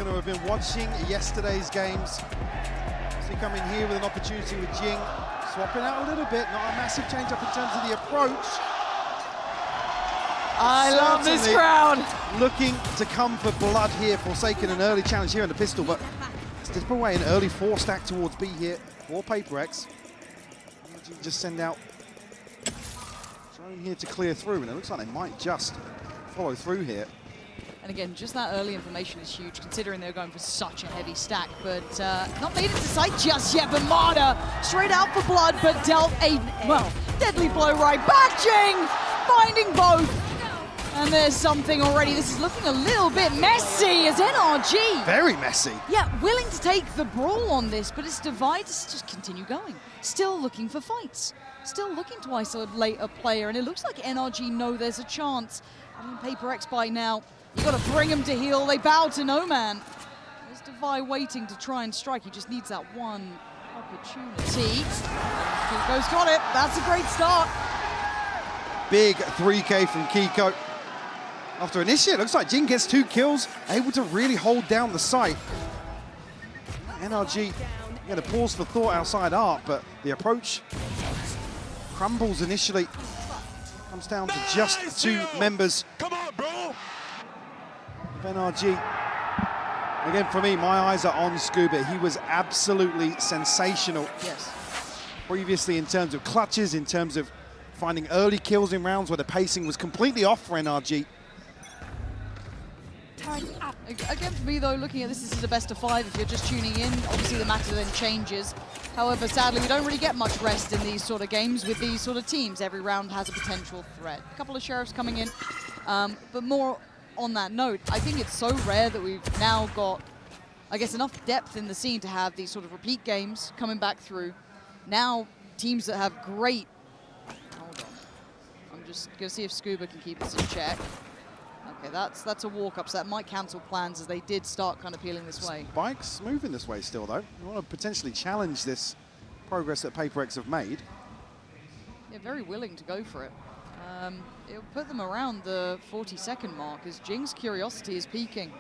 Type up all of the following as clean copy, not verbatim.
going to have been watching yesterday's games. So coming here with an opportunity with Jing, swapping out a little bit, not a massive change up in terms of the approach. I love this crowd. Looking to come for blood here, forsaking an early challenge here on the pistol, but step away an early 4-stack towards B here for PRX. Just send out drone here to clear through, and it looks like they might just follow through here. And again, just that early information is huge, considering they're going for such a heavy stack, but not made it to sight just yet. But Marta straight out for blood, but dealt a, well, deadly blow right back. Jing finding both. And there's something already. This is looking a little bit messy as NRG. Very messy. Yeah, willing to take the brawl on this, but it's Divide to just continue going. Still looking for fights. Still looking to isolate a player, and it looks like NRG know there's a chance. I mean, PRX by now. You got to bring him to heal. They bow to no man. There's Divide waiting to try and strike. He just needs that one opportunity. Kiko's got it. That's a great start. Big 3K from Kiko. After initiate, looks like Jing gets 2 kills, able to really hold down the site. NRG going to pause for thought outside Art, but the approach crumbles initially. Comes down to just 2 members. Come on, bro. Of NRG. Again, for me, my eyes are on Scuba. He was absolutely sensational. Yes. Previously, in terms of clutches, in terms of finding early kills in rounds where the pacing was completely off for NRG. Again, for me though, looking at this is a best of 5 if you're just tuning in. Obviously the matter then changes. However, sadly, we don't really get much rest in these sort of games with these sort of teams. Every round has a potential threat. A couple of sheriffs coming in, but more on that note, I think it's so rare that we've now got, I guess, enough depth in the scene to have these sort of repeat games coming back through. Now, teams that have great, hold on, I'm just gonna see if Scuba can keep this in check. Okay, that's a walk-up, so that might cancel plans as they did start kind of peeling this way. Spike's moving this way still, though. You want to potentially challenge this progress that PRX have made. Yeah, very willing to go for it. It'll put them around the 40-second mark as Jing's curiosity is peaking.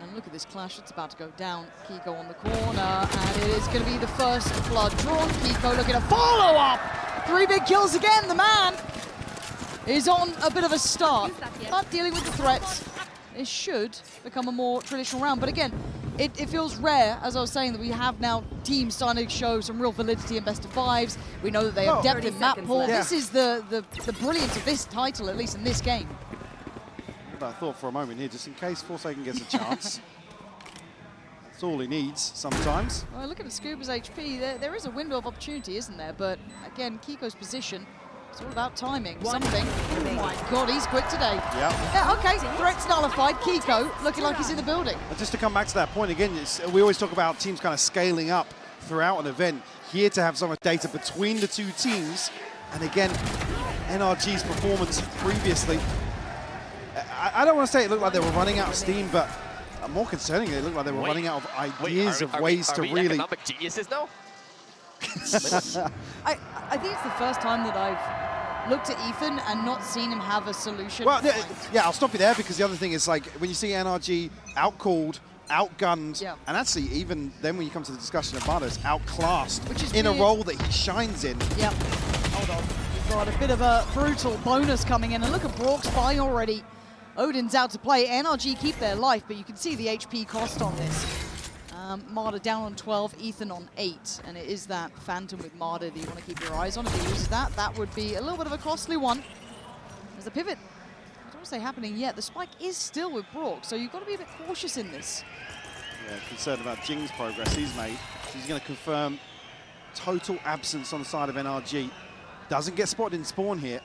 And look at this clash, it's about to go down. Kiko on the corner, and it is going to be the first blood drawn. Kiko looking to follow up! 3 big kills again, the man is on a bit of a start, but dealing with the threats. It should become a more traditional round, but again, it feels rare, as I was saying, that we have now teams starting to show some real validity in best of 5s. We know that they have depth in map pool. Yeah. This is the brilliance of this title, at least in this game. I thought for a moment here, just in case Forsaken gets a chance. That's all he needs sometimes. Well, look at Scuba's HP. There is a window of opportunity, isn't there? But again, Kiko's position, it's all about timing. Something. Oh my God, he's quick today. Yeah, okay, threat's nullified. Kiko looking like he's in the building. And just to come back to that point again, we always talk about teams kind of scaling up throughout an event. Here to have so much data between the 2 teams. And again, NRG's performance previously. I don't want to say it looked like they were running out of steam, but more concerningly, it looked like they were running out of ideas of ways to really... economic geniuses now? I think it's the first time that I've looked at Ethan and not seen him have a solution. Well, yeah, I'll stop you there because the other thing is like when you see NRG outcalled, outgunned, and actually even then when you come to the discussion of Marta's outclassed in a role that he shines in. Yep. Hold on. We've got a bit of a brutal bonus coming in, and look at Brock's buying already. Odin's out to play. NRG keep their life, but you can see the HP cost on this. Marta down on 12, Ethan on 8, and it is that Phantom with Marta that you want to keep your eyes on. If he loses that, that would be a little bit of a costly one. There's the pivot, I don't want to say happening yet. The spike is still with Brock, so you've got to be a bit cautious in this. Yeah, concerned about Jing's progress he's made. He's going to confirm total absence on the side of NRG. Doesn't get spotted in spawn here.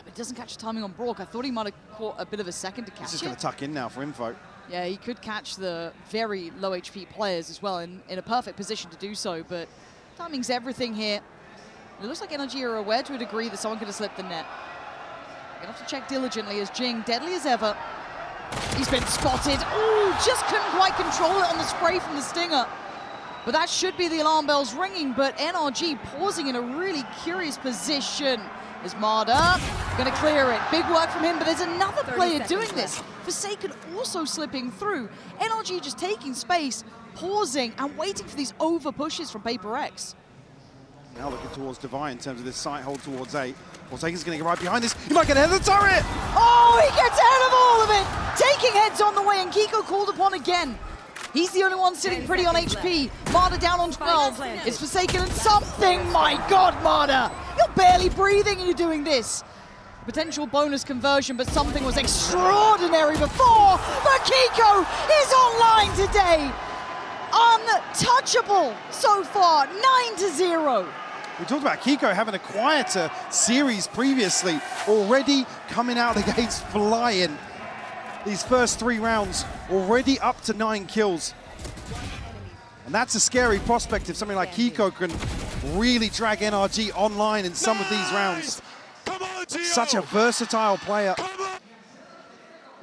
But doesn't catch the timing on Brock. I thought he might have caught a bit of a second to catch it. He's just going to tuck in now for info. Yeah, he could catch the very low HP players as well in a perfect position to do so, but timing's everything here. It looks like NRG are aware to a degree that someone could have slipped the net. You're going to have to check diligently as Jing, deadly as ever. He's been spotted. Ooh, just couldn't quite control it on the spray from the Stinger. But that should be the alarm bells ringing, but NRG pausing in a really curious position. There's Marta, gonna clear it. Big work from him, but there's another player doing this. Forsaken also slipping through. NRG just taking space, pausing, and waiting for these over pushes from PRX. Now looking towards Divine in terms of this site hold towards A. Forsaken's going to get right behind this. He might get ahead of the turret! Oh, he gets ahead of all of it! Taking heads on the way, and Kiko called upon again. He's the only one sitting pretty on HP. Marder down on 12. It's Forsaken and something. My God, Marder! You're barely breathing and you're doing this. Potential bonus conversion, but something was extraordinary before. But Kiko is online today. Untouchable so far, 9-0. We talked about Kiko having a quieter series previously, already coming out the gates flying. These first 3 rounds, already up to 9 kills. And that's a scary prospect if something like Kiko can really drag NRG online in some of these rounds. Such a versatile player.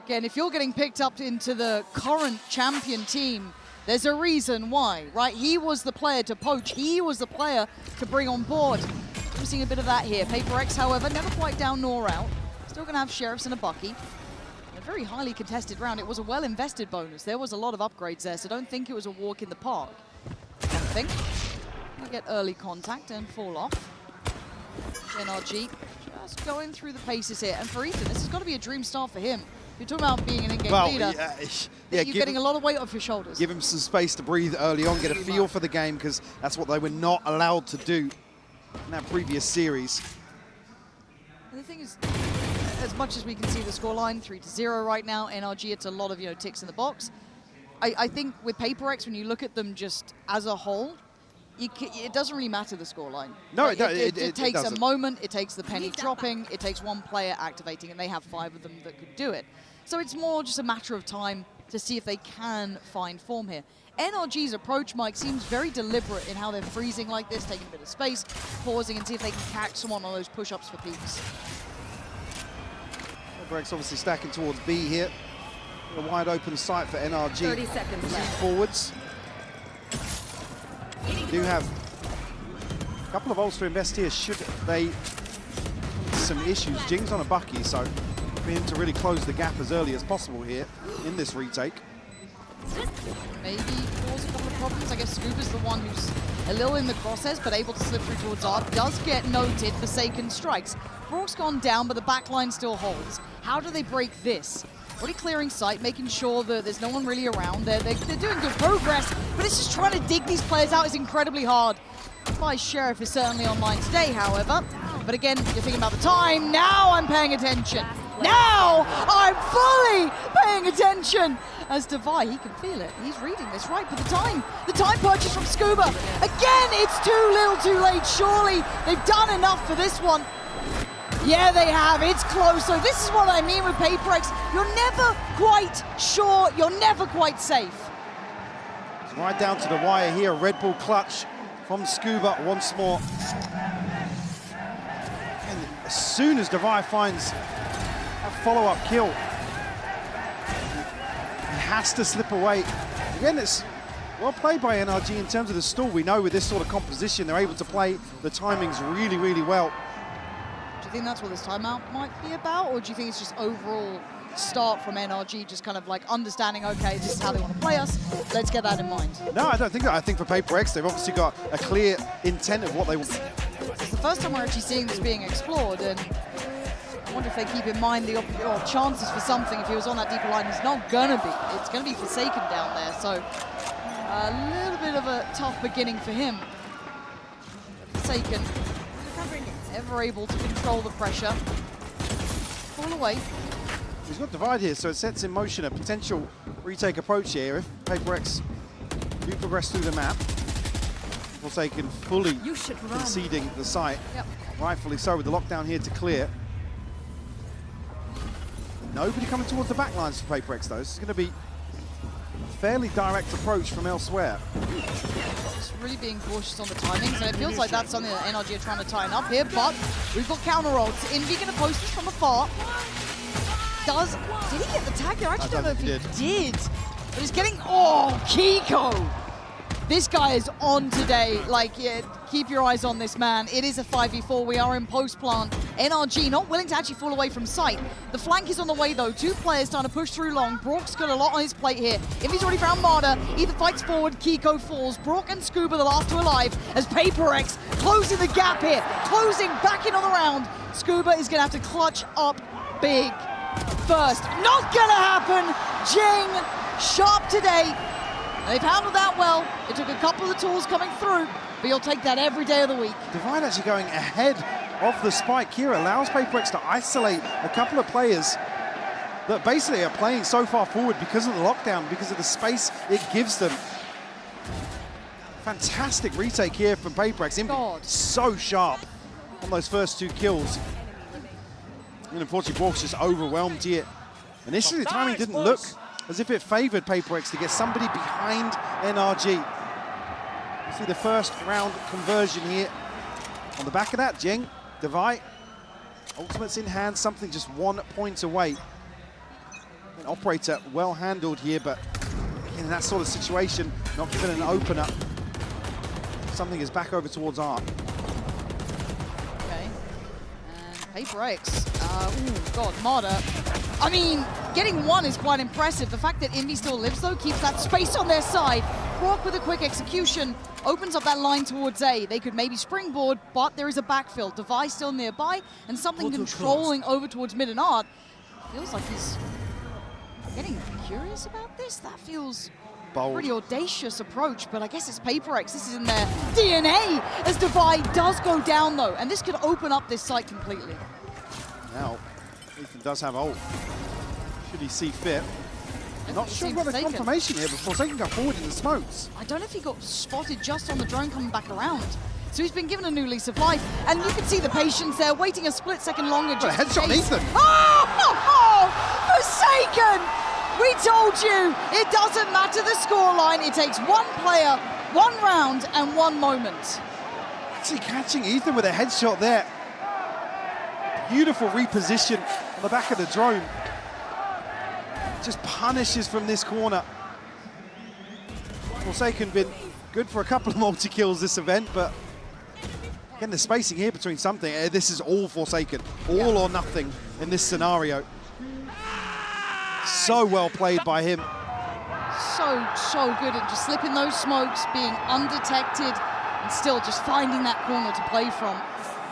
Again, if you're getting picked up into the current champion team, there's a reason why, right? He was the player to poach. He was the player to bring on board. We're seeing a bit of that here. PRX, however, never quite down nor out. Still going to have Sheriffs and a Bucky. A very highly contested round. It was a well-invested bonus. There was a lot of upgrades there, so don't think it was a walk in the park. Something. We get early contact and fall off. NRG just going through the paces here. And for Ethan, this has got to be a dream start for him. You're talking about being an in-game leader. You're getting a lot of weight off your shoulders. Give him some space to breathe early on, get a feel for the game, because that's what they were not allowed to do in that previous series. And the thing is, as much as we can see the scoreline, 3-0 right now, NRG, it's a lot of ticks in the box. I think with PRX, when you look at them just as a whole, it doesn't really matter the scoreline. No, like, it takes doesn't. A moment, it takes the penny dropping, it takes one player activating, and they have 5 of them that could do it. So it's more just a matter of time to see if they can find form here. NRG's approach, Mike, seems very deliberate in how they're freezing like this, taking a bit of space, pausing, and see if they can catch someone on those push-ups for peaks. PRX obviously stacking towards B here. A wide open sight for NRG. 30 seconds left. Forwards. We do have a couple of ults to invest here should they some issues. Jing's on a Bucky, so for him to really close the gap as early as possible here in this retake. Maybe cause a couple of problems. I guess Scuba's the one who's a little in the crosshairs, but able to slip through towards Art. Does get noted. Forsaken strikes. Brock's gone down, but the back line still holds. How do they break this? Already clearing sight, making sure that there's no one really around. They're doing good progress, but it's just trying to dig these players out is incredibly hard. By Sheriff is certainly online today, however. But again, you're thinking about the time. Now I'm paying attention. Now I'm fully paying attention. As Devi, he can feel it. He's reading this right for the time. The time purchase from Scuba. Again, it's too little too late. Surely they've done enough for this one. Yeah, they have. It's close. So this is what I mean with PRX. You're never quite sure. You're never quite safe. It's right down to the wire here. Red Bull clutch from Scuba once more. And as soon as Devi finds a follow-up kill, he has to slip away. Again, it's well played by NRG in terms of the stall. We know with this sort of composition, they're able to play the timings really, really well. Do you think that's what this timeout might be about, or do you think it's just overall start from NRG, just kind of like understanding, okay, this is how they want to play us, let's get that in mind? No, I don't think that. I think for PRX, they've obviously got a clear intent of what they want. It's the first time we're actually seeing this being explored, and I wonder if they keep in mind the chances for something. If he was on that deeper line, he's not gonna be. It's gonna be Forsaken down there, so a little bit of a tough beginning for him. Forsaken, ever able to control the pressure. Fall away. He's got Divide here, so it sets in motion a potential retake approach here if PRX do progress through the map. Forsaken fully conceding the site. Yep. Rightfully so, with the lockdown here to clear. Nobody coming towards the back lines for PRX though. This is going to be a fairly direct approach from elsewhere. Just really being cautious on the timings, and it feels like that's something that NRG are trying to tighten up here, but we've got counter ults. Envy going to post this from afar. Did he get the tag there? I actually don't know if he did. But he's getting, oh, Kiko! This guy is on today. Like, yeah, keep your eyes on this man. It is a 5v4. We are in post plant. NRG not willing to actually fall away from sight. The flank is on the way though. 2 players trying to push through long. Brock's got a lot on his plate here. If he's already found Marder, either fights forward, Kiko falls. Brock and Scuba the last 2 alive as PRX closing the gap here. Closing back in on the round. Scuba is going to have to clutch up big first. Not going to happen. Jing, sharp today. And they've handled that well. It took a couple of tools coming through, but you'll take that every day of the week. Divine actually going ahead of the spike here allows PRX to isolate a couple of players that basically are playing so far forward because of the lockdown, because of the space it gives them. Fantastic retake here from PRX. God. So sharp on those first 2 kills. And unfortunately, Bork's just overwhelmed here. Initially, the timing didn't look as if it favored PRX to get somebody behind NRG. You see the first round conversion here. On the back of that, Jing, Devi, ultimates in hand, something just 1 point away. An operator well handled here, but in that sort of situation, not given an opener. Something is back over towards Art. Okay. And PRX. Oh, God, Marder. I mean, getting 1 is quite impressive. The fact that Invi still lives, though, keeps that space on their side. Brock with a quick execution opens up that line towards A. They could maybe springboard, but there is a backfill. Devi still nearby, and something controlling over towards mid and Art. Feels like he's getting curious about this. That feels bold. Pretty audacious approach, but I guess it's PRX. This is in their DNA as Devi does go down, though, and this could open up this site completely. Now, Ethan does have ult. Should he see fit? Not sure about the confirmation here before they can go forward in the smokes. I don't know if he got spotted just on the drone coming back around. So he's been given a new lease of life, and you can see the patience there, waiting a split second longer. Just headshot on Ethan. Oh, Forsaken! We told you, it doesn't matter the scoreline. It takes 1 player, 1 round, and 1 moment. Actually catching Ethan with a headshot there. Beautiful reposition on the back of the drone. Just punishes from this corner. Forsaken been good for a couple of multi-kills this event, but again, the spacing here between something. This is all Forsaken. All or nothing in this scenario. So well played by him. So good at just slipping those smokes, being undetected, and still just finding that corner to play from.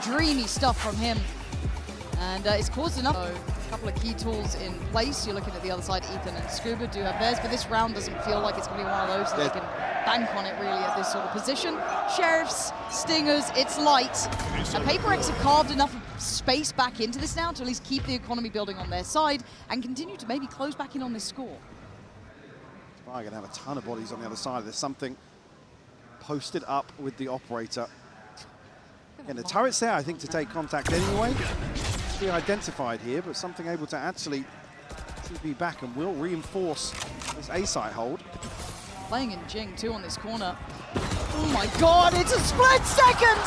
Dreamy stuff from him. And it's caused enough. So, a couple of key tools in place. You're looking at the other side, Ethan and Scuba do have theirs, but this round doesn't feel like it's going to be one of those that they can bank on it really at this sort of position. Sheriffs, Stingers, it's light. And PRX have carved enough space back into this now to at least keep the economy building on their side and continue to maybe close back in on this score. Spy going to have a ton of bodies on the other side. There's something posted up with the operator. And the turret's there, I think, to take contact anyway. Be identified here, but something able to actually be back and will reinforce this A-site hold. Playing in Jing too on this corner. Oh my God, it's a split second!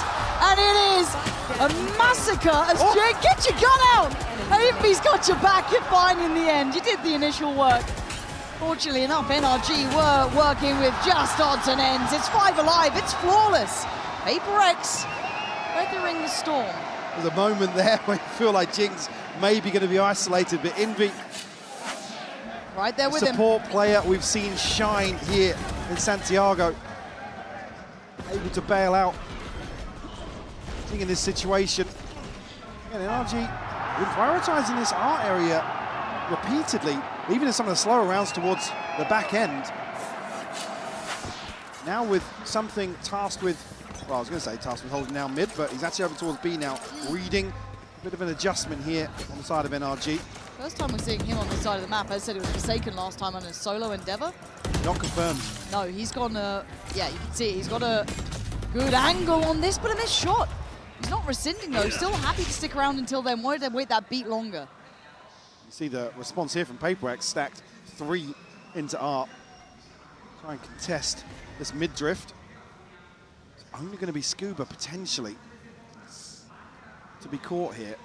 And it is a massacre as Jing, get your gun out! And if he's got your back, you're fine in the end. You did the initial work. Fortunately enough, NRG were working with just odds and ends. It's 5 alive, it's flawless. PRX weathering the storm. There's a moment there where you feel like Jing's maybe going to be isolated, but Invi, right there with him. Support player we've seen shine here in Santiago. Able to bail out Jing in this situation. And NRG been prioritizing this art area repeatedly, even in some of the slower rounds towards the back end. Now with something tasked with, well, I was going to say tasked with holding down mid, but he's actually over towards B now, reading. A bit of an adjustment here on the side of NRG. First time we're seeing him on this side of the map. As I said, it was Forsaken last time on a solo endeavor. Not confirmed. No, he's gone, yeah, you can see he's got a good angle on this, but a missed shot. He's not rescinding though, still happy to stick around until then. Why did they wait that beat longer? You see the response here from PRX, stacked 3 into Art. Try and contest this mid drift. It's only going to be Scuba potentially to be caught here.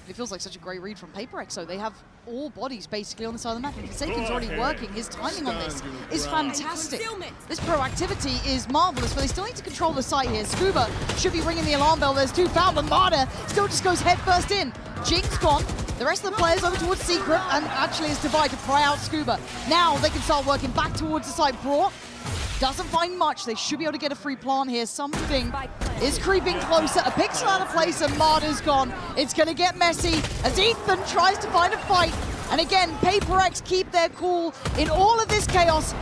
It feels like such a great read from PRX, so they have all bodies basically on the side of the map. And Forsaken's already working. His timing on this is fantastic. This proactivity is marvelous, but they still need to control the site here. Scuba should be ringing the alarm bell. There's 2 found, but Marta still just goes head first in. Jing's gone. The rest of the players over towards Secret, and actually it's Divide to pry out Scuba. Now they can start working back towards the site. Brock doesn't find much. They should be able to get a free plant here. Something is creeping closer. A pixel out of place and Marta's gone. It's going to get messy as Ethan tries to find a fight. And again, PRX keep their cool in all of this chaos.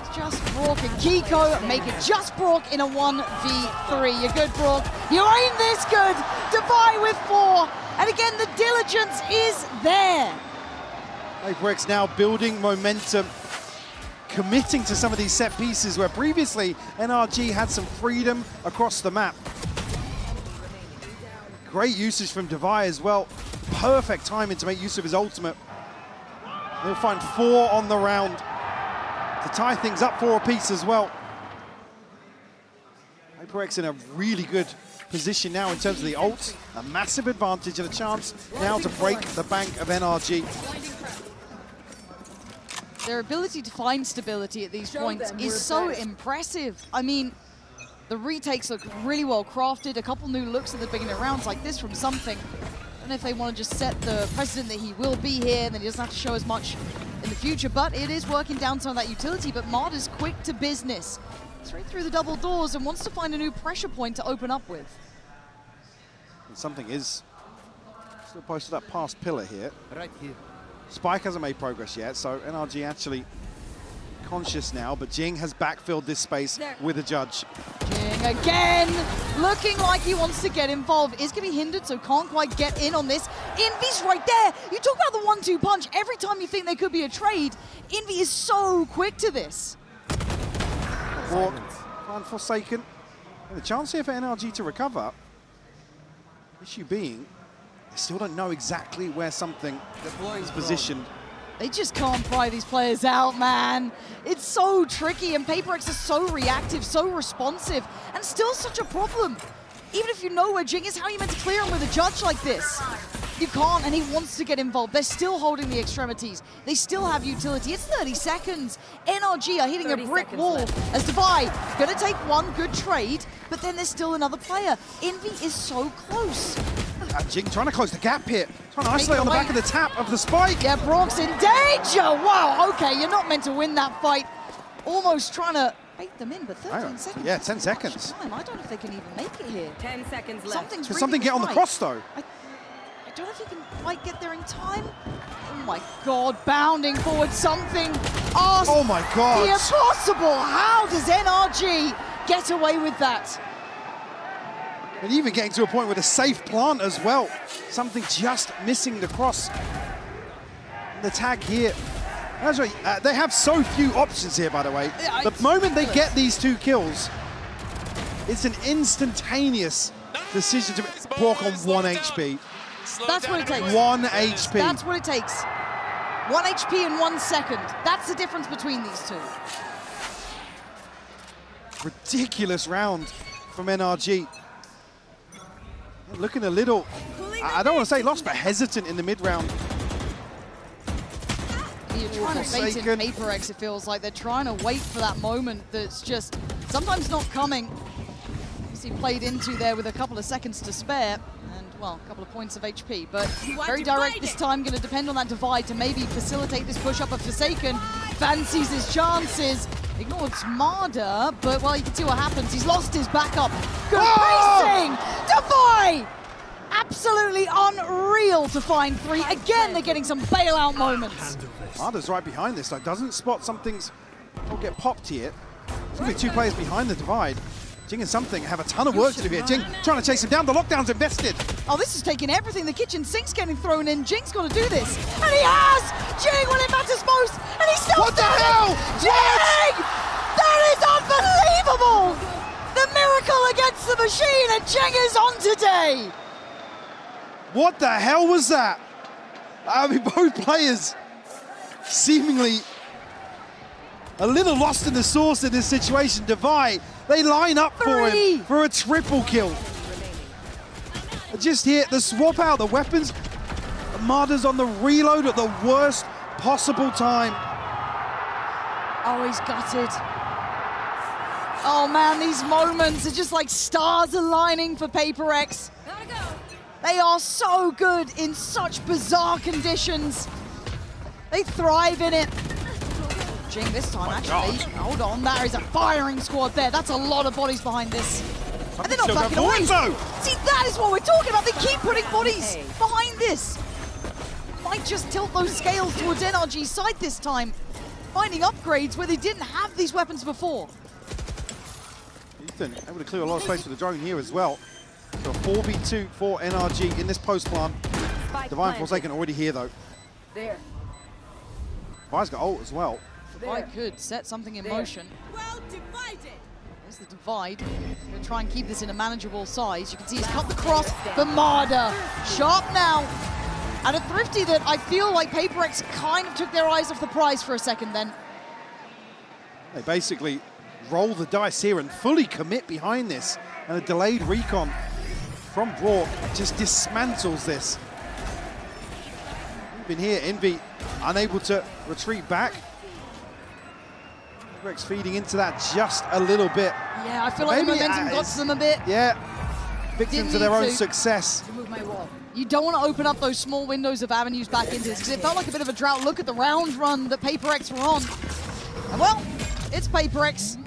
It's just Brock and Kiko make it just Brock in a 1v3. You're good, Brock. You ain't this good. Divide with 4. And again, the diligence is there. PRX now building momentum, committing to some of these set pieces where previously NRG had some freedom across the map. Great usage from Devi as well. Perfect timing to make use of his ultimate. He'll find 4 on the round to tie things up 4 apiece as well. PRX in a really good position now in terms of the ults. A massive advantage and a chance now to break the bank of NRG. Their ability to find stability at these points is so impressive. I mean, the retakes look really well crafted. A couple new looks at the beginning of rounds like this from Something. I don't know if they want to just set the precedent that he will be here and then he doesn't have to show as much in the future, but it is working down some of that utility. But Marta's quick to business. Straight through the double doors and wants to find a new pressure point to open up with. And Something is still posted up past pillar here. Right here. Spike hasn't made progress yet, so NRG actually conscious now, but Jing has backfilled this space with a judge. Jing again, looking like he wants to get involved. Is going to be hindered, so can't quite get in on this. Envy's right there. You talk about the 1-2 punch. Every time you think there could be a trade, Envy is so quick to this. Walk, find Forsaken. And a chance here for NRG to recover. Issue being, they still don't know exactly where Something is positioned. They just can't pry these players out, man. It's so tricky, and PRX is so reactive, so responsive, and still such a problem. Even if you know where Jing is, how are you meant to clear him with a judge like this? You can't, and he wants to get involved. They're still holding the extremities. They still have utility. It's 30 seconds. NRG are hitting a brick wall as Devi gonna take one good trade, but then there's still another player. Envy is so close. Jing trying to close the gap here. Trying to isolate on the back of the tap of the Spike. Yeah, Brock's in danger. Wow, okay, you're not meant to win that fight. Almost trying to bait them in, but 13 seconds. Yeah, 10 seconds. Time. I don't know if they can even make it here. 10 seconds left. Something's Can Something get on the cross, though? I don't know if he can quite get there in time. Oh my God, bounding forward, Something. Oh my God. The impossible. How does NRG get away with that? And even getting to a point with a safe plant as well. Something just missing the cross. The tag here. That's right. They have so few options here, by the way. The moment they get these 2 kills, it's an instantaneous decision to walk on 1 HP. That's what it takes. 1 HP. That's what it takes. 1 HP in 1 second. That's the difference between these 2. Ridiculous round from NRG. Looking a little, I don't want to say lost, but hesitant in the mid-round. You're trying to bait in PRX, it feels like. They're trying to wait for that moment that's just sometimes not coming. Obviously played into there with a couple of seconds to spare. And, well, a couple of points of HP. But very direct this time, going to depend on that Divide to maybe facilitate this push-up of Forsaken. Fancies his chances. Ignores Marda, but, well, you can see what happens. He's lost his backup. Good pacing! Devi! Absolutely unreal to find 3. Again, they're getting some bailout moments. Marda's right behind this, though. Doesn't spot Something's... Will get popped here. There's going to be 2 players behind the Divide. Jing and Something have a ton of work to do here. Jing trying to chase him down. The lockdown's invested. Oh, this is taking everything. The kitchen sink's getting thrown in. Jing's got to do this. And he has! Jing when it matters most. And he's still What the hell? Jing! That is unbelievable! The miracle against the machine, and Jing is on today. What the hell was that? I mean, both players seemingly a little lost in the sauce in this situation. Devi, they line up for him for a triple kill. Just here, the swap out, the weapons Marder's on the reload at the worst possible time. Oh, he's gutted. Oh man, these moments are just like stars aligning for PRX. Gotta go. They are so good in such bizarre conditions. They thrive in it. Jing this time, actually. Hold on, there is a firing squad there. That's a lot of bodies behind this. And they're not Still backing going away. forward, See, that is what we're talking about. They keep putting bodies behind this. Might just tilt those scales towards NRG's side this time. Finding upgrades where they didn't have these weapons before. Ethan able to clear a lot of space with the drone here as well. So a 4v2 for NRG in this post plant. Divine Forsaken already here though. There. Vi's got ult as well. I could set something in motion. Well divided. There's the divide. Gonna try and keep this in a manageable size. You can see he's cut the cross for Marder. Sharp now. And a Thrifty that I feel like PRX kind of took their eyes off the prize for a second then. They basically roll the dice here and fully commit behind this. And a delayed recon from Brock just dismantles this. Even here, Envy unable to retreat back. PRX feeding into that just a little bit. Yeah, I feel like the momentum got to them a bit. Yeah, victims of their own success. Move my wall. You don't want to open up those small windows of avenues back into this because it felt like a bit of a drought. Look at the round run that PRX were on. And well, it's PRX.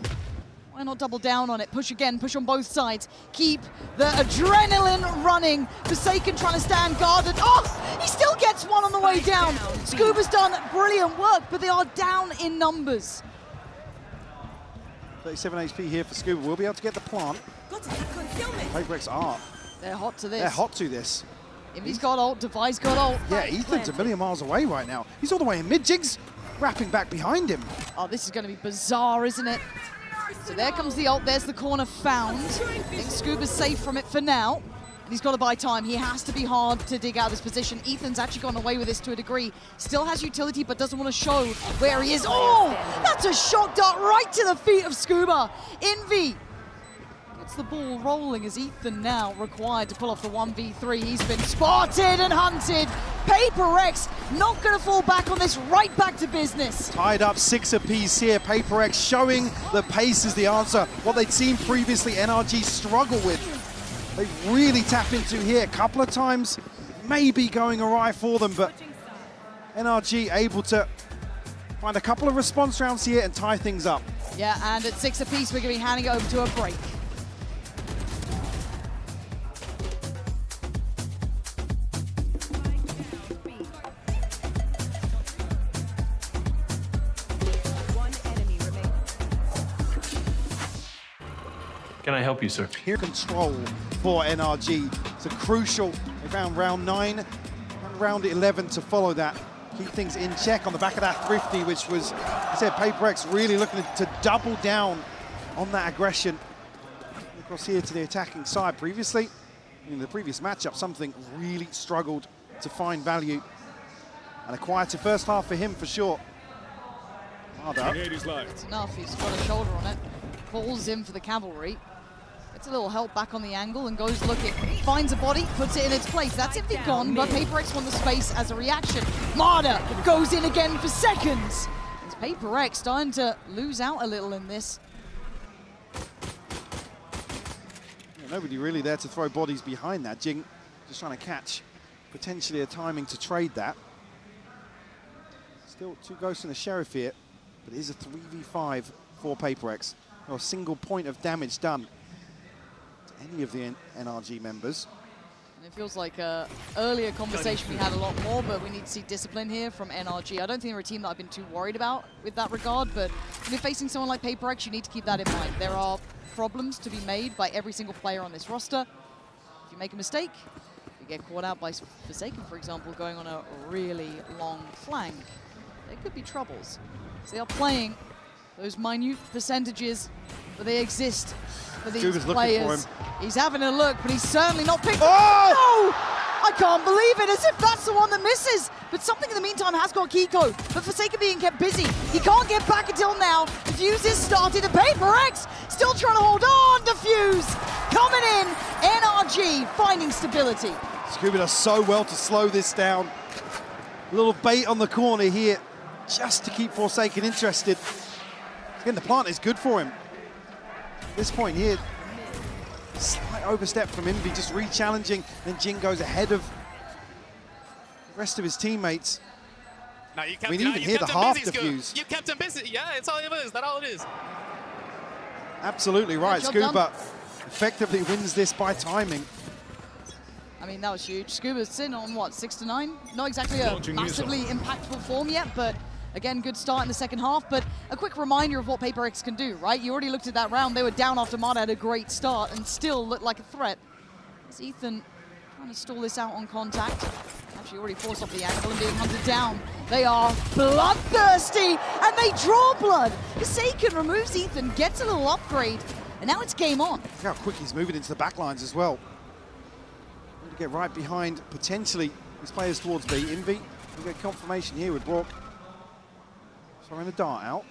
Why not double down on it? Push again, push on both sides. Keep the adrenaline running. Forsaken trying to stand guarded. Oh, he still gets one on the way down. Scuba's done brilliant work, but they are down in numbers. 37 HP here for Scuba. We'll be able to get the plant. Got to have concealment. PRX are. They're hot to this. They're hot to this. Envy's got ult, Devi's got ult. Yeah, Ethan's a million miles away right now. He's all the way in mid. Jig's wrapping back behind him. Oh, this is going to be bizarre, isn't it? So there comes the ult. There's the corner found. I think Scuba's safe from it for now. And he's got to buy time. He has to be hard to dig out of this position. Ethan's actually gone away with this to a degree. Still has utility, but doesn't want to show where he is. Oh, that's a shock dart right to the feet of Scuba. Envy gets the ball rolling as Ethan now required to pull off the 1v3. He's been spotted and hunted. PRX not going to fall back on this, right back to business. Tied up 6 apiece here. PRX showing the pace is the answer. What they'd seen previously NRG struggle with. They really tap into here a couple of times, maybe going awry for them, but NRG able to find a couple of response rounds here and tie things up. Yeah, and at 6 apiece, we're going to be handing it over to a break. Can I help you, sir? Here control for NRG. It's a crucial, they found round 9 and round 11 to follow that. Keep things in check on the back of that Thrifty, which was, I said, PRX really looking to double down on that aggression. Across here to the attacking side. Previously, in the previous matchup, something really struggled to find value. And a quieter first half for him for sure. It's enough, he's got a shoulder on it. Falls in for the cavalry. Gets a little help back on the angle and goes looking. Finds a body, puts it in its place. That's Envy gone, but PRX won the space as a reaction. Marder goes in again for seconds. It's PRX starting to lose out a little in this. Yeah, nobody really there to throw bodies behind that. Jing just trying to catch potentially a timing to trade that. Still 2 ghosts and a sheriff here, but it is a 3v5 for PRX. Not a single point of damage done to any of the NRG members. And it feels like earlier conversation we had a lot more, but we need to see discipline here from NRG. I don't think they're a team that I've been too worried about with that regard, but when you're facing someone like PRX, you need to keep that in mind. There are problems to be made by every single player on this roster. If you make a mistake, you get caught out by Forsaken, for example, going on a really long flank. There could be troubles. So they are playing those minute percentages, but they exist for these Scuba's players. looking for him. He's having a look, but he's certainly not picked. Oh! No! I can't believe it, as if that's the one that misses. But something in the meantime has got Kiko. But Forsaken being kept busy. He can't get back until now. Diffuse is started, and PRX still trying to hold on. Diffuse coming in. NRG finding stability. Scuba does so well to slow this down. A little bait on the corner here, just to keep Forsaken interested. Again, the plant is good for him. At this point here, slight overstep from Envy, just re-challenging, then Jin goes ahead of the rest of his teammates. No, you kept, We didn't even hear the half defuse. You kept him busy. Yeah, it's all it is. That's all it is. Absolutely right. Job Scuba done. effectively wins this by timing. I mean, that was huge. Scuba's sitting on, what, 6 to 9? Not exactly a massively impactful form yet, but again, good start in the second half. But a quick reminder of what PRX can do, right? You already looked at that round. They were down after Mada had a great start and still looked like a threat. It's Ethan trying to stall this out on contact. Actually already forced off the angle and being hunted down. They are bloodthirsty, and they draw blood. Forsaken removes Ethan, gets a little upgrade, and now it's game on. Look how quick he's moving into the back lines as well. Need to get right behind, potentially, his players towards B. Envy, we get confirmation here with Brock. Throwing a dart out.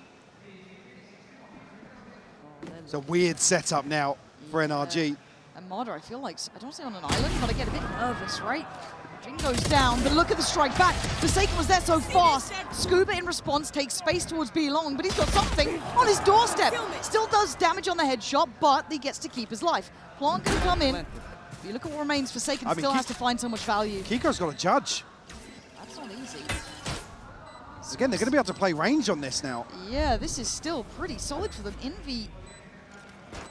It's a weird setup now for NRG. And Mada, I feel like, I don't say on an island, but I get a bit nervous, right? Jin goes down, but look at the strike back. Forsaken was there so fast. Scuba in response takes space towards B long, but he's got something on his doorstep. Still does damage on the headshot, but he gets to keep his life. Plant can come in. If you look at what remains, Forsaken still has to find so much value. Kiko's got a judge. That's not easy. So again, they're going to be able to play range on this now. Yeah, this is still pretty solid for them. Envy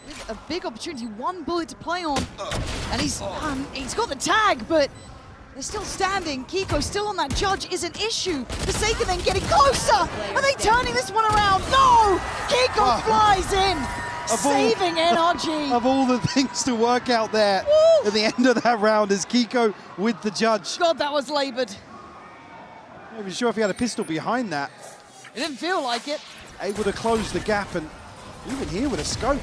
with a big opportunity, one bullet to play on. And he's got the tag, but they're still standing. Kiko still on that judge is an issue. Forsaken then getting closer. Are they turning this one around? No! Kiko flies in, saving NRG. Of all the things to work out there Woo! at the end of that round is Kiko with the judge. God, that was labored. Not even sure if he had a pistol behind that. It didn't feel like it. Able to close the gap, and even here with a scope.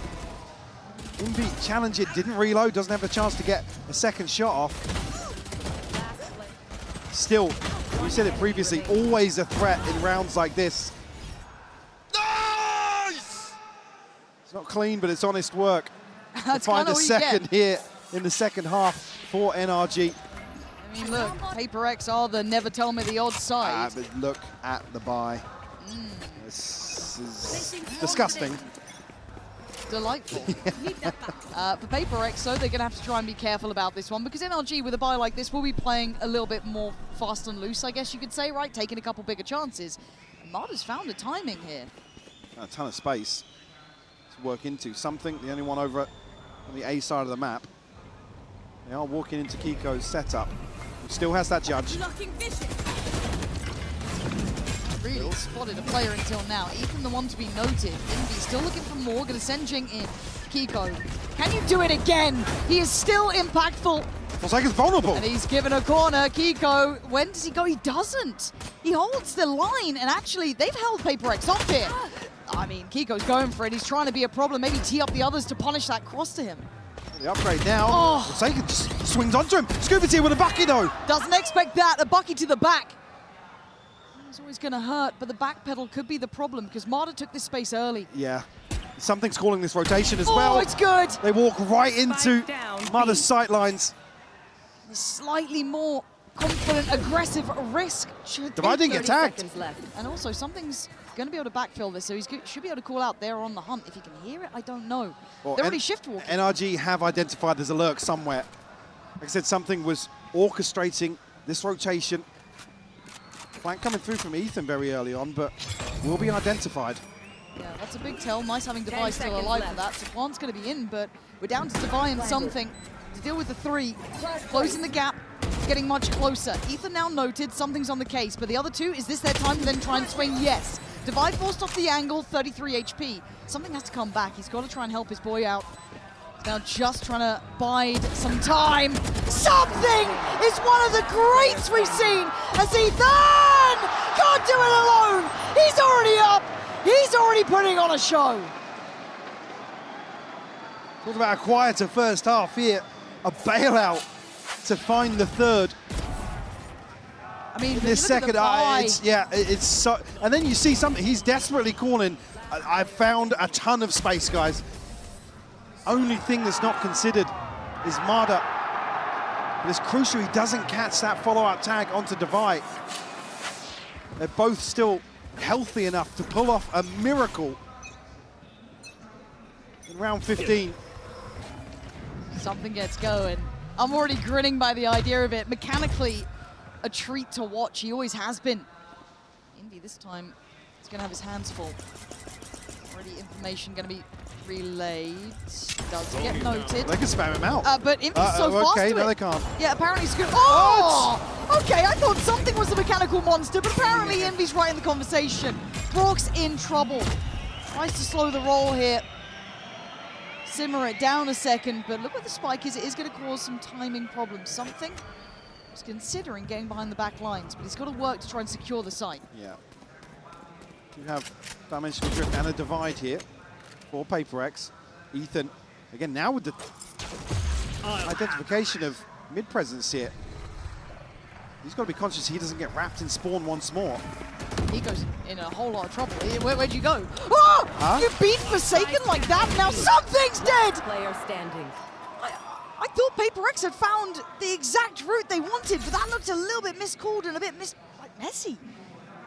Envy challenge it, didn't reload, doesn't have a chance to get a second shot off. Still, we said it previously, always a threat in rounds like this. Nice! It's not clean, but it's honest work. That's to find kinda a what you second get. here in the second half for NRG. I mean, look, PRX are the never tell me the odds side. But look at the buy. This is disgusting. Delightful. For PRX, though, they're going to have to try and be careful about this one, because NRG, with a buy like this, will be playing a little bit more fast and loose, I guess you could say, right? Taking a couple bigger chances. And Mada's found a timing here. A ton of space to work into. Something, the only one over on the A side of the map. They are walking into Kiko's setup. Who still has that judge. Blocking vision. Really spotted a player until now. Ethan, the one to be noted. Envy still looking for more. Going to send Jing in. Kiko, can you do it again? He is still impactful. Forsaken's vulnerable. And he's given a corner. Kiko, when does he go? He doesn't. He holds the line, and actually, they've held PRX off here. I mean, Kiko's going for it. He's trying to be a problem. Maybe tee up the others to punish that cross to him. The upgrade now. Oh. Forsaken just swings onto him. Scuba's here with a bucky though. Doesn't expect that. A bucky to the back. It's always going to hurt, but the back pedal could be the problem because Mada took this space early. Yeah. Something's calling this rotation as Oh, well. it's good. They walk right into down, Mada's B. sight lines. Slightly more confident, aggressive risk. Divide didn't get tagged. Seconds left. And also, something's going to be able to backfill this, so he should be able to call out there on the hunt. If he can hear it, I don't know. Well, They're already shift walking. NRG have identified there's a lurk somewhere. Like I said, something was orchestrating this rotation. Flank coming through from Ethan very early on, but will be identified. Yeah, that's a big tell. Nice having Devi still seconds alive left. for that. So Plant's going to be in, but we're down to Devi and something to deal with the 3. Closing the gap, getting much closer. Ethan now noted something's on the case, but the other 2, is this their time to then try and swing? Yes. Devi forced off the angle, 33 HP. Something has to come back. He's got to try and help his boy out. He's now just trying to bide some time. Something is one of the greats we've seen as Ethan can't do it alone. He's already up. He's already putting on a show. Talk about a quieter first half here. A bailout to find the 3rd. I mean, This second, it's so. And then you see something. He's desperately calling. I've found a ton of space, guys. Only thing that's not considered is Mada. But it's crucial he doesn't catch that follow-up tag onto Devi. They're both still healthy enough to pull off a miracle in round 15. Something gets going. I'm already grinning by the idea of it. Mechanically, a treat to watch. He always has been. Envy this time, he's going to have his hands full. Already information going to be relayed. Does get noted. They can spam him out. But Envy's so fast okay, to no, it. they can't. Yeah, apparently it's good. Oh! Okay, I thought something was the mechanical monster, but apparently Envy's right in the conversation. Brock's in trouble. Tries to slow the roll here. Simmer it down a second, but look where the spike is. It is going to cause some timing problems. Something he's considering getting behind the back lines, but he's got to work to try and secure the site. Yeah. You have dimensional drift and a divide here for PRX. Ethan, again, now with the identification of mid-presence here. He's got to be conscious he doesn't get wrapped in spawn once more. He goes in a whole lot of trouble. Where'd you go? Oh! Huh? You beat Forsaken like that, now something's dead! Player standing. I thought PRX had found the exact route they wanted, but that looked a little bit miscalled and a bit messy.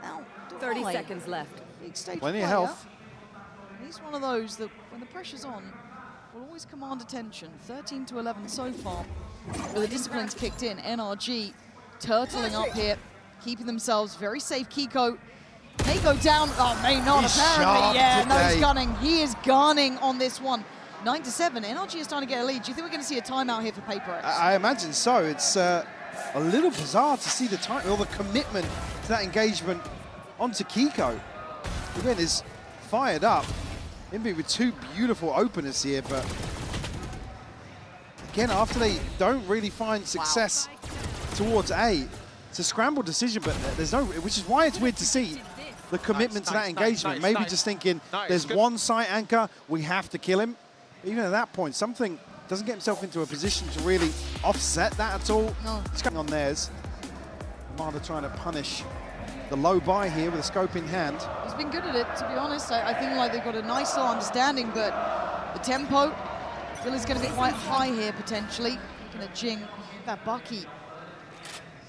Now, 30 seconds left. Big stage Plenty of player. health. He's one of those that, when the pressure's on, will always command attention. 13 to 11 so far. But the discipline's kicked in. NRG turtling up here, keeping themselves very safe. Kiko may go down. Oh, may not, He's apparently. sharp Yeah, no, he's today. gunning. He is gunning on this one. 9 to 7. NRG is starting to get a lead. Do you think we're going to see a timeout here for PRX? I imagine so. It's a little bizarre to see the time, all the commitment to that engagement onto Kiko. Again, is fired up. Envy with two beautiful openers here, but again, after they don't really find success towards A, it's a scramble decision, but there's no, which is why it's weird to see the commitment to that engagement. Maybe just thinking, there's one site anchor, we have to kill him. Even at that point, something doesn't get himself into a position to really offset that at all. No. It's going on theirs. Marder trying to punish the low buy here with a scope in hand. He's been good at it, to be honest. I think like they've got a nice little understanding, but the tempo still is going to be quite high here, potentially. Looking at Jing, that Bucky.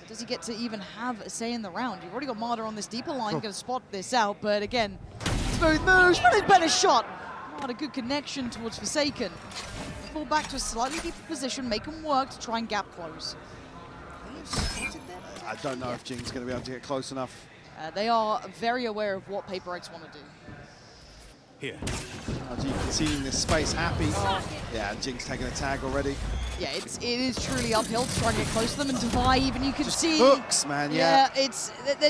Does he get to even have a say in the round? You've already got Marder on this deeper line, going to spot this out, but again, smooth moves, but his better shot. Not a good connection towards Forsaken. Fall back to a slightly deeper position, make him work to try and gap close. I don't know if Jing's going to be able to get close enough. They are very aware of what PRX want to do. Here. NRG conceding this space, happy. Yeah, Jing's taking a tag already. Yeah, it is truly uphill to try and get close to them, and Defy, even you can Just see hooks, man, yeah.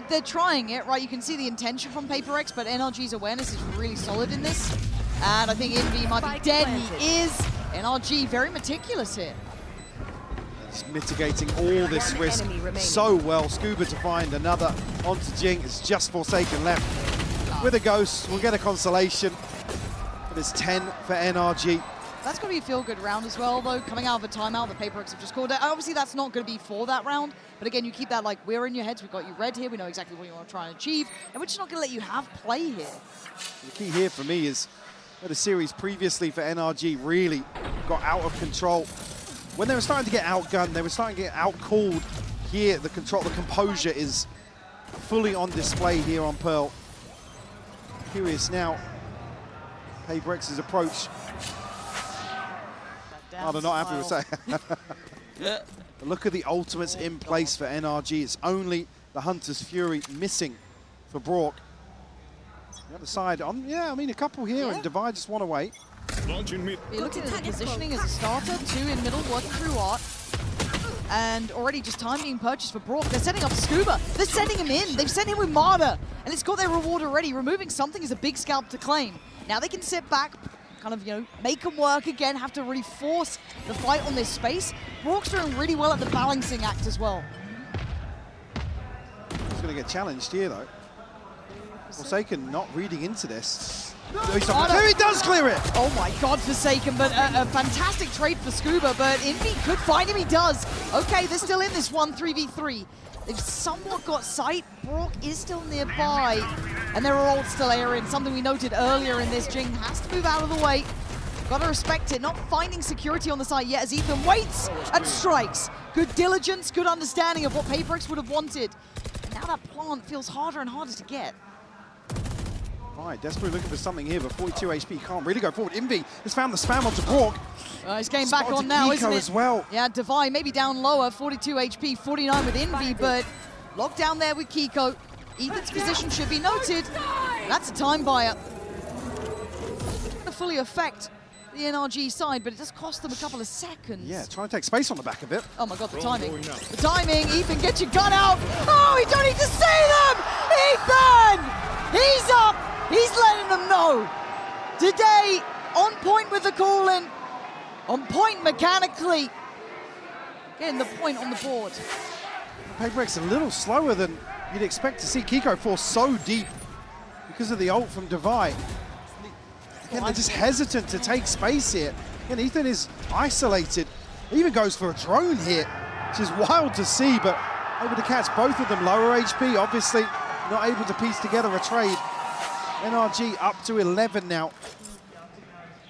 they're trying it, right? You can see the intention from PRX, but NRG's awareness is really solid in this. And I think Envy might be dead. He is. NRG very meticulous here. Just mitigating all this risk so well. Scuba to find another onto Jing. It's just Forsaken left. With a ghost, we'll get a consolation. But it's 10 for NRG. That's going to be a feel-good round as well, though, coming out of a timeout that PRX have just called it. Obviously, that's not going to be for that round, but again, you keep that like, we're in your heads, we've got you red here, we know exactly what you want to try and achieve, and we're just not going to let you have play here. The key here for me is that the series previously for NRG really got out of control. When they were starting to get outgunned, they were starting to get outcalled. Here, the control, the composure is fully on display here on Pearl. Curious now, PRX's approach. Oh, they're not happy with that. Look at the ultimates in place for NRG. It's only the Hunter's Fury missing for Brock. The other side, yeah, I mean, a couple here, and Divide just one away. You're looking at the positioning as a starter, 2 in middle, working through Art. And already just time being purchased for Brock. They're setting up Scuba. They're sending him in. They've sent him with Marder. And it's got their reward already. Removing something is a big scalp to claim. Now they can sit back, kind of, make them work again, have to really force the fight on this space. Brock's doing really well at the balancing act as well. He's going to get challenged here, though. Forsaken not reading into this. He does clear it! Oh my god, Forsaken, but a fantastic trade for Scuba, but Envy could find him, he does. Okay, they're still in this 1-3v3. They've somewhat got sight. Brock is still nearby, and there are all still airing. Something we noted earlier in this, Jing has to move out of the way. Gotta respect it, not finding security on the site yet as Ethan waits and strikes. Good diligence, good understanding of what PRX would have wanted. Now now that plant feels harder and harder to get. Right, desperately looking for something here, but 42 HP can't really go forward. Envy has found the spam onto Brock. He's getting back Spotted on now, Kiko isn't it? as well. Yeah, Divine maybe down lower, 42 HP, 49 with Envy, but locked down there with Kiko. Ethan's position should be noted. That's a time buyer. To fully affect the NRG side, but it does cost them a couple of seconds. Yeah, trying to take space on the back of it. Oh my god, the timing. The timing, Ethan, get your gun out. Oh, you don't need to see them! Ethan! He's up! He's letting them know. Today, on point with the call-in, on point mechanically. Getting the point on the board. PRX a little slower than you'd expect to see. Kiko fall so deep because of the ult from Divide. Again, they're just hesitant to take space here. And Ethan is isolated. He even goes for a drone here, which is wild to see, but able to catch both of them. Lower HP, obviously not able to piece together a trade. NRG up to 11 now.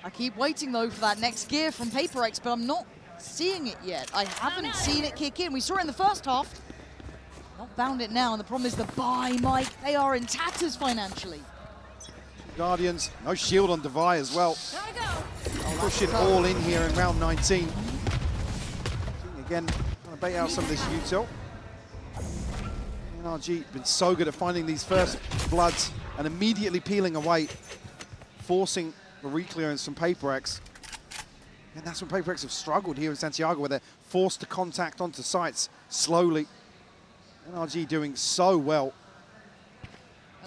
I keep waiting though for that next gear from PRX, but I'm not seeing it yet. I haven't seen it kick in. We saw it in the first half. Not found it now, and the problem is the buy, Mike. They are in tatters financially. Guardians, no shield on Devi as well. Push it all in here in round 19. Again, trying to bait out some of this util. NRG been so good at finding these first bloods and immediately peeling away, forcing the reclearance from PRX. And that's when PRX have struggled here in Santiago, where they're forced to contact onto sites slowly. NRG doing so well.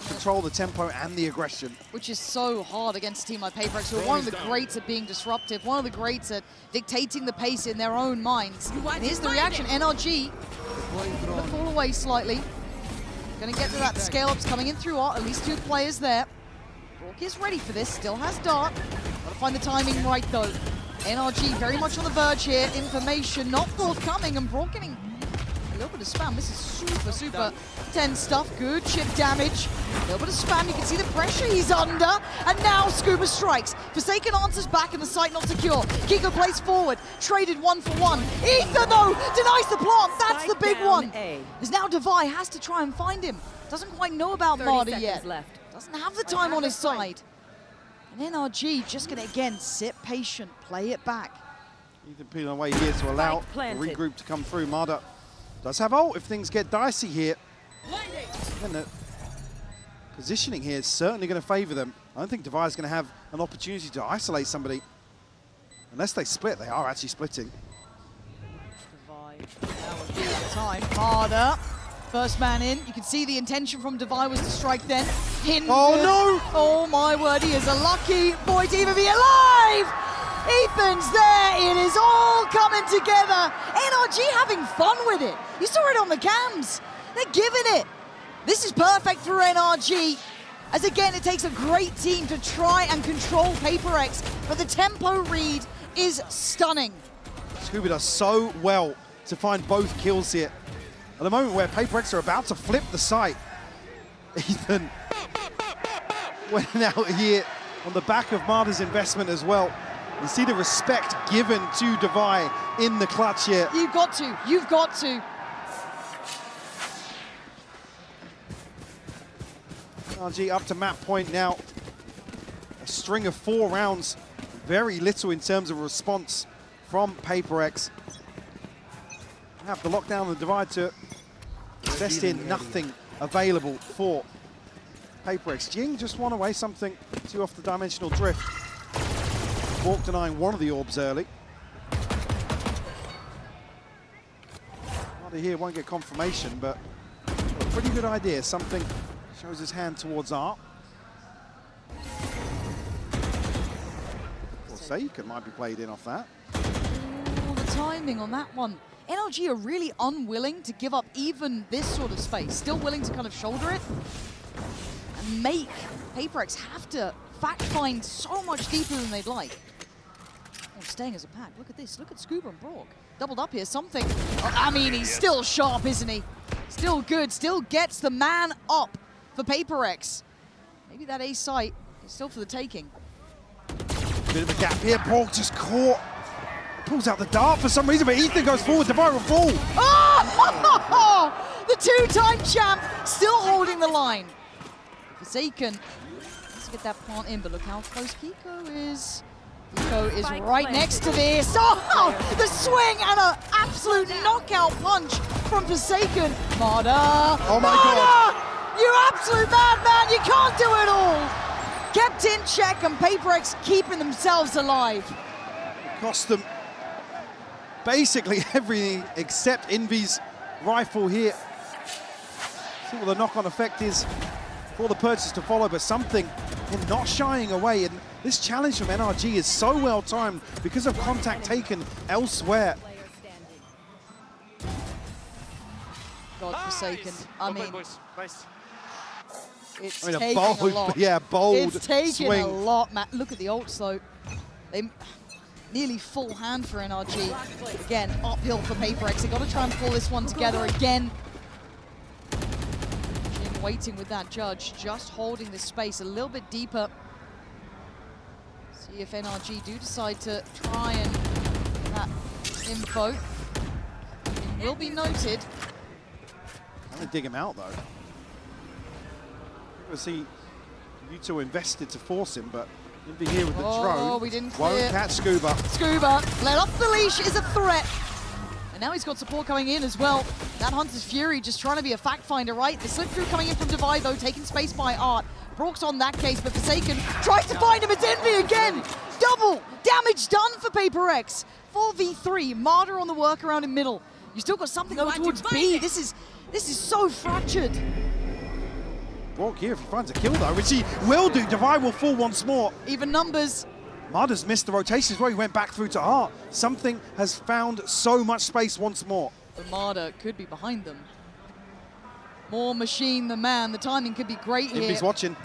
Control the tempo and the aggression. Which is so hard against a team like PRX, who are one of the greats at being disruptive, one of the greats at dictating the pace in their own minds. And here's the reaction, NRG gonna fall away slightly. Gonna get to that scale-ups coming in through at least 2 players there. Brock is ready for this, still has Dart. Gotta find the timing right though. NRG very much on the verge here, information not forthcoming, and Brock getting a little bit of spam. This is super tense stuff. Good chip damage. A little bit of spam. You can see the pressure he's under. And now Scuba strikes. Forsaken answers back and the site not secure. Kiko plays forward. Traded 1-for-1. Ethan, though, denies the plant. That's the big one. As now Devi has to try and find him. Doesn't quite know about Marta yet. Doesn't have the time on his side. And NRG just going to, again, sit patient, play it back. Ethan peeling away here to allow the regroup to come through. Marta does have ult if things get dicey here. And the positioning here is certainly going to favor them. I don't think Devi's going to have an opportunity to isolate somebody. Unless they split, they are actually splitting. Devi, now would be the time. Harder. First man in. You can see the intention from Devi was to strike then. Hindered. Oh no! Oh my word, he is a lucky boy to even be alive! Ethan's there, it is all coming together. NRG having fun with it. You saw it on the cams. They're giving it. This is perfect for NRG. As again, it takes a great team to try and control PRX, but the tempo read is stunning. Scuba does so well to find both kills here. At the moment where PRX are about to flip the site, Ethan went out here on the back of Marta's investment as well. You see the respect given to Devi in the clutch here. You've got to, you've got to. NRG up to map point now. A string of 4 rounds. Very little in terms of response from PRX. Have to lock down the divide to invest in nothing available for PRX. Jing just won away something too off the dimensional drift. Bork denying one of the orbs early. Marta here won't get confirmation, but a pretty good idea. Something shows his hand towards Art. Forsake might be played in off that. Oh, the timing on that one. NRG are really unwilling to give up even this sort of space. Still willing to kind of shoulder it and make PRX have to fact find so much deeper than they'd like. Oh, staying as a pack. Look at this. Look at Scuba and Brock. Doubled up here. Something. Oh, I mean, he's still sharp, isn't he? Still good. Still gets the man up for PRX. Maybe that A site is still for the taking. Bit of a gap here. Brock just caught. Pulls out the dart for some reason, but Ethan goes forward. Devi will fall. Oh! The 2-time champ still holding the line. Forsaken, let's get that plant in, but look how close Kiko is. Kiko is right next to this. Oh, the swing and an absolute knockout punch from Forsaken. Marder, oh my God. You absolute madman, you can't do it all. Kept in check and PRX keeping themselves alive. Cost them basically everything except Envy's rifle here. See what the knock-on effect is for the purchase to follow, but something in not shying away. And this challenge from NRG is so well timed because of contact taken elsewhere. God, Forsaken. I mean, Nice. it's I mean, taking a bold, a lot. yeah, bold It's taking swing. a lot, Matt. Look at the ults, though. They nearly full hand for NRG. Again, uphill for PRX. They've got to try and pull this one together again. Jin waiting with that judge, just holding this space a little bit deeper. See if NRG do decide to try and get that info. It will be noted. I'm gonna dig him out though. We'll see you two invested to force him, but Envy here with the drone. We didn't won't clear. catch Scuba. Scuba, let off the leash is a threat. And now he's got support coming in as well. That Hunter's Fury just trying to be a fact finder, right? The slip through coming in from Divide though, taking space by Art. Brook's on that case, but Forsaken tries to find him. It's Envy again. Double damage done for PRX. 4v3, Marder on the workaround in middle. You still got something over towards B. This is so fractured. Brook here if he finds a kill though, which he will do. Divide will fall once more. Even numbers. Marder's missed the rotation as well. He went back through to Art. Something has found so much space once more. But Marder could be behind them. More machine than man. The timing could be great here. Envy's watching.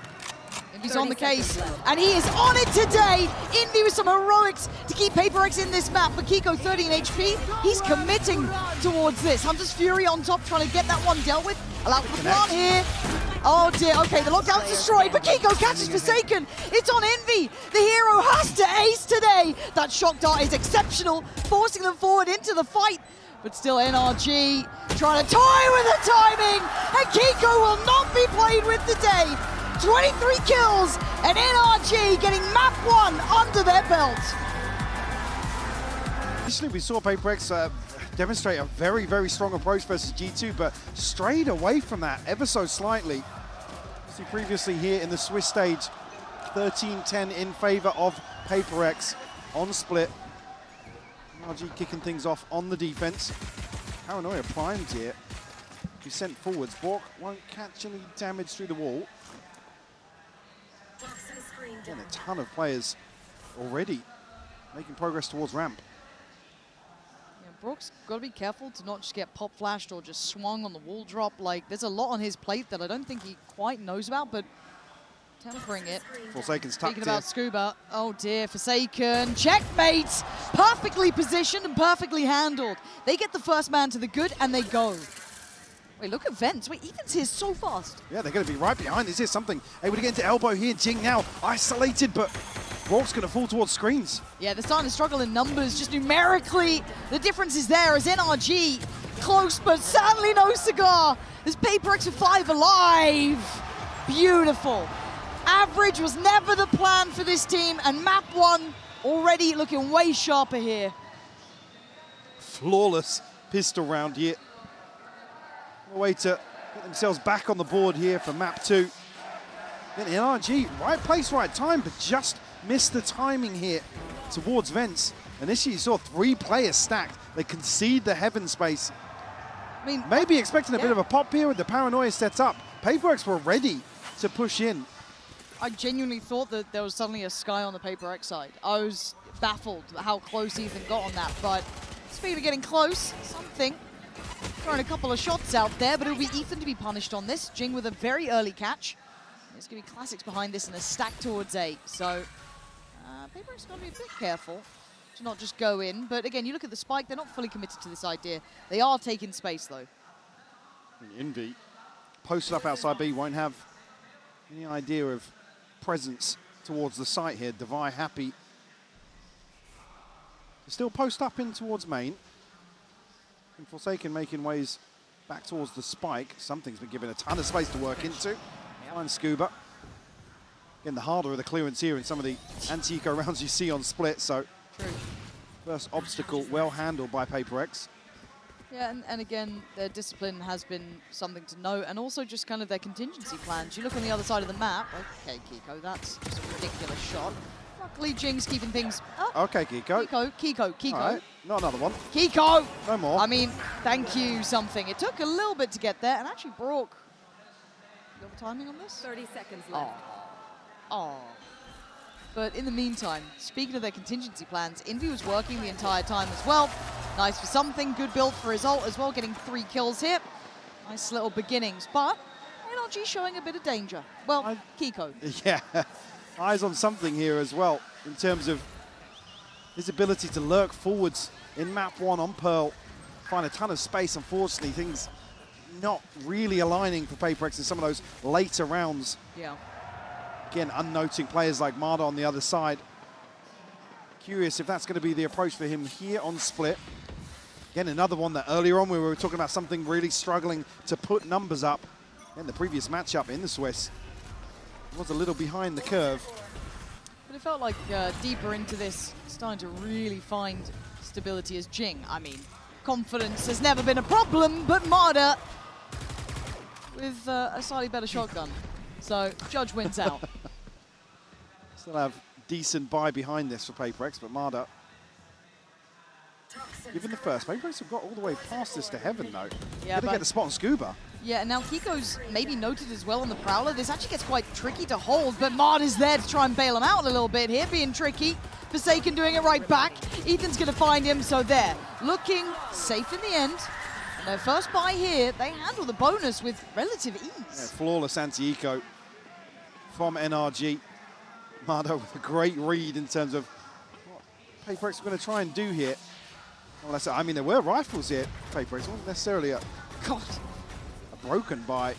Envy's on the case, and he is on it today. Envy with some heroics to keep PRX in this map. But Kiko 13 HP, he's committing towards this. Hunter's Fury on top, trying to get that one dealt with. Allow for the plant here. Oh dear, okay, the lockdown's destroyed, but Kiko catches Forsaken. It's on Envy. The hero has to ace today. That shock dart is exceptional, forcing them forward into the fight. But still NRG trying to toy with the timing, and Kiko will not be played with today. 23 kills, and NRG getting map 1 under their belt. Initially, we saw PRX demonstrate a very, very strong approach versus G2, but strayed away from that ever so slightly. See previously here in the Swiss stage, 13-10 in favor of PRX on split. NRG kicking things off on the defense. Paranoia primed here. He sent forwards. Bork won't catch any damage through the wall. And a ton of players already making progress towards ramp. Yeah, Brook's got to be careful to not just get pop flashed or just swung on the wall drop. Like, there's a lot on his plate that I don't think he quite knows about, but tempering it. Forsaken's tucked Speaking in. about Scuba, oh dear, Forsaken, checkmate! Perfectly positioned and perfectly handled. They get the first man to the good and they go. Wait, look at Vents. Wait, Ethan's here so fast. Yeah, they're going to be right behind. Is there something able to get into elbow here? Jing now isolated, but Brook's going to fall towards screens. Yeah, they're starting to struggle in numbers. Just numerically, the difference is there as NRG close, but sadly no cigar. There's PRX with 5 alive. Beautiful. Average was never the plan for this team, and map 1 already looking way sharper here. Flawless pistol round here. A way to get themselves back on the board here for map 2. Then NRG, right place, right time, but just missed the timing here towards Vents. Initially, you saw 3 players stacked. They concede the heaven space. I mean, Maybe expecting a bit of a pop here with the paranoia set up. PRX were ready to push in. I genuinely thought that there was suddenly a sky on the PRX side. I was baffled at how close Ethan got on that, but speaking of getting close, something. Throwing a couple of shots out there, but it'll be Ethan to be punished on this. Jing with a very early catch. There's going to be classics behind this and a stack towards A. So, PRX got to be a bit careful to not just go in. But again, you look at the spike, they're not fully committed to this idea. They are taking space, though. Envy posted up outside B, won't have any idea of presence towards the site here. Devi happy. Still post up in towards main. And Forsaken making ways back towards the spike. Something's been given a ton of space to work into. Fine Scuba. Again, the harder of the clearance here in some of the anti-eco rounds you see on split, so True. first obstacle well handled by PRX. Yeah, and again, their discipline has been something to note, and also just kind of their contingency plans. You look on the other side of the map. Okay, Kiko, that's just a ridiculous shot. Luckily, Jing's keeping things... Oh, Okay, Kiko. Kiko. All right, not another one. Kiko! No more. I mean, thank you, something. It took a little bit to get there, and actually Brock... You got the timing on this? 30 seconds left. Oh. But in the meantime, speaking of their contingency plans, Envy was working the entire time as well. Nice for something, good build for his ult as well, getting 3 kills here. Nice little beginnings, but NRG showing a bit of danger. Well, Kiko. Yeah, eyes on something here as well in terms of his ability to lurk forwards in map 1 on Pearl. Find a ton of space, unfortunately. Things not really aligning for PRX in some of those later rounds. Yeah. Again, unnoting players like Marda on the other side. Curious if that's going to be the approach for him here on Split. Again, another one that earlier on we were talking about something really struggling to put numbers up. In the previous matchup in the Swiss, was a little behind the curve. But it felt like deeper into this, starting to really find stability as Jing. I mean, confidence has never been a problem, but Marda with a slightly better shotgun. So Judge wins out. Still have decent buy behind this for PRX, but Marda, given the first, PRX have got all the way past this to heaven though. Yeah, Gonna get the spot on Scuba. Yeah, and now Kiko's maybe noted as well on the Prowler. This actually gets quite tricky to hold, but Marda's there to try and bail him out a little bit here, being tricky. Forsaken doing it right back. Ethan's gonna find him, so there. Looking safe in the end. And their first buy here, they handle the bonus with relative ease. Yeah, flawless anti-eco from NRG. Marda with a great read in terms of what PRX are going to try and do here. Well, I mean, there were rifles here. PRX wasn't necessarily a broken buy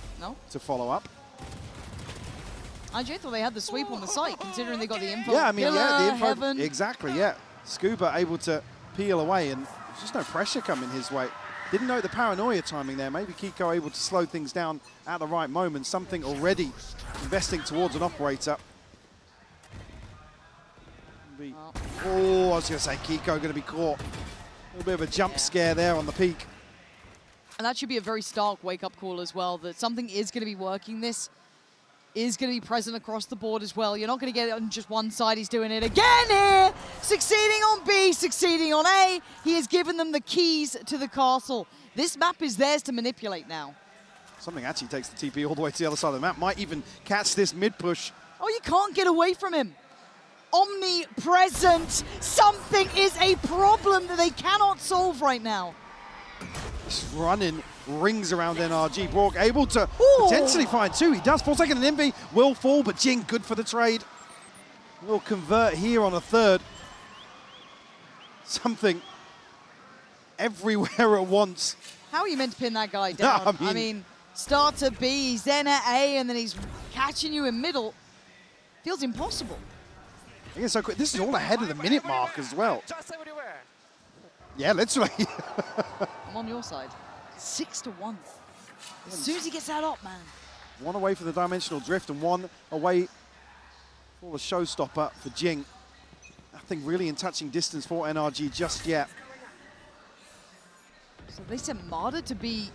to follow up. IJ thought they had the sweep on the site, considering they got the info. Yeah, I mean, yeah, the info. Heaven. Exactly, yeah. Scuba able to peel away, and there's just no pressure coming his way. Didn't know the paranoia timing there. Maybe Kiko able to slow things down at the right moment. Something already investing towards an operator. Oh, I was going to say Kiko going to be caught. A little bit of a jump scare there on the peak. And that should be a very stark wake-up call as well, that something is going to be working. This is going to be present across the board as well. You're not going to get it on just one side. He's doing it again here. Succeeding on B, succeeding on A. He has given them the keys to the castle. This map is theirs to manipulate now. Something actually takes the TP all the way to the other side of the map. Might even catch this mid-push. Oh, you can't get away from him. Omnipresent. Something is a problem that they cannot solve right now. Just running rings around NRG. Borg able to potentially find 2. He does. 4 seconds and Envy will fall, but Jing good for the trade. Will convert here on a 3rd. Something everywhere at once. How are you meant to pin that guy down? No, I mean, start to B, he's then at A, and then he's catching you in middle. Feels impossible. Again, so quick. This is all ahead of the minute mark as well. Just say what you were. Yeah, literally. I'm on your side. 6-1. As soon as he gets that up, man. 1 away from the dimensional drift and 1 away for the showstopper for Jing. Nothing really in touching distance for NRG just yet. So they sent Marda to be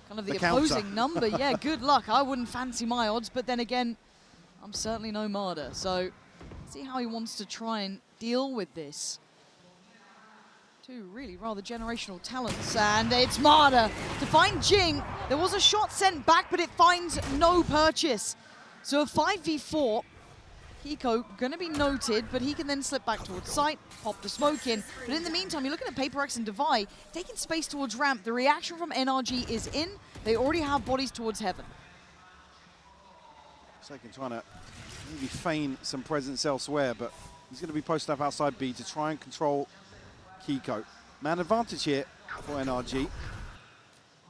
kind of the counter. opposing number. Yeah, good luck. I wouldn't fancy my odds, but then again, I'm certainly no Marda. So see how he wants to try and deal with this. 2 really rather generational talents, and it's Marda to find Jing. There was a shot sent back, but it finds no purchase. So a 5v4. Kiko gonna be noted, but he can then slip back towards site, pop the smoke in. But in the meantime, you're looking at PRX and Devi taking space towards ramp. The reaction from NRG is in. They already have bodies towards heaven. Second trying to maybe feign some presence elsewhere, but he's going to be posted up outside B to try and control Kiko. Man advantage here for NRG.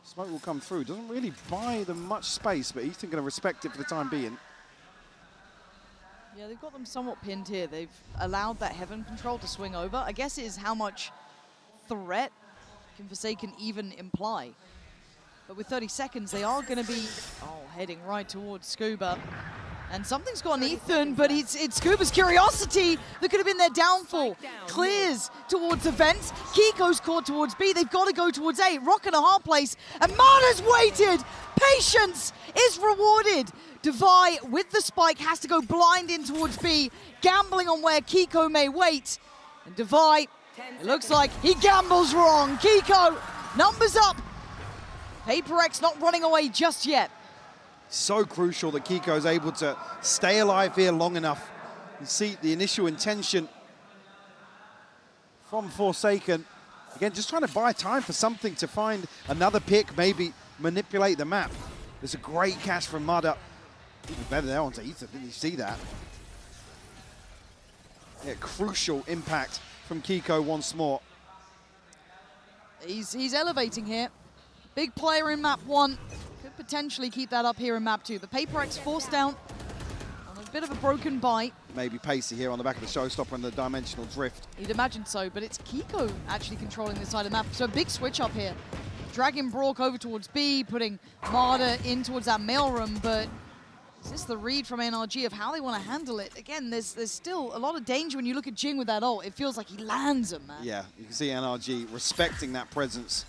Smoke will come through. Doesn't really buy them much space, but Ethan going to respect it for the time being. Yeah, they've got them somewhat pinned here. They've allowed that heaven control to swing over. I guess it is how much threat can Forsaken even imply. But with 30 seconds, they are going to be heading right towards Scuba. And something's gone Ethan, but it's Scuba's curiosity that could have been their downfall. Clears towards the vents. Kiko's caught towards B. They've got to go towards A. Rock in a hard place. And Marta's waited. Patience is rewarded. Devi with the spike has to go blind in towards B, gambling on where Kiko may wait. And Devi, it looks like he gambles wrong. Kiko, numbers up. PRX not running away just yet. So crucial that Kiko is able to stay alive here long enough. You see the initial intention from Forsaken. Again, just trying to buy time for something to find another pick, maybe manipulate the map. There's a great catch from Mudda. Even better there onto Ethan, didn't you see that? Yeah, crucial impact from Kiko once more. He's elevating here. Big player in map 1. Could potentially keep that up here in map 2. But PRX forced down on a bit of a broken bite. Maybe Pacey here on the back of the showstopper and the dimensional drift. You'd imagine so, but it's Kiko actually controlling this side of the map. So a big switch up here. Dragging Brock over towards B, putting Marta in towards that mailroom, but is this the read from NRG of how they want to handle it? Again, there's still a lot of danger when you look at Jing with that ult. It feels like he lands him, man. Yeah, you can see NRG respecting that presence.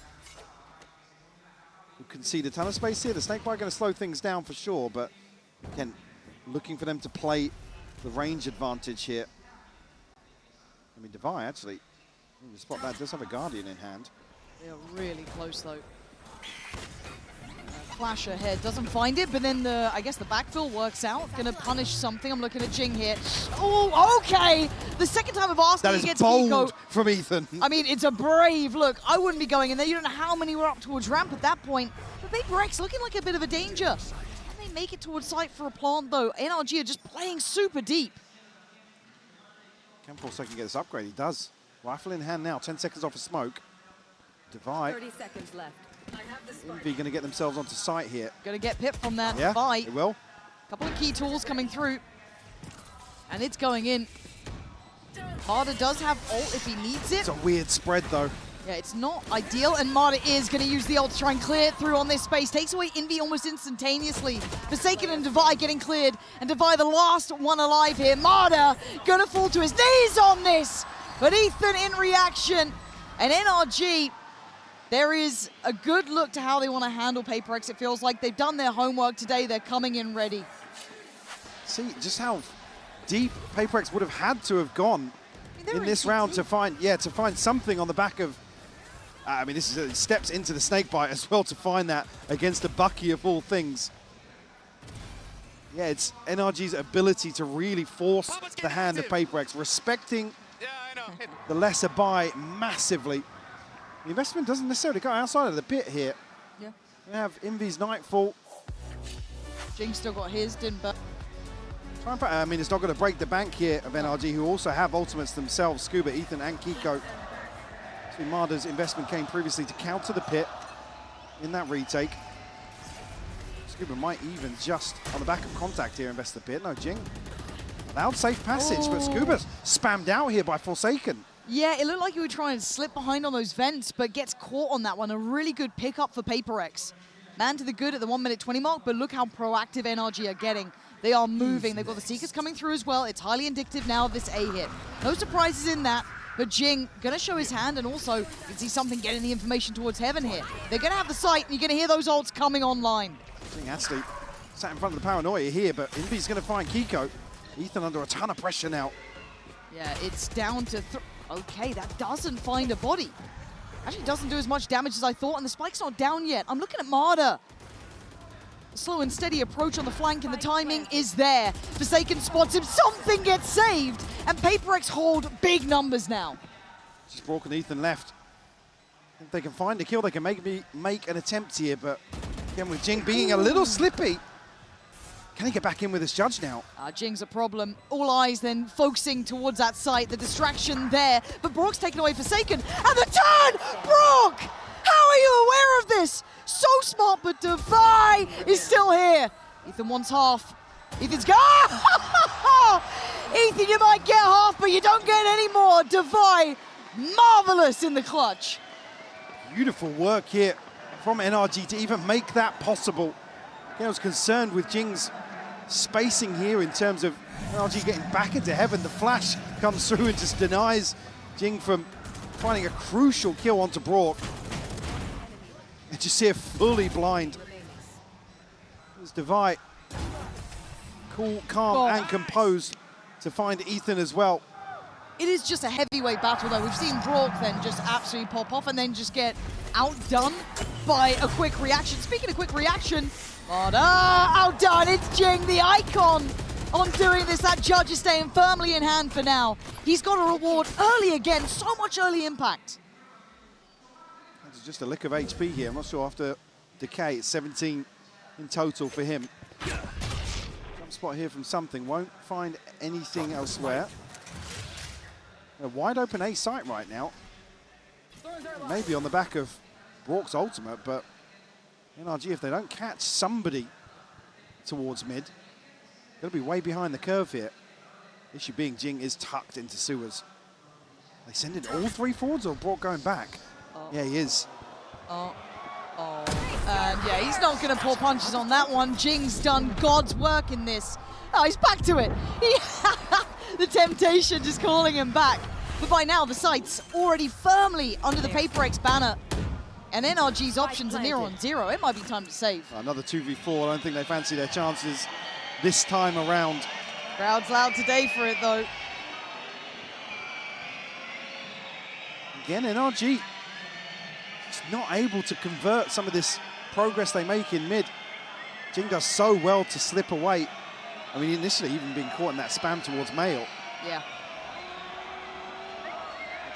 We concede a ton of space here. The Snakebite going to slow things down for sure, but again, looking for them to play the range advantage here. I mean, Devi actually, you spot that, does have a Guardian in hand. They are really close though. Flash ahead, doesn't find it, but then I guess the backfill works out. Gonna punish something. I'm looking at Jing here. Oh, okay. The second time I've asked that he gets bold Kiko. From Ethan. I mean, it's a brave look. I wouldn't be going in there. You don't know how many were up towards ramp at that point. But PRX looking like a bit of a danger. Can they make it towards site for a plant though? NRG are just playing super deep. Can Forsaken get this upgrade? He does. Rifle in hand now. 10 seconds off a smoke. Devi. 30 seconds left. Envy going to get themselves onto site here. Gonna get Pip from that Yeah, fight. they will. Couple of key tools coming through. And it's going in. Marta does have ult if he needs it. It's a weird spread though. Yeah, it's not ideal, and Marta is going to use the ult to try and clear it through on this space. Takes away Envy almost instantaneously. Forsaken and Devi getting cleared, and Devi the last one alive here. Marta going to fall to his knees on this, but Ethan in reaction, and NRG, there is a good look to how they want to handle PRX. It feels like they've done their homework today. They're coming in ready. See just how deep PRX would have had to have gone in this round to find something on the back of. I mean, this is steps into the Snakebite as well to find that against a Bucky of all things. Yeah, it's NRG's ability to really force the hand of PRX, respecting the lesser buy massively. The investment doesn't necessarily go outside of the pit here. Yeah. We have Envy's Nightfall. Jing still got his, didn't but. I mean, it's not going to break the bank here of NRG, who also have ultimates themselves, Scuba, Ethan, and Kiko. So Marta's investment came previously to counter the pit in that retake. Scuba might even just, on the back of contact here, invest the pit. No, Jing. Allowed safe passage, but Scuba's spammed out here by Forsaken. Yeah, it looked like he would try and slip behind on those vents, but gets caught on that one. A really good pickup for PRX. Man to the good at the 1 minute 20 mark, but look how proactive NRG are getting. They are moving. They've got the Seekers coming through as well. It's highly indicative now of this A hit. No surprises in that, but Jing gonna show his hand, and also you can see something getting the information towards Heaven here. They're gonna have the sight, and you're gonna hear those ults coming online. Jing actually sat in front of the paranoia here, but Envy's gonna find Kiko. Ethan under a ton of pressure now. Yeah, it's down to okay, that doesn't find a body. Actually doesn't do as much damage as I thought, and the spike's not down yet. I'm looking at Marta. Slow and steady approach on the flank, and the timing is there. Forsaken spots him, something gets saved, and PRX hold big numbers now. Just Brock and Ethan left. If they can find a kill, they can make an attempt here, but again with Jing being a little slippy, can he get back in with his judge now? Jing's a problem. All eyes then focusing towards that site, the distraction there, but Brock's taken away Forsaken, and the turn! Brock! How are you aware of this? So smart, but Devi is still here. Ethan wants half. Ethan's gone! Ethan, you might get half, but you don't get any more. Devi, marvelous in the clutch. Beautiful work here from NRG to even make that possible. I was concerned with Jing's spacing here in terms of NRG getting back into heaven. The flash comes through and just denies Jing from finding a crucial kill onto Brock. And just see it fully blind. There's Devi, cool, calm, and composed to find Ethan as well. It is just a heavyweight battle, though. We've seen Brock then just absolutely pop off and then just get outdone by a quick reaction. Speaking of quick reaction, outdone. It's Jing, the icon, on doing this. That judge is staying firmly in hand for now. He's got a reward early again. So much early impact. That's just a lick of HP here. I'm not sure after Decay, it's 17 in total for him. Jump spot here from something. Won't find anything elsewhere. A wide open A site right now. Maybe on the back of Brock's ultimate, but NRG, if they don't catch somebody towards mid, they'll be way behind the curve here. Issue being Jing is tucked into sewers. They send in all three forwards or Brock going back? Yeah, he is. And yeah, he's not going to pull punches on that one. Jing's done God's work in this. Oh, he's back to it. The temptation just calling him back. But by now, the site's already firmly under the PRX banner. And NRG's options are near on zero. It might be time to save. Another 2v4. I don't think they fancy their chances this time around. Crowd's loud today for it, though. Again, NRG just not able to convert some of this progress they make in mid. Jing does so well to slip away. I mean, initially even being caught in that spam towards Mail. Yeah.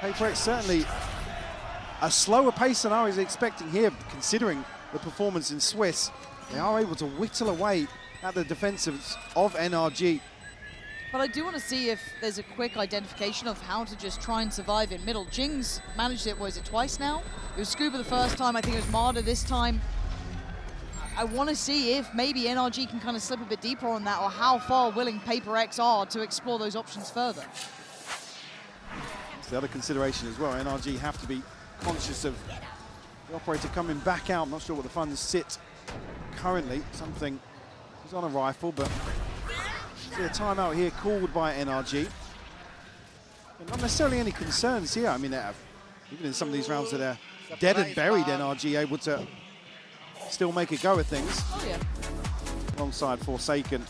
PRX certainly a slower pace than I was expecting here, considering the performance in Swiss. They are able to whittle away at the defensives of NRG. But I do want to see if there's a quick identification of how to just try and survive in middle. Jing's managed it, was it twice now? It was Scuba the first time, I think it was Marder this time. I want to see if maybe NRG can kind of slip a bit deeper on that, or how far willing PRX are to explore those options further. That's the other consideration as well. NRG have to be conscious of the operator coming back out. I'm not sure what the funds sit currently. Something is on a rifle, but see a timeout here called by NRG. And not necessarily any concerns here. I mean, they have, even in some of these rounds that are dead and buried, NRG able to still make a go of things. Oh, yeah. Alongside Forsaken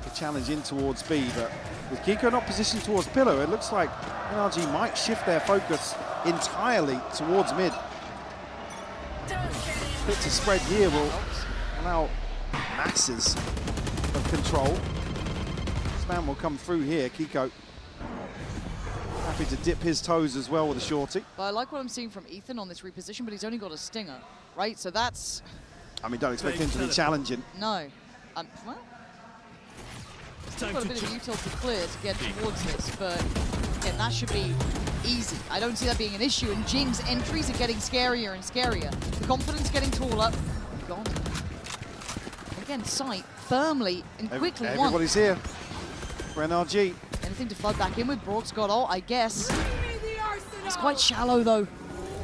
to challenge in towards B, but with Kiko not positioned towards Pillow, it looks like NRG might shift their focus entirely towards mid. Bit to spread here will allow masses of control. Spam will come through here. Kiko happy to dip his toes as well with a shorty. But I like what I'm seeing from Ethan on this reposition, but he's only got a stinger, right? So that's... I mean, don't expect him to be challenging. No. Well, still got a bit of util to clear to get towards this, but again, that should be easy. I don't see that being an issue, and Jing's entries are getting scarier and scarier. The confidence getting taller. Gone. Again, sight firmly and quickly won. Everybody's here for NRG. Anything to flood back in with. Brock's got ult, I guess. It's quite shallow, though.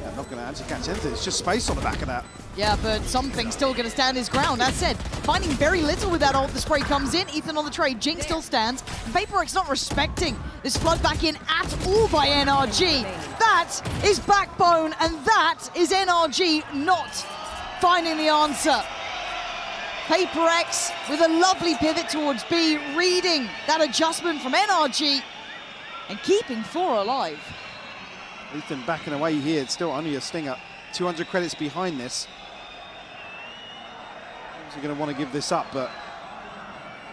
Yeah, not going to actually catch anything. It's just space on the back of that. Yeah, but something's still going to stand his ground. That said, finding very little with that ult. The spray comes in. Ethan on the trade. Jing still stands. PRX not respecting this flood back in at all by NRG. That is backbone, and that is NRG not finding the answer. PRX with a lovely pivot towards B, reading that adjustment from NRG and keeping 4 alive. Ethan backing away here. It's still only a stinger. 200 credits behind this. He's going to want to give this up, but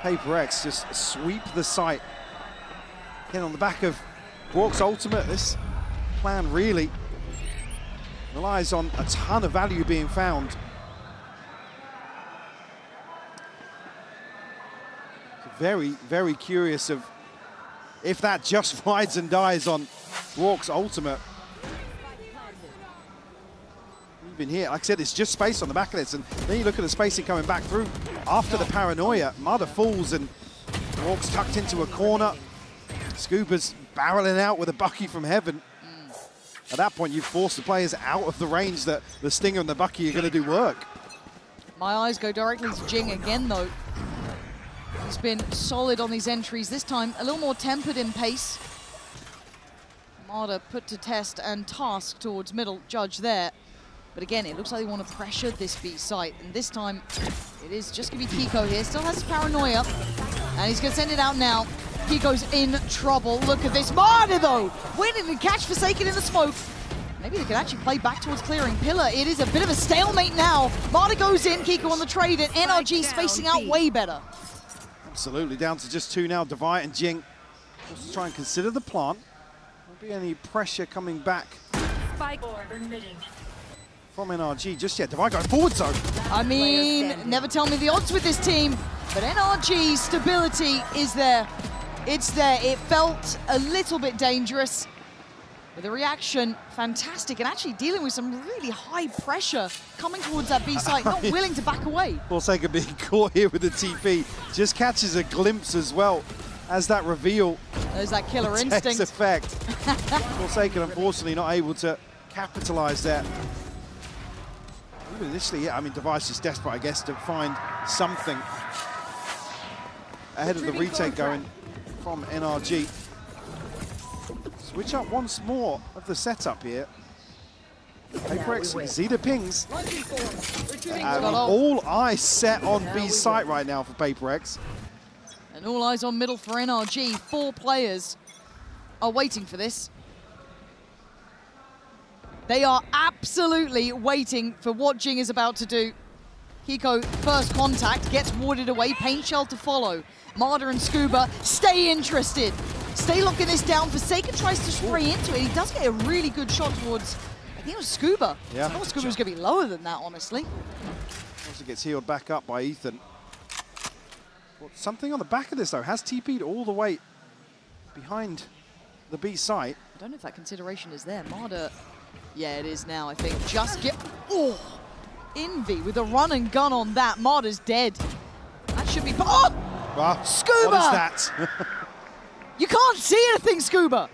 PRX just sweep the site. Again, on the back of Brock's ultimate, this plan really relies on a ton of value being found. Very, very curious of if that just rides and dies on Brock's ultimate. Even here, like I said, it's just space on the back of this, and then you look at the spacing coming back through after the paranoia. Mother falls, and Brock's tucked into a corner. Scuba's barreling out with a bucky from heaven. At that point, you force the players out of the range that the Stinger and the Bucky are going to do work. My eyes go directly to Jing again, though. He's been solid on these entries. This time, a little more tempered in pace. Marder put to test and task towards middle, Judge there. But again, it looks like they want to pressure this B site. And this time, it is just going to be Kiko here. Still has his paranoia. And he's going to send it out now. Kiko's in trouble. Look at this. Marder, though, winning and catch Forsaken in the smoke. Maybe they could actually play back towards clearing Pillar. It is a bit of a stalemate now. Marder goes in, Kiko on the trade, and NRG spacing out way better. Absolutely, down to just 2 now. Devi and Jing just try and consider the plant. Won't be any pressure coming back from NRG just yet. Devi going forward zone. I mean, never tell me the odds with this team, but NRG's stability is there. It's there. It felt a little bit dangerous. But the reaction, fantastic, and actually dealing with some really high pressure coming towards that B site, not willing to back away. Forsaken being caught here with the TP. Just catches a glimpse as well as that reveal. There's that killer takes instinct. effect. Forsaken, unfortunately, not able to capitalize there. Even initially, yeah, I mean, Device is desperate, I guess, to find something ahead of the retake going from NRG. Switch up once more of the setup here. PRX, see the pings. All eyes set on B site right now for PRX. And all eyes on middle for NRG. 4 players are waiting for this. They are absolutely waiting for what Jing is about to do. Kiko, first contact, gets warded away. Paint Shell to follow. Marder and Scuba stay interested. Stay locking this down. Forsaken tries to spray into it. He does get a really good shot towards, I think it was Scuba. Yeah. I thought Scuba was going to be lower than that, honestly. Also gets healed back up by Ethan. Well, something on the back of this, though, has TP'd all the way behind the B site. I don't know if that consideration is there. Marder, yeah, it is now, I think. Just get, oh! Envy with a run and gun on that. Marder's dead. That should be, oh! Wow. Scuba! What is that? You can't see anything, Scuba!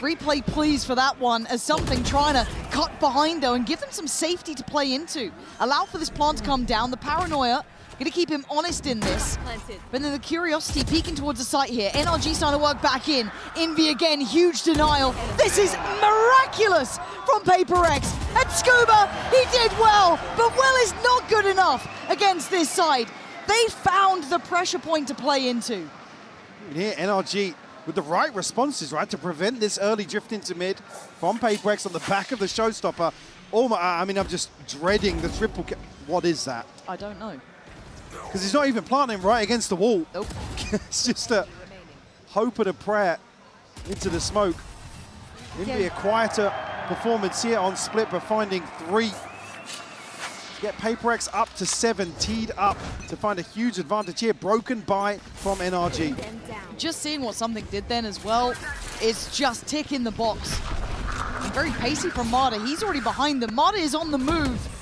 Replay, please, for that one, as something trying to cut behind, though, and give them some safety to play into. Allow for this plant to come down. The paranoia, going to keep him honest in this. But then the curiosity peeking towards the site here. NRG starting to work back in. Envy again, huge denial. This is miraculous from PRX. And Scuba, he did well, but well is not good enough against this side. They found the pressure point to play into. Here, NRG with the right responses, right, to prevent this early drift into mid from PRX on the back of the showstopper. Oh my, I mean, I'm just dreading the triple kill. What is that? I don't know. Because he's not even planting right against the wall. Nope. It's just a hope and a prayer into the smoke. Maybe a quieter performance here on split, but finding 3. To get PRX up to 7, teed up to find a huge advantage here. Broken by from NRG. Just seeing what something did then as well, it's just ticking the box. And very pacey from Marder. He's already behind them. Marder is on the move.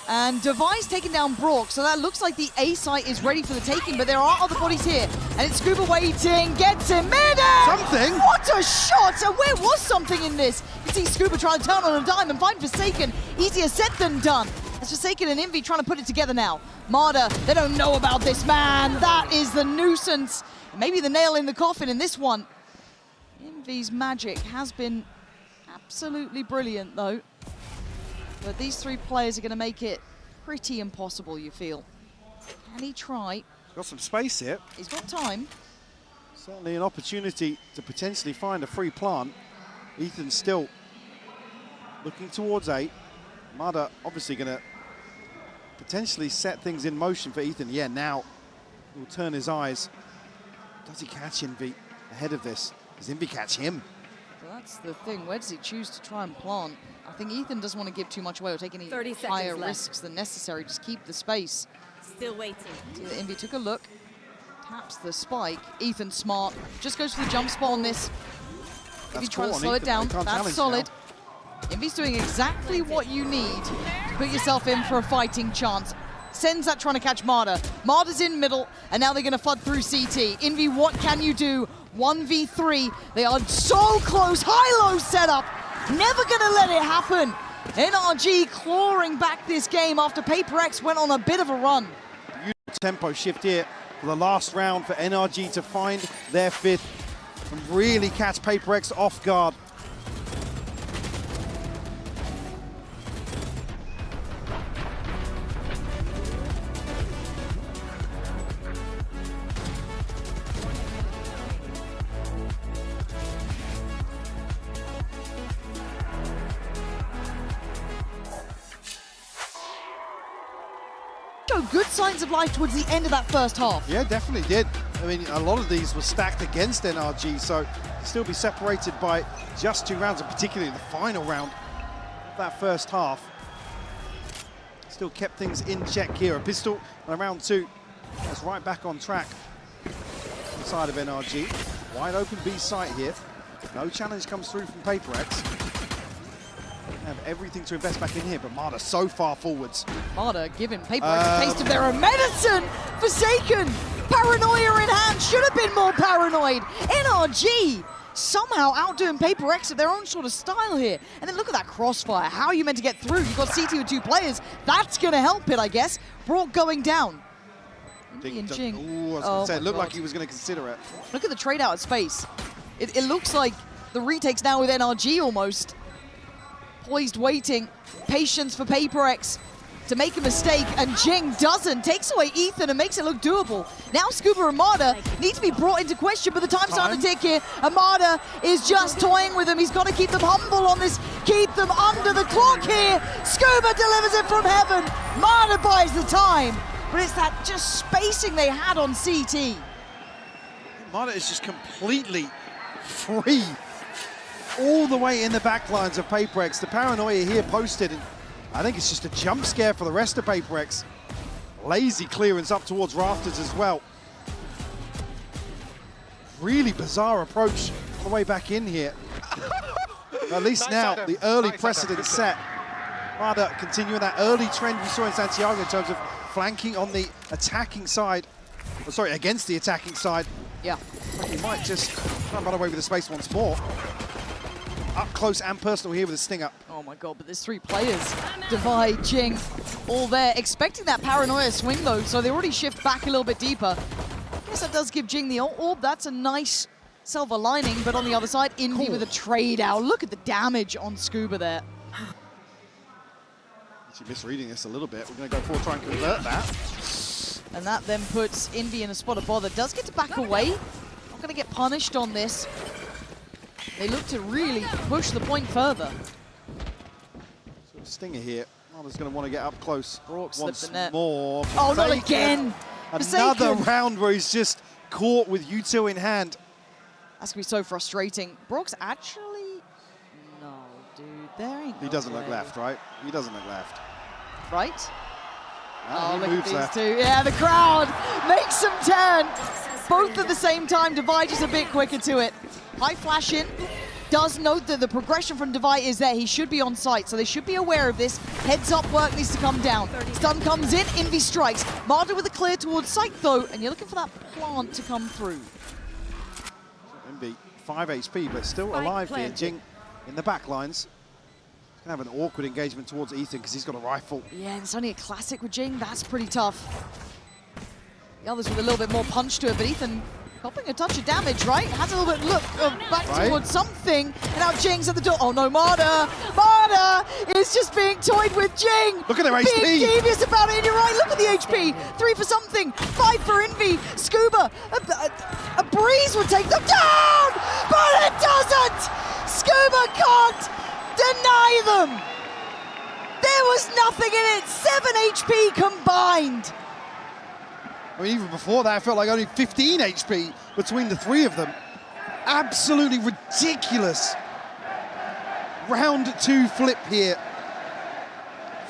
And Devi's taking down Brock, so that looks like the A site is ready for the taking, but there are other bodies here. And it's Scuba waiting, gets him in. Something? What a shot! And where was something in this? You see Scuba trying to turn on a dime and find Forsaken. Easier said than done. It's Forsaken and Envy trying to put it together now. Marder, they don't know about this man. That is the nuisance. Maybe the nail in the coffin in this one. Envy's magic has been absolutely brilliant, though. But these 3 players are going to make it pretty impossible, you feel. Can he try? Got some space here. He's got time. Certainly an opportunity to potentially find a free plant. Ethan's still looking towards 8. Marder obviously going to potentially set things in motion for Ethan. Yeah, now he'll turn his eyes. Does he catch Envy ahead of this? Does Envy catch him? So that's the thing. Where does he choose to try and plant? I think Ethan doesn't want to give too much away or take any higher risks than necessary. Just keep the space. Still waiting. See that Envy took a look. Taps the spike. Ethan smart. Just goes for the jump spot on this. Envy trying to slow it down. That's solid. Envy's doing exactly what you need to put yourself in for a fighting chance. Sends that trying to catch Marder. Marder's in middle, and now they're going to flood through CT. Envy, what can you do? 1v3. They are so close. High-low setup. Never gonna let it happen. NRG clawing back this game after PRX went on a bit of a run. Beautiful tempo shift here for the last round for NRG to find their 5th and really catch PRX off guard. Showed good signs of life towards the end of that first half. Yeah, definitely did. I mean, a lot of these were stacked against NRG, so still be separated by just 2 rounds, and particularly the final round of that first half. Still kept things in check here. A pistol on round 2. That's right back on track. Side of NRG. Wide open B site here. No challenge comes through from PRX. Have everything to invest back in here, but Marder so far forwards. Marder giving PRX a taste of their own medicine. Forsaken, paranoia in hand, should have been more paranoid. NRG somehow outdoing PRX at their own sort of style here. And then look at that crossfire. How are you meant to get through? You've got CT with 2 players. That's going to help it, I guess. Brock going down. And Jing. Ooh, I was going to say, it looked like he was going to consider it. Look at the trade out at space. It looks like the retake's now with NRG almost. Poised, waiting, patience for PRX to make a mistake, and Jing doesn't. Takes away Ethan and makes it look doable. Now Scuba and Marder need to be brought into question, but the time's on the tick here. And Marder is just toying with them. He's got to keep them humble on this, keep them under the clock here. Scuba delivers it from heaven. Marder buys the time, but it's that just spacing they had on CT. Marder is just completely free all the way in the back lines of PRX. The paranoia here posted, and I think it's just a jump scare for the rest of PRX. Lazy clearance up towards rafters as well. Really bizarre approach all the way back in here. At least now, the early precedent set. Marder continuing that early trend we saw in Santiago in terms of flanking on the attacking side. Oh, sorry, against the attacking side. Yeah. He might just try and run away with the space once more. Up close and personal here with a sting up. Oh my god, but there's 3 players. Divide, Jing, all there. Expecting that paranoia swing though, so they already shift back a little bit deeper. I guess that does give Jing the orb. That's a nice silver lining, but on the other side, Indy with a trade out. Look at the damage on Scuba there. Actually misreading this a little bit. We're going to go for try and convert that. And that then puts Envy in a spot of bother. Does get to back away. Not going to get punished on this. They look to really push the point further. So Stinger here. Marder's going to want to get up close. Brock slipped once the net. more. Oh, not again! Another round where he's just caught with U2 in hand. That's going to be so frustrating. Brock's actually... No, dude, there ain't He doesn't look left, right? He doesn't look left. Right? Oh, he look moves at left. these 2. Yeah, the crowd makes them turn. Both at the same time. Divide just a bit quicker to it. High flash in. Does note that the progression from Divide is there. He should be on site, so they should be aware of this. Heads up work needs to come down. Stun comes in, Envy strikes. Marder with a clear towards site though, and you're looking for that plant to come through. Envy, 5 HP, but still alive here. Jing in the back lines. He's going to have an awkward engagement towards Ethan because he's got a rifle. Yeah, and it's only a classic with Jing. That's pretty tough. The others with a little bit more punch to it, but Ethan helping a touch of damage, right? Has a little bit look back towards something, and now Jing's at the door. Oh no, Marder! Marder is just being toyed with Jing! Look at their HP! Being devious about it, and you're right, look at the HP! 3 for something, 5 for Envy, Scuba, a breeze would take them down! But it doesn't! Scuba can't deny them! There was nothing in it, 7 HP combined! I mean, even before that, I felt like only 15 HP between the 3 of them. Absolutely ridiculous. Round 2 flip here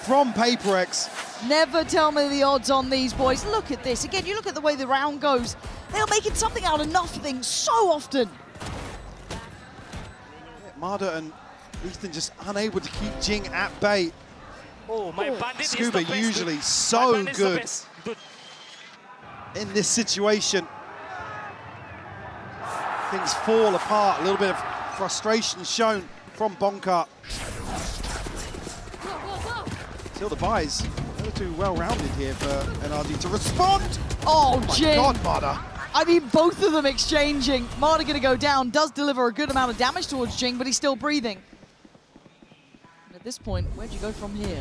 from PRX. Never tell me the odds on these boys. Look at this. Again, you look at the way the round goes. They are making something out of nothing so often. Marder and Ethan just unable to keep Jing at bay. Oh, my bandit Scuba is the best, usually dude. so My bandit is the good best, dude. in this situation. things fall apart. A little bit of frustration shown from Bonka. Still the buys, they're too well-rounded here for NRG to respond. Oh, Jing. God, Marta. I mean, both of them exchanging. Marta going to go down, does deliver a good amount of damage towards Jing, but he's still breathing. And at this point, where'd you go from here?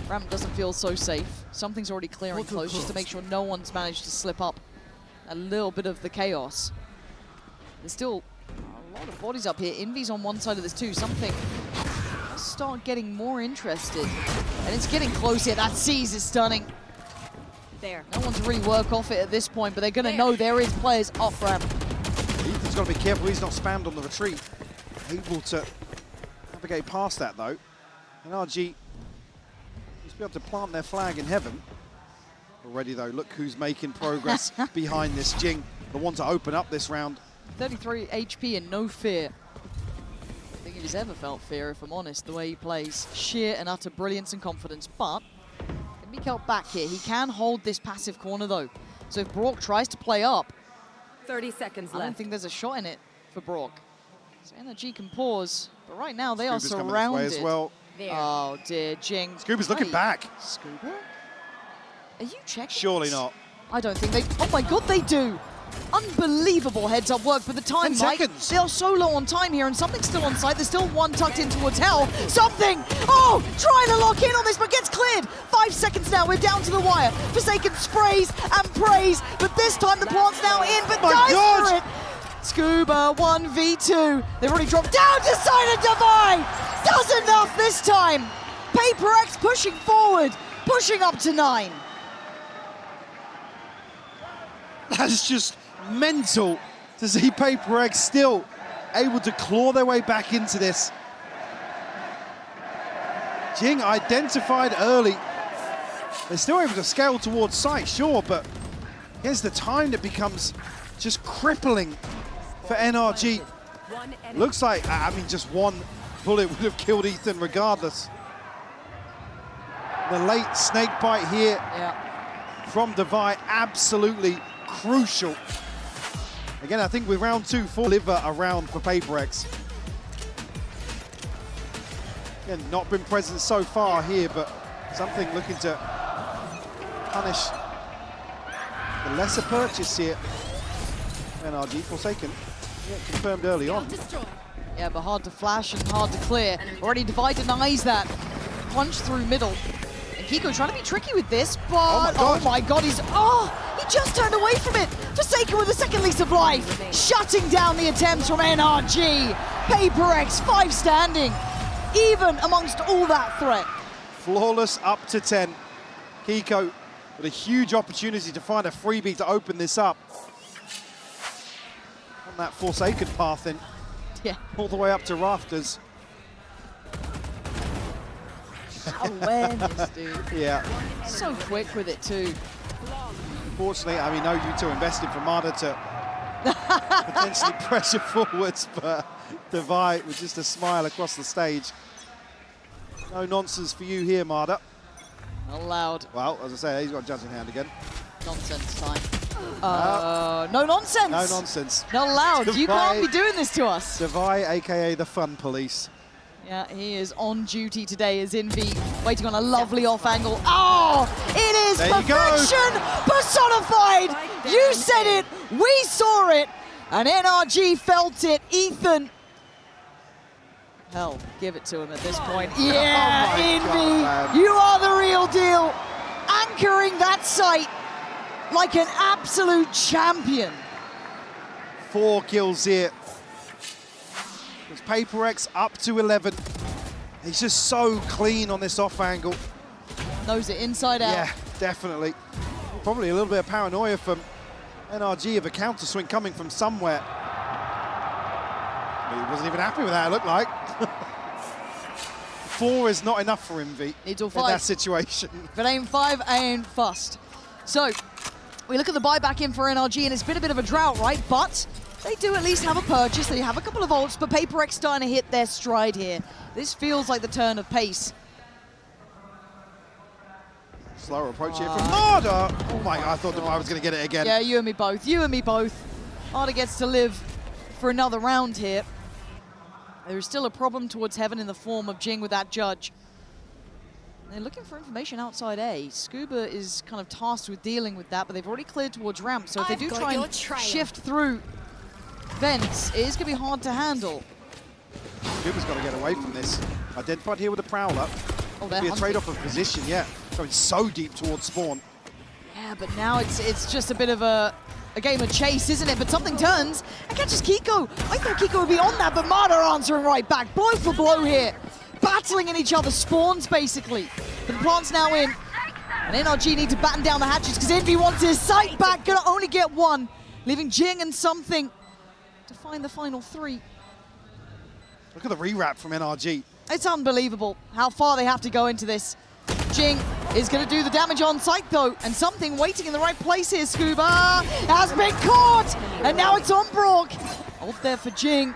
Ramp doesn't feel so safe. Something's already clearing close just to make sure no one's managed to slip up a little bit of the chaos. There's still a lot of bodies up here. Envy's on one side of this too. Something will start getting more interested. And it's getting close here. That Seize is stunning. There. No one to really work off it at this point, but they're going to know there is players off ramp. Ethan's got to be careful he's not spammed on the retreat. Able to navigate past that though. NRG be able to plant their flag in heaven. Already though, look who's making progress behind this. Jing, the one to open up this round. 33 HP and no fear. I don't think he's ever felt fear, if I'm honest, the way he plays. Sheer and utter brilliance and confidence, but can be kept back here. He can hold this passive corner though. So if Brock tries to play up, 30 seconds I left. don't think there's a shot in it for Brock. So NRG can pause, but right now they Scuba's are coming this way surrounded. as well. There. Oh dear, Jing. Scuba's looking back. Scuba? Are you checking? Surely not. I don't think they... Oh my god, they do! Unbelievable heads-up work, but the time, 10 Mike, seconds. they are so low on time here, and something's still on site. There's still one tucked in towards Hell. Something! Oh! Trying to lock in on this, but gets cleared. 5 seconds now, we're down to the wire. Forsaken sprays and prays, but this time the plant's now in, but dies for it! Scuba, 1v2. They've already dropped down to Silent Divine! Does enough this time! PRX pushing forward, pushing up to 9. That's just mental to see PRX still able to claw their way back into this. Jing identified early. They're still able to scale towards site, sure, but here's the time that becomes just crippling for NRG. Looks like, I mean, just one bullet would have killed Ethan regardless. The late snake bite here from Devi, absolutely crucial. Again, I think with round 2, full liver around for PRX. Again, not been present so far here, but something looking to punish the lesser purchase here. NRG, Forsaken, confirmed early on. Yeah, but hard to flash and hard to clear. Already Devi denies that. Punch through middle. And Kiko trying to be tricky with this, but oh my god, he just turned away from it. Forsaken with a second lease of life. Shutting down the attempts from NRG. PRX 5 standing, even amongst all that threat. Flawless up to 10. Kiko with a huge opportunity to find a freebie to open this up. On that Forsaken path in. Yeah. All the way up to rafters. Awareness, dude. Yeah. So quick with it too. Unfortunately, I mean, no, you two invested for Marta to potentially pressure forwards, but Devi with just a smile across the stage. No nonsense for you here, Marta. Not allowed. Well, as I say, he's got a judge in hand again. Nonsense time. No nonsense. No nonsense. Not allowed. Devi, You can't be doing this to us. Devi, aka the fun police. Yeah, he is on duty today as Envy, waiting on a lovely off angle. Oh, it is There you go. perfection personified. You said it, we saw it, and NRG felt it. Ethan, hell, give it to him at this point. Yeah, Oh my Envy, God, man. you are the real deal. Anchoring that site like an absolute champion. 4 kills here. It's PRX up to 11. He's just so clean on this off angle. Knows it inside out. Yeah, definitely. Probably a little bit of paranoia from NRG of a counter swing coming from somewhere. He wasn't even happy with that, it looked like. 4 is not enough for Envy Needs all in 5. that situation. If it ain't 5, I ain't fussed. So, we look at the buyback in for NRG, and it's been a bit of a drought, right? But they do at least have a purchase. They have a couple of ults, but PRX starting to hit their stride here. This feels like the turn of pace. Slower approach here from Marta. Oh my God, I thought I was going to get it again. Yeah, you and me both. You and me both. Arda gets to live for another round here. There is still a problem towards Heaven in the form of Jing with that judge. They're looking for information outside A. Scuba is kind of tasked with dealing with that, but they've already cleared towards ramp, so if they do try and shift through vents, it is going to be hard to handle. Scuba's got to get away from this. Identified here with a Prowler. Oh, they're Be a hunting. trade-off of position, yeah. Going so deep towards spawn. Yeah, but now it's just a bit of a game of chase, isn't it? But something turns and catches Kiko. I thought Kiko would be on that, but Marta answering right back. Blow for blow here. Battling in each other's spawns, basically. But the plant's now in. And NRG need to batten down the hatches because Envy wants his sight back. Gonna only get one. Leaving Jing and something to find the final three. Look at the rewrap from NRG. It's unbelievable how far they have to go into this. Jing is going to do the damage on site though, and something waiting in the right place here. Scuba has been caught, and now it's on Brock. Hold there for Jing.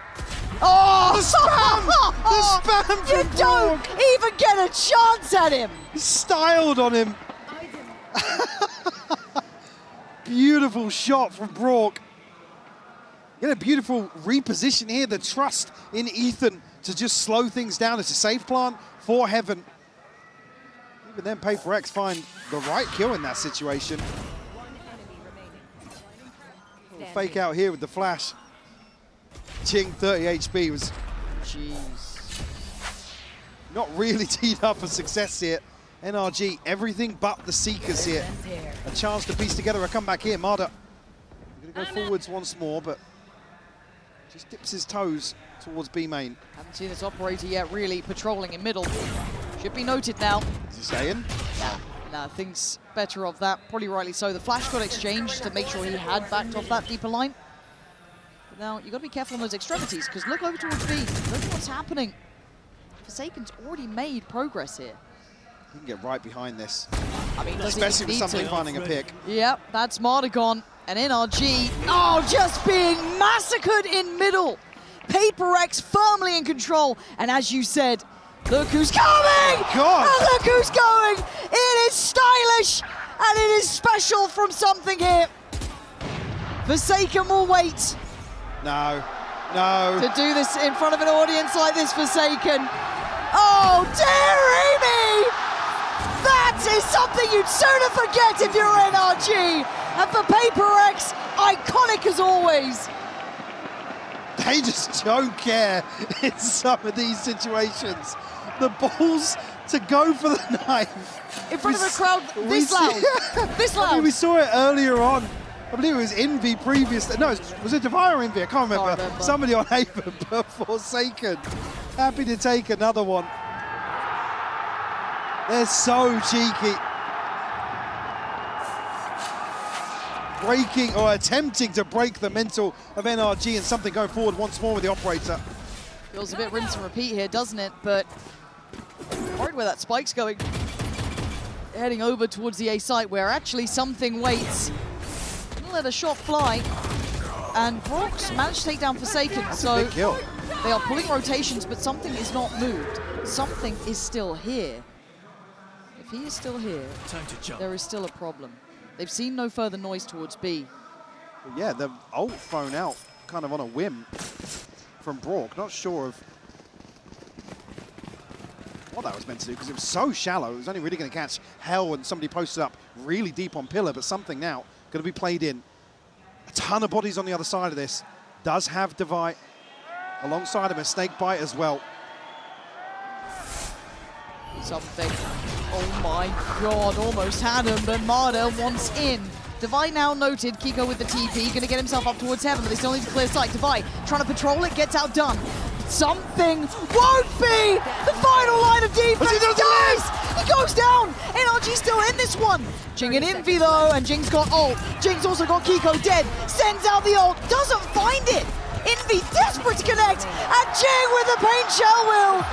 Oh, The spam! The spam you from don't Brock! even get a chance at him. Styled on him. Beautiful shot from Brock. Get a beautiful reposition here. The trust in Ethan to just slow things down. It's a safe plant for Heaven. Even then, PRX find the right kill in that situation. Fake out here with the flash. Jing 30 HP was Jeez. not really teed up for success here. NRG, everything but the Seekers here. A chance to piece together a comeback here. Marda going to go forwards once more, but just dips his toes towards B main. Haven't seen this operator yet really patrolling in middle. Should be noted now. Is he staying? Nah, thinks better of that, probably rightly so. The flash got exchanged to make sure he had backed off that deeper line. But now, you've got to be careful on those extremities, because look over towards B. Look at what's happening. Forsaken's already made progress here. He can get right behind this. I mean, does he Especially with need something to? finding a pick. Yep, that's Martagon. And NRG, oh, just being massacred in middle. PRX firmly in control. And as you said, look who's coming! God. And look who's going! It is stylish, and it is special from something here. Forsaken will wait No, no. to do this in front of an audience like this, Forsaken. Oh, dearie me! That is something you'd sooner forget if you're NRG. And for PRX, iconic as always. They just don't care in some of these situations. The balls to go for the knife. In front of a crowd We this see- loud. This I mean, we loud. saw it earlier on. I believe it was Envy previously. No, was it Divine or Envy? I can't remember. remember. Somebody on Haven, but Forsaken. Happy to take another one. They're so cheeky. Breaking or attempting to break the mental of NRG, and something going forward once more with the operator. Feels a bit rinse and repeat here, doesn't it? But worried where that spike's going. Heading over towards the A site where actually something waits. Gonna let a shot fly. And Brock's managed to take down Forsaken. So Big kill. they are pulling rotations, but something is not moved. Something is still here. If he is still here, Time to jump. there is still a problem. They've seen no further noise towards B. But yeah, the ult thrown out kind of on a whim from Brock. Not sure of what that was meant to do, because it was so shallow. It was only really going to catch Hell, and somebody posted up really deep on pillar, but something now going to be played in. A ton of bodies on the other side of this. Does have Divide alongside him, a snake bite as well. Something. Oh my god, almost had him, but Marda wants in. Divide now noted, Kiko with the TP, gonna get himself up towards Heaven, but they still need to clear sight. Divide trying to patrol it, gets outdone. Something won't be the final line of defense. He does Dies! He goes down! NRG still in this one. Jing and Envy though, and Jing's got ult. Jing's also got Kiko dead. Sends out the ult, doesn't find it. Envy desperate to connect, and Jing with the paint shell will.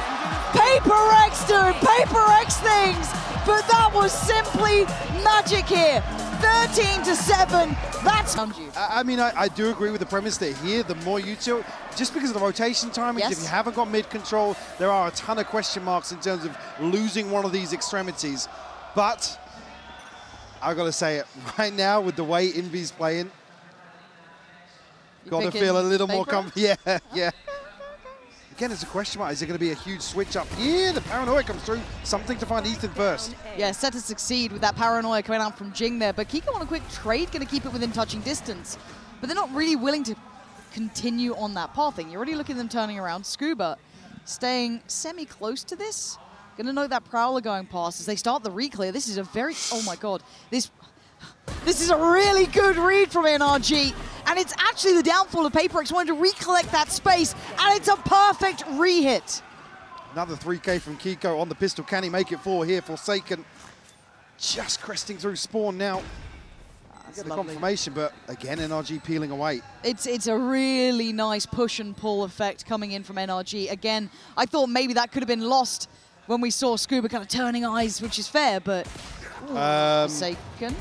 PRX doing PRX things, but that was simply magic here. 13-7, that's on you. I mean, I do agree with the premise that here, the more you tilt, just because of the rotation timings, Yes. if you haven't got mid-control, there are a ton of question marks in terms of losing one of these extremities. But I've got to say it, right now, with the way Envy's playing, Got to feel a little more comfortable. Yeah, yeah. Again, it's a question mark. Is there going to be a huge switch up here? The paranoia comes through. Something to find Ethan first. Yeah, set to succeed with that paranoia coming out from Jing there. But Kiko on a quick trade, going to keep it within touching distance. But they're not really willing to continue on that path thing. You're already looking at them turning around. Scuba staying semi-close to this. Going to note that Prowler going past as they start the reclear. This is a very, oh my God. This is a really good read from NRG. And it's actually the downfall of PRX wanting to recollect that space. And it's a perfect re-hit. Another 3K from Kiko on the pistol. Can he make it 4 here? Forsaken just cresting through spawn now. Get the confirmation, but again, NRG peeling away. It's a really nice push and pull effect coming in from NRG. Again, I thought maybe that could have been lost when we saw Scuba kind of turning eyes, which is fair, but Forsaken.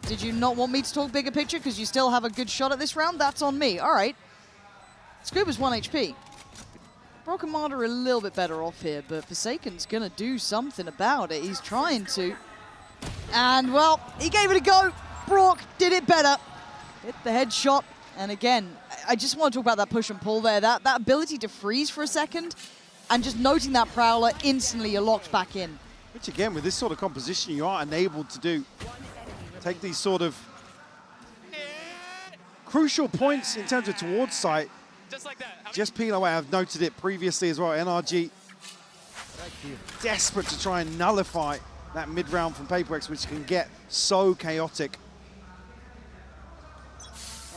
Did you not want me to talk bigger picture because you still have a good shot at this round? That's on me. All right. Scuba's 1 HP. Broken Martyr a little bit better off here, but Forsaken's going to do something about it. He's trying to. And, well, he gave it a go. Brock did it better. Hit the headshot. And again, I just want to talk about that push and pull there. That ability to freeze for a second and just noting that Prowler, instantly you're locked back in. Which, again, with this sort of composition, you are enabled to do. Take these sort of crucial points in terms of towards sight. Just like that. Just peel away. I've noted it previously as well. NRG desperate to try and nullify that mid-round from PRX, which can get so chaotic.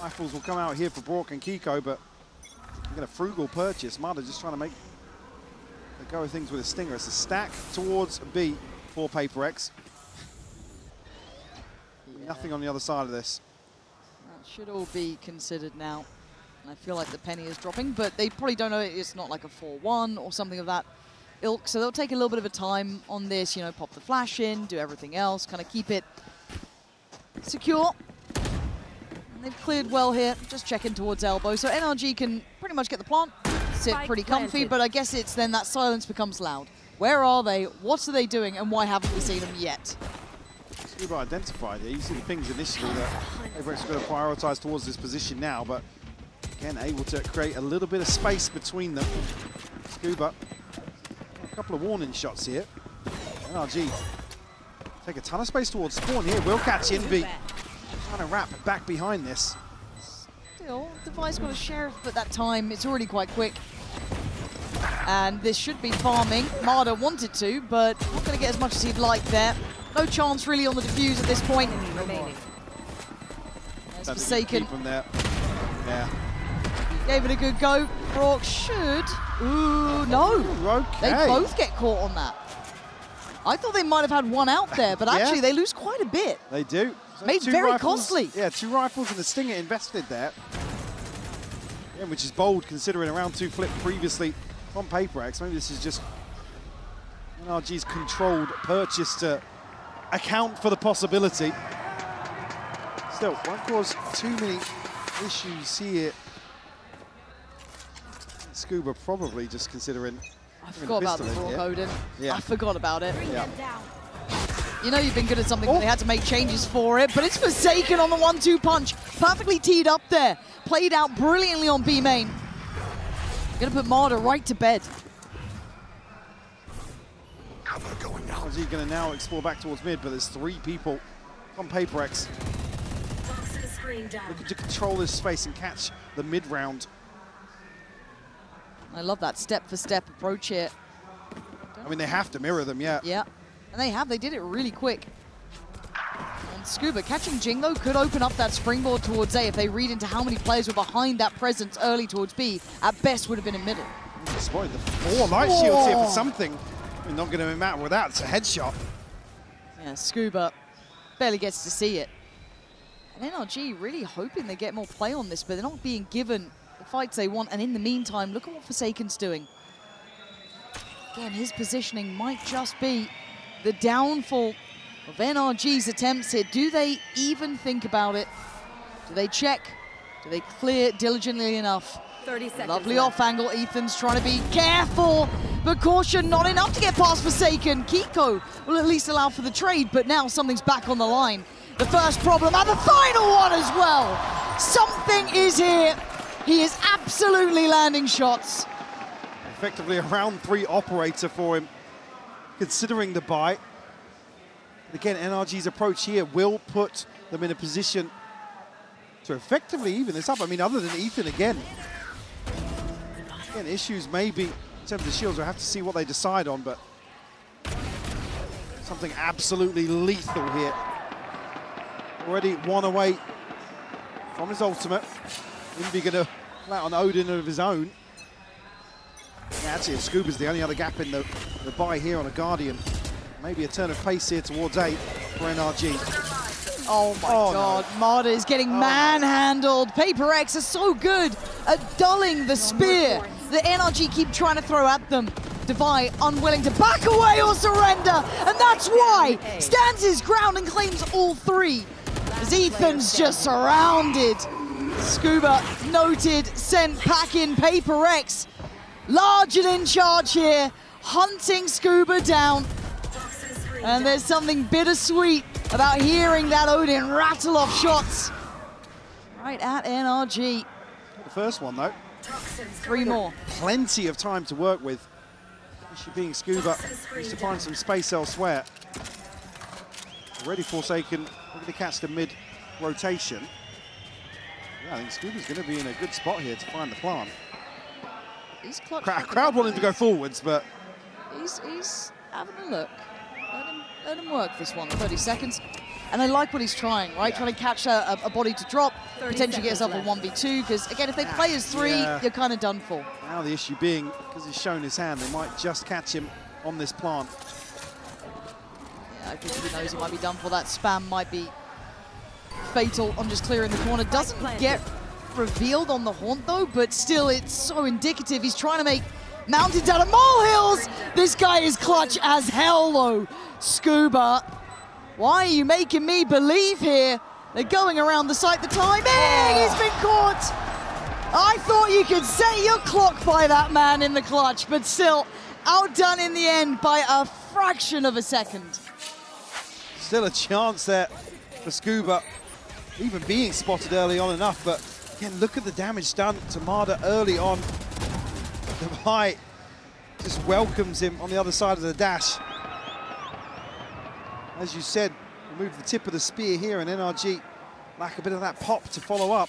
Rifles will come out here for Brock and Kiko, but you get a frugal purchase. Mada just trying to make a go of things with a stinger. It's a stack towards B for PRX. Nothing on the other side of this. That should all be considered now. And I feel like the penny is dropping, but they probably don't know it's not like a 4-1 or something of that ilk. So they'll take a little bit of a time on this, you know, pop the flash in, do everything else, kind of keep it secure. And they've cleared well here, just checking towards elbow. So NRG can pretty much get the plant, sit pretty comfy, but I guess it's then that silence becomes loud. Where are they? What are they doing? And why haven't we seen them yet? Scuba identified it. You see the pings initially that PRX are going to prioritize towards this position now, but again, able to create a little bit of space between them. Scuba, a couple of warning shots here. NRG take a ton of space towards spawn here. Will catch Invi. Trying to wrap back behind this. Still, Device got a sheriff, but that time it's already quite quick. And this should be farming. Marder wanted to, but not going to get as much as he'd like there. No chance really on the defuse at this point. Remaining. There's Forsaken. Keep them there. Yeah. Gave it a good go. Brock should. Ooh, no. Okay. They both get caught on that. I thought they might have had one out there, but actually they lose quite a bit. They do. So Made very costly. Yeah, 2 rifles and a stinger invested there. Yeah, which is bold considering a round 2 flip previously from PRX. Maybe this is just NRG's controlled purchase to account for the possibility. Still, won't cause too many issues here. Scuba probably just considering. I forgot about the Brock Odin. Yeah. I forgot about it. Yeah. You know you've been good at something, but they had to make changes for it. But it's Forsaken on the 1-2 punch. Perfectly teed up there. Played out brilliantly on B main. Gonna put Marder right to bed. NRG going to now explore back towards mid, but there's 3 people from PRX looking to control this space and catch the mid round. I love that step-for-step approach here. I mean, they have to mirror them, yeah. Yeah, and they have. They did it really quick. And Scuba catching Jing, though, could open up that springboard towards A if they read into how many players were behind that presence early towards B. At best, would have been in middle. Spotted the 4 light shields here for something. I mean, not going to matter with that. It's a headshot. Yeah, Scuba barely gets to see it. And NRG really hoping they get more play on this, but they're not being given the fights they want. And in the meantime, look at what Forsaken's doing. Again, his positioning might just be the downfall of NRG's attempts here. Do they even think about it? Do they check? Do they clear diligently enough? 30 seconds. Lovely left. off angle. Ethan's trying to be careful, but caution not enough to get past Forsaken. Kiko will at least allow for the trade, but now something's back on the line. The first problem and the final one as well. Something is here. He is absolutely landing shots. Effectively a round 3 operator for him, considering the bye. And again, NRG's approach here will put them in a position to effectively even this up. I mean, other than Ethan again, issues maybe in terms of shields. We'll have to see what they decide on, but something absolutely lethal here. Already 1 away from his ultimate. Invi gonna flat on Odin of his own. Yeah, actually, Scuba's the only other gap in the buy here on a Guardian. Maybe a turn of pace here towards 8 for NRG. Oh my God, no. Marta is getting manhandled. PRX are so good at dulling the spear that NRG keep trying to throw at them. Devi unwilling to back away or surrender, and that's why stands his ground and claims all 3. As Ethan's just surrounded. Scuba noted, sent packing PRX. Large and in charge here, hunting Scuba down. And there's something bittersweet about hearing that Odin rattle off shots right at NRG. The first one, though. 3 more. Plenty of time to work with. Issue being Scuba needs to find some space elsewhere. Already Forsaken, looking to catch the mid-rotation. Yeah, I think Scuba's going to be in a good spot here to find the plant. He's clutch. Crowd wanting to go forwards, but... He's having a look. Let him work this one, 30 seconds. And I like what he's trying, right? Yeah. Trying to catch a body to drop, potentially get yourself a 1v2, because again, if they play as 3, you're kind of done for. Now the issue being, because he's shown his hand, they might just catch him on this plant. Yeah, I think he knows he might be done for. That spam might be fatal on just clearing the corner. Doesn't get revealed on the haunt though, but still it's so indicative. He's trying to make mountains out of molehills. This guy is clutch as hell though. Scuba, why are you making me believe here? They're going around the site. The timing, he's been caught. I thought you could set your clock by that man in the clutch, but still outdone in the end by a fraction of a second. Still a chance there for Scuba, even being spotted early on enough, but again, look at the damage done to Marder early on. Devi just welcomes him on the other side of the dash. As you said, remove the tip of the spear here, and NRG lack a bit of that pop to follow up,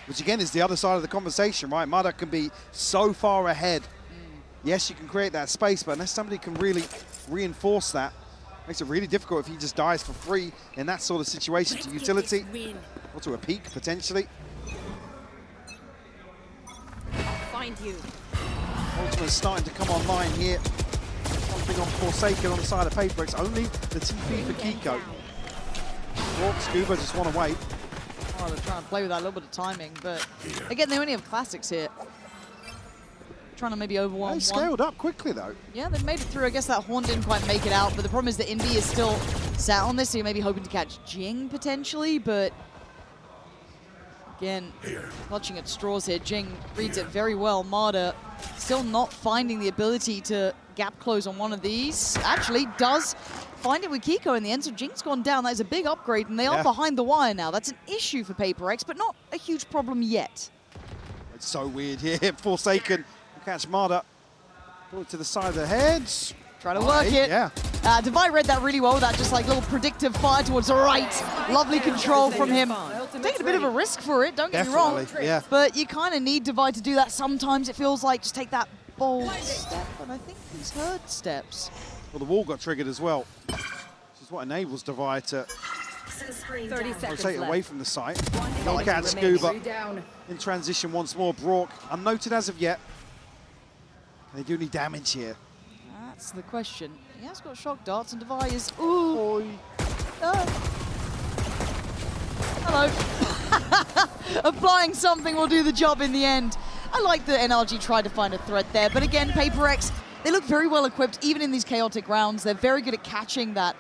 which again is the other side of the conversation, right? Marder can be so far ahead. Yes, you can create that space, but unless somebody can really reinforce that, makes it really difficult if he just dies for free in that sort of situation to utility or to a peak, potentially. Find you. Ultimate's starting to come online here. Something on Forsaken on the side of PRX. Only the TP for Kiko. Scuba just want to wait. Oh, they're trying to play with that little bit of timing, but again, they only have classics here. Trying to maybe overwhelm They scaled up quickly though. Yeah, they made it through. I guess that Horn didn't quite make it out, but the problem is that Invi is still sat on this, so you're maybe hoping to catch Jing potentially, but again, clutching at straws here. Jing reads it very well. Marder still not finding the ability to gap close on one of these. Actually does find it with Kiko in the end, so Jing's gone down. That is a big upgrade, and they are behind the wire now. That's an issue for PRX, but not a huge problem yet. It's so weird here. Forsaken will catch Marder. Pull it to the side of the head. Try to work it. Yeah. Devi read that really well, that just like little predictive fire towards the right. Lovely control from him. Taking a bit of a risk for it, don't get me wrong. Yeah. But you kind of need Devi to do that sometimes. It feels like just take that bold step, and I think he's heard steps. Well, the wall got triggered as well. This is what enables Devi to 30 seconds rotate away left. from the site. He'll catch Scuba in transition once more. Brock, unnoted as of yet. They do need damage here. That's the question. He has got shock darts, and Devi is... Ooh! Hello. Applying something will do the job in the end. I like that NRG tried to find a threat there, but again, PRX, they look very well equipped, even in these chaotic rounds. They're very good at catching that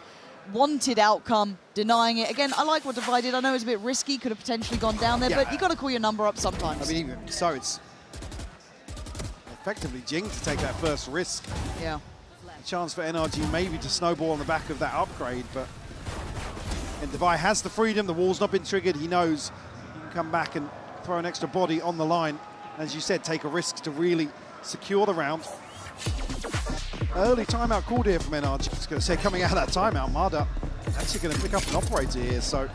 wanted outcome, denying it. Again, I like what Devi did. I know it was a bit risky, could have potentially gone down there, but you got to call your number up sometimes. I mean, even so, it's effectively Jing to take that first risk. Yeah. A chance for NRG maybe to snowball on the back of that upgrade, but and Devi has the freedom. The wall's not been triggered. He knows he can come back and throw an extra body on the line. As you said, take a risk to really secure the round. Early timeout called here from NRG. I was going to say, coming out of that timeout, Marda actually going to pick up an operator here. So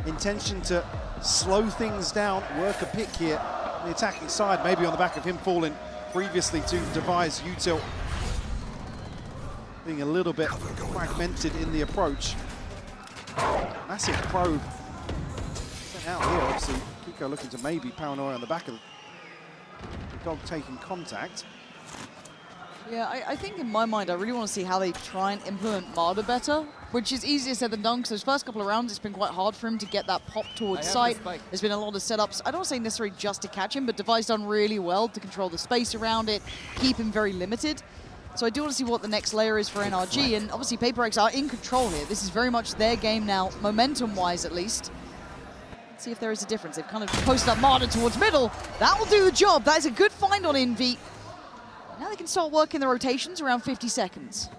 intention to slow things down, work a pick here on the attacking side, maybe on the back of him falling previously to devise util. Being a little bit fragmented in the approach. Massive probe sent out here, obviously. Kiko looking to maybe paranoia on the back of the dog taking contact. Yeah, I think in my mind, I really want to see how they try and implement Marda better, which is easier said than done, because those first couple of rounds, it's been quite hard for him to get that pop towards sight. There's been a lot of setups. I don't want to say necessarily just to catch him, but Devi's done really well to control the space around it, keep him very limited. So I do want to see what the next layer is for NRG, and obviously PRX are in control here. This is very much their game now, momentum-wise at least. Let's see if there is a difference. They've kind of posted up Marda towards middle. That will do the job. That is a good find on Envy. Now they can start working the rotations around 50 seconds.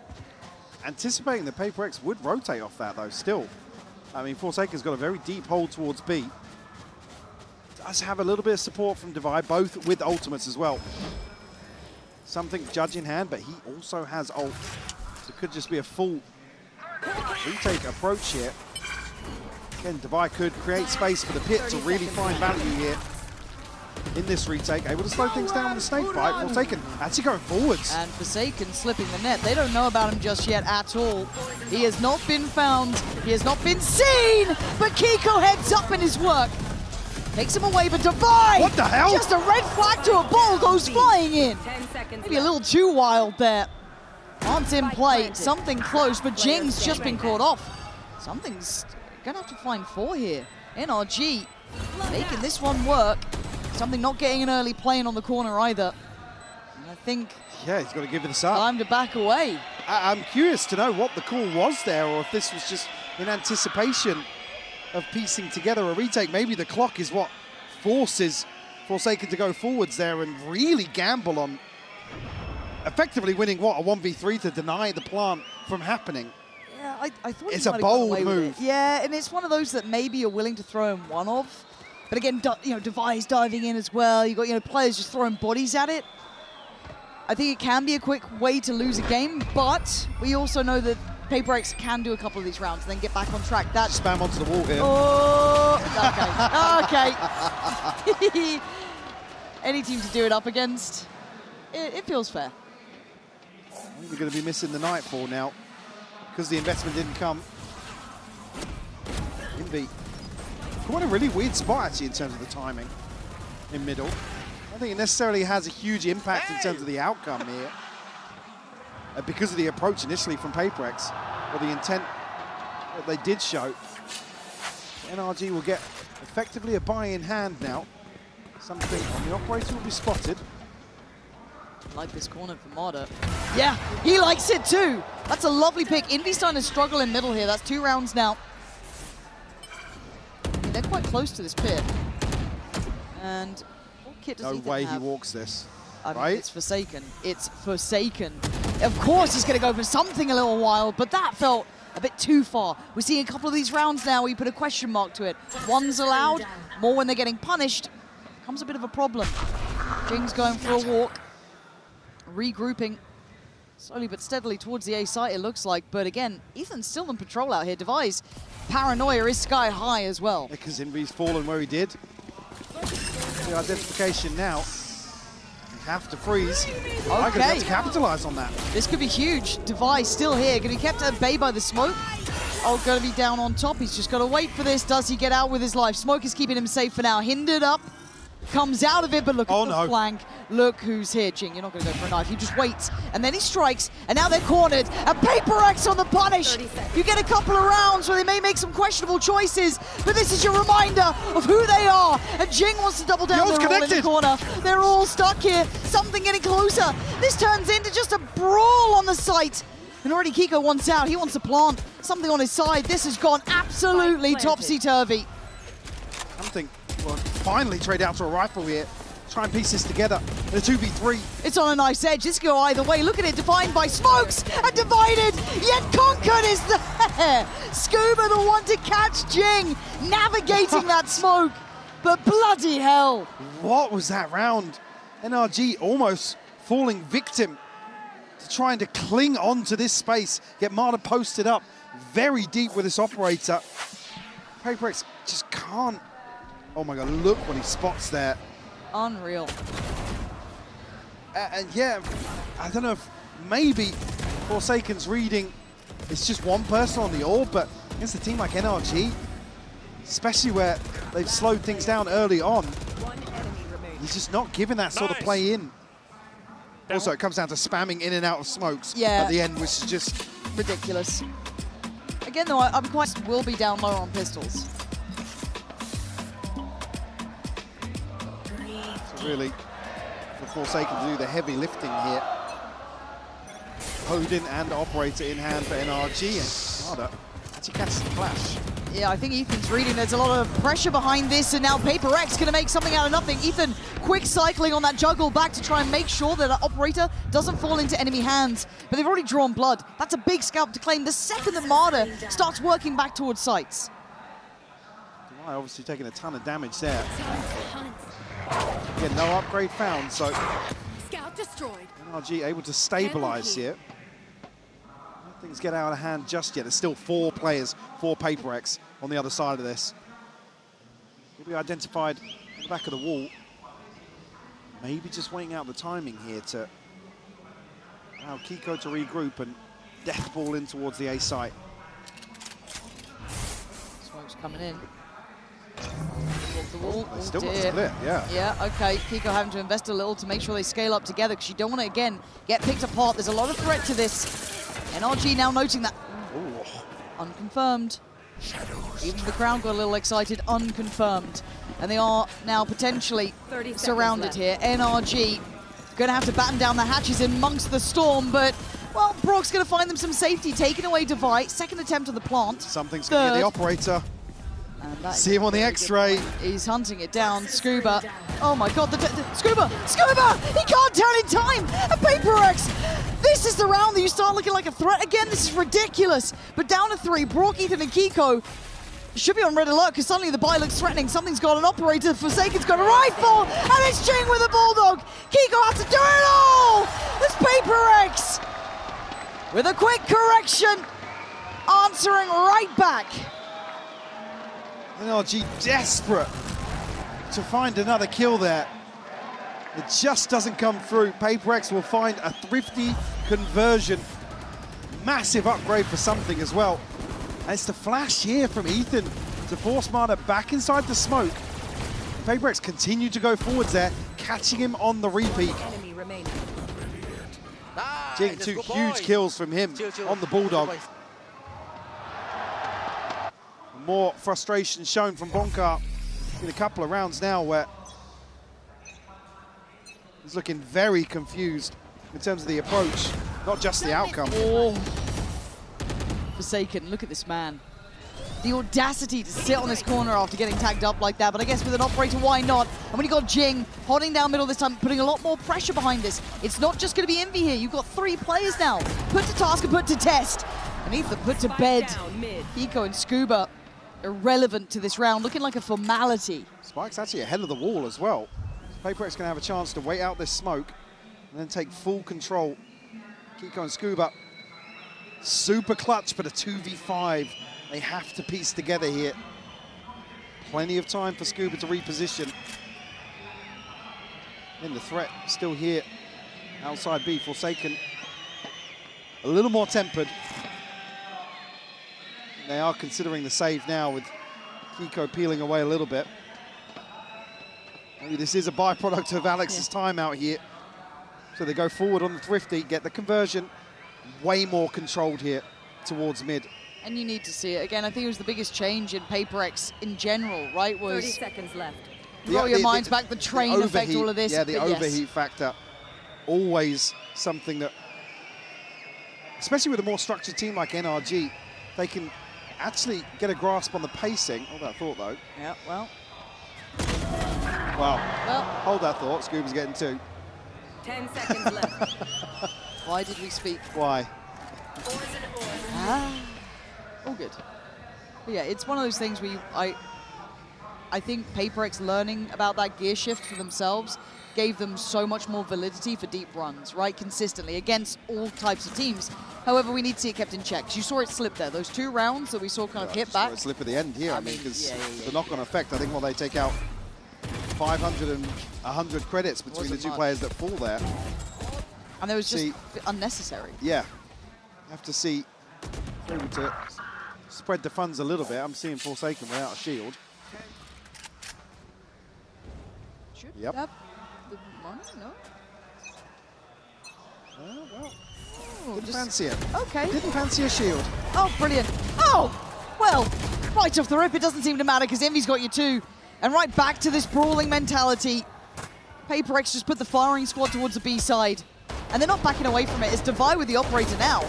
Anticipating that PRX would rotate off that, though, still. I mean, Forsaken's got a very deep hold towards B. Does have a little bit of support from Devi, both with ultimates as well. Something Judge in hand, but he also has ult. So it could just be a full retake approach here. Again, Devi could create space for the pit to really find value here in this retake. Able to slow things down in the snake bite. Forsaken actually going forwards. And Forsaken slipping the net. They don't know about him just yet at all. He has not been found. He has not been seen. But Kiko heads up in his work. Takes him away, but Devi! What the hell? Just a red flag to a ball goes flying in. 10 seconds Maybe a little too wild there. Aren't in play. Something close, but Jing's just been caught off. Something's gonna have to find 4 here. NRG making this one work. Something not getting an early play-in on the corner either. And I think... Yeah, he's got to give this up. Time to back away. I'm curious to know what the call was there, or if this was just in anticipation of piecing together a retake. Maybe the clock is what forces Forsaken to go forwards there and really gamble on effectively winning, what, a 1v3 to deny the plant from happening. Yeah, I thought it's he a might have gone bold away with move. it. Yeah, and it's one of those that maybe you're willing to throw him one of. But again, you know, Devi's diving in as well. You got, you know, players just throwing bodies at it. I think it can be a quick way to lose a game, but we also know that PRX can do a couple of these rounds and then get back on track. That's Spam onto the wall here. Oh, okay. Any team to do it up against, it feels fair. I think we're going to be missing the Nightfall now because the investment didn't come. Envy. Quite a really weird spot, actually, in terms of the timing in middle. I don't think it necessarily has a huge impact in terms of the outcome here. Because of the approach initially from PRX, or the intent that they did show. NRG will get effectively a buy in hand now. Something on the operator will be spotted. I like this corner for Marda. Yeah, he likes it too. That's a lovely pick. Envy's starting to struggle in middle here. That's 2 rounds now. They're quite close to this pit. And what kit does No Ethan way have? he walks this, I mean, right? it's Forsaken. It's Forsaken. Of course he's going to go for something a little wild, but that felt a bit too far. We're seeing a couple of these rounds now where you put a question mark to it. One's allowed, more when they're getting punished. Becomes a bit of a problem. Jing's going for a walk. Regrouping slowly but steadily towards the A site, it looks like. But again, Ethan's still in patrol out here. Devi's paranoia is sky high as well. Because Envy's fallen where he did. The identification now. You have to freeze. I'm going to have to capitalize on that. This could be huge. Devi still here. Going to be kept at bay by the smoke. Oh, going to be down on top. He's just got to wait for this. Does he get out with his life? Smoke is keeping him safe for now. Hindered up. Comes out of it, but look at the flank. Look who's here. Jing, you're not going to go for a knife. You just wait. And then he strikes. And now they're cornered. And PRX on the punish. You get a couple of rounds where they may make some questionable choices. But this is your reminder of who they are. And Jing wants to double down. They're all in the corner. They're all stuck here. Something getting closer. This turns into just a brawl on the site. And already Kiko wants out. He wants to plant something on his side. This has gone absolutely topsy-turvy. Something. Well, finally trade out to a rifle here. Try and piece this together in a 2v3. It's on a nice edge. This could go either way. Look at it, defined by smokes and divided, yet conquered is there. Scuba the one to catch Jing, navigating that smoke. but bloody hell. What was that round? NRG almost falling victim to trying to cling on to this space, get Marta posted up very deep with this operator. PRX just can't. Oh my God, look what he spots there. Unreal. And yeah, I don't know if maybe Forsaken's reading it's just one person on the orb, but against a team like NRG, especially where they've slowed things down early on, he's just not giving that sort of play in. Also, it comes down to spamming in and out of smokes at the end, which is just ridiculous. Again, though, I'm quite will be down low on pistols. So really, for Forsaken to do the heavy lifting here. Odin and Operator in hand for NRG, and Marta actually catches the flash. Yeah, I think Ethan's reading there's a lot of pressure behind this, and now PRX going to make something out of nothing. Ethan, quick cycling on that juggle back to try and make sure that Operator doesn't fall into enemy hands. But they've already drawn blood. That's a big scalp to claim the second that Marta starts working back towards sights. Deny obviously taking a ton of damage there. Again, no upgrade found, so Scout destroyed. NRG able to stabilize here. Things get out of hand just yet. There's still 4 players for PRX on the other side of this. Will be identified on the back of the wall. Maybe just waiting out the timing here to allow Kiko to regroup and death ball in towards the A site. Smoke's coming in. Walk the wall. They still got split, yeah. Yeah, okay. Kiko having to invest a little to make sure they scale up together because you don't want to, again, get picked apart. There's a lot of threat to this. NRG now noting that. Ooh. Unconfirmed. Even the crowd got a little excited. Unconfirmed. And they are now potentially surrounded here. NRG going to have to batten down the hatches amongst the storm, but, well, Brock's going to find them some safety. Taking away Device. Second attempt at the plant. Something's going to get the Operator. See him on the X-ray. He's hunting it down. Scuba. Oh my God, Scuba! Scuba! He can't turn in time! And PRX! This is the round that you start looking like a threat again. This is ridiculous. But down to 3, Brock, Ethan, and Kiko should be on red alert because suddenly the buy looks threatening. Something's got an Operator. Forsaken's got a rifle, and it's Jing with a Bulldog. Kiko has to do it all! It's PRX with a quick correction, answering right back. NRG desperate to find another kill there. It just doesn't come through. PRX will find a thrifty conversion. Massive upgrade for something as well. And it's the flash here from Ethan to force Marta back inside the smoke. PRX continue to go forwards there, catching him on the repeat. Jing, 2 huge kills from him on the Bulldog. More frustration shown from Bonkar in a couple of rounds now where he's looking very confused in terms of the approach, not just the outcome. Oh. Forsaken, look at this man. The audacity to sit on this corner after getting tagged up like that, but I guess with an Operator, why not? And when you got Jing holding down middle this time, putting a lot more pressure behind this. It's not just going to be Envy here. You've got 3 players now. Put to task and put to test. And Ethan put to bed. Kiko and Scuba irrelevant to this round, looking like a formality. Spike's actually ahead of the wall as well. PRX going to have a chance to wait out this smoke and then take full control. Kiko and Scuba, super clutch, but a 2v5. They have to piece together here. Plenty of time for Scuba to reposition. And the threat still here outside B. Forsaken a little more tempered. They are considering the save now with Kiko peeling away a little bit. Maybe this is a byproduct of Alex's timeout here. So they go forward on the thrifty, get the conversion. Way more controlled here towards mid. And you need to see it. Again, I think it was the biggest change in PRX in general, right? Was 30 seconds left. Roll your minds back, the train effect, all of this. Yeah, the overheat factor. Always something that, especially with a more structured team like NRG, they can actually get a grasp on the pacing. Hold that thought, though. Yeah, well. Wow. Well. Hold that thought. Scuba's getting 2. 10 seconds left. Why did we speak? Why? Ah. All good. But yeah, it's one of those things where I I think PRX learning about that gear shift for themselves gave them so much more validity for deep runs, right? Consistently against all types of teams. However, we need to see it kept in check. You saw it slip there. Those 2 rounds that we saw kind of hit back. Saw it slip at the end here, I mean, because yeah. the knock-on effect, I think, while they take out 500 and 100 credits between the 2 players that fall there. And it was just unnecessary. Yeah. Have to see, able to spread the funds a little bit. I'm seeing Forsaken without a shield. Should Yep. have the money? No? Well, Oh, didn't fancy it. Okay. Didn't fancy a shield. Oh, brilliant. Oh, well, right off the rip, it doesn't seem to matter because Envy's got you too. And right back to this brawling mentality. PRX just put the firing squad towards the B side. And they're not backing away from it. It's Divide with the operator now.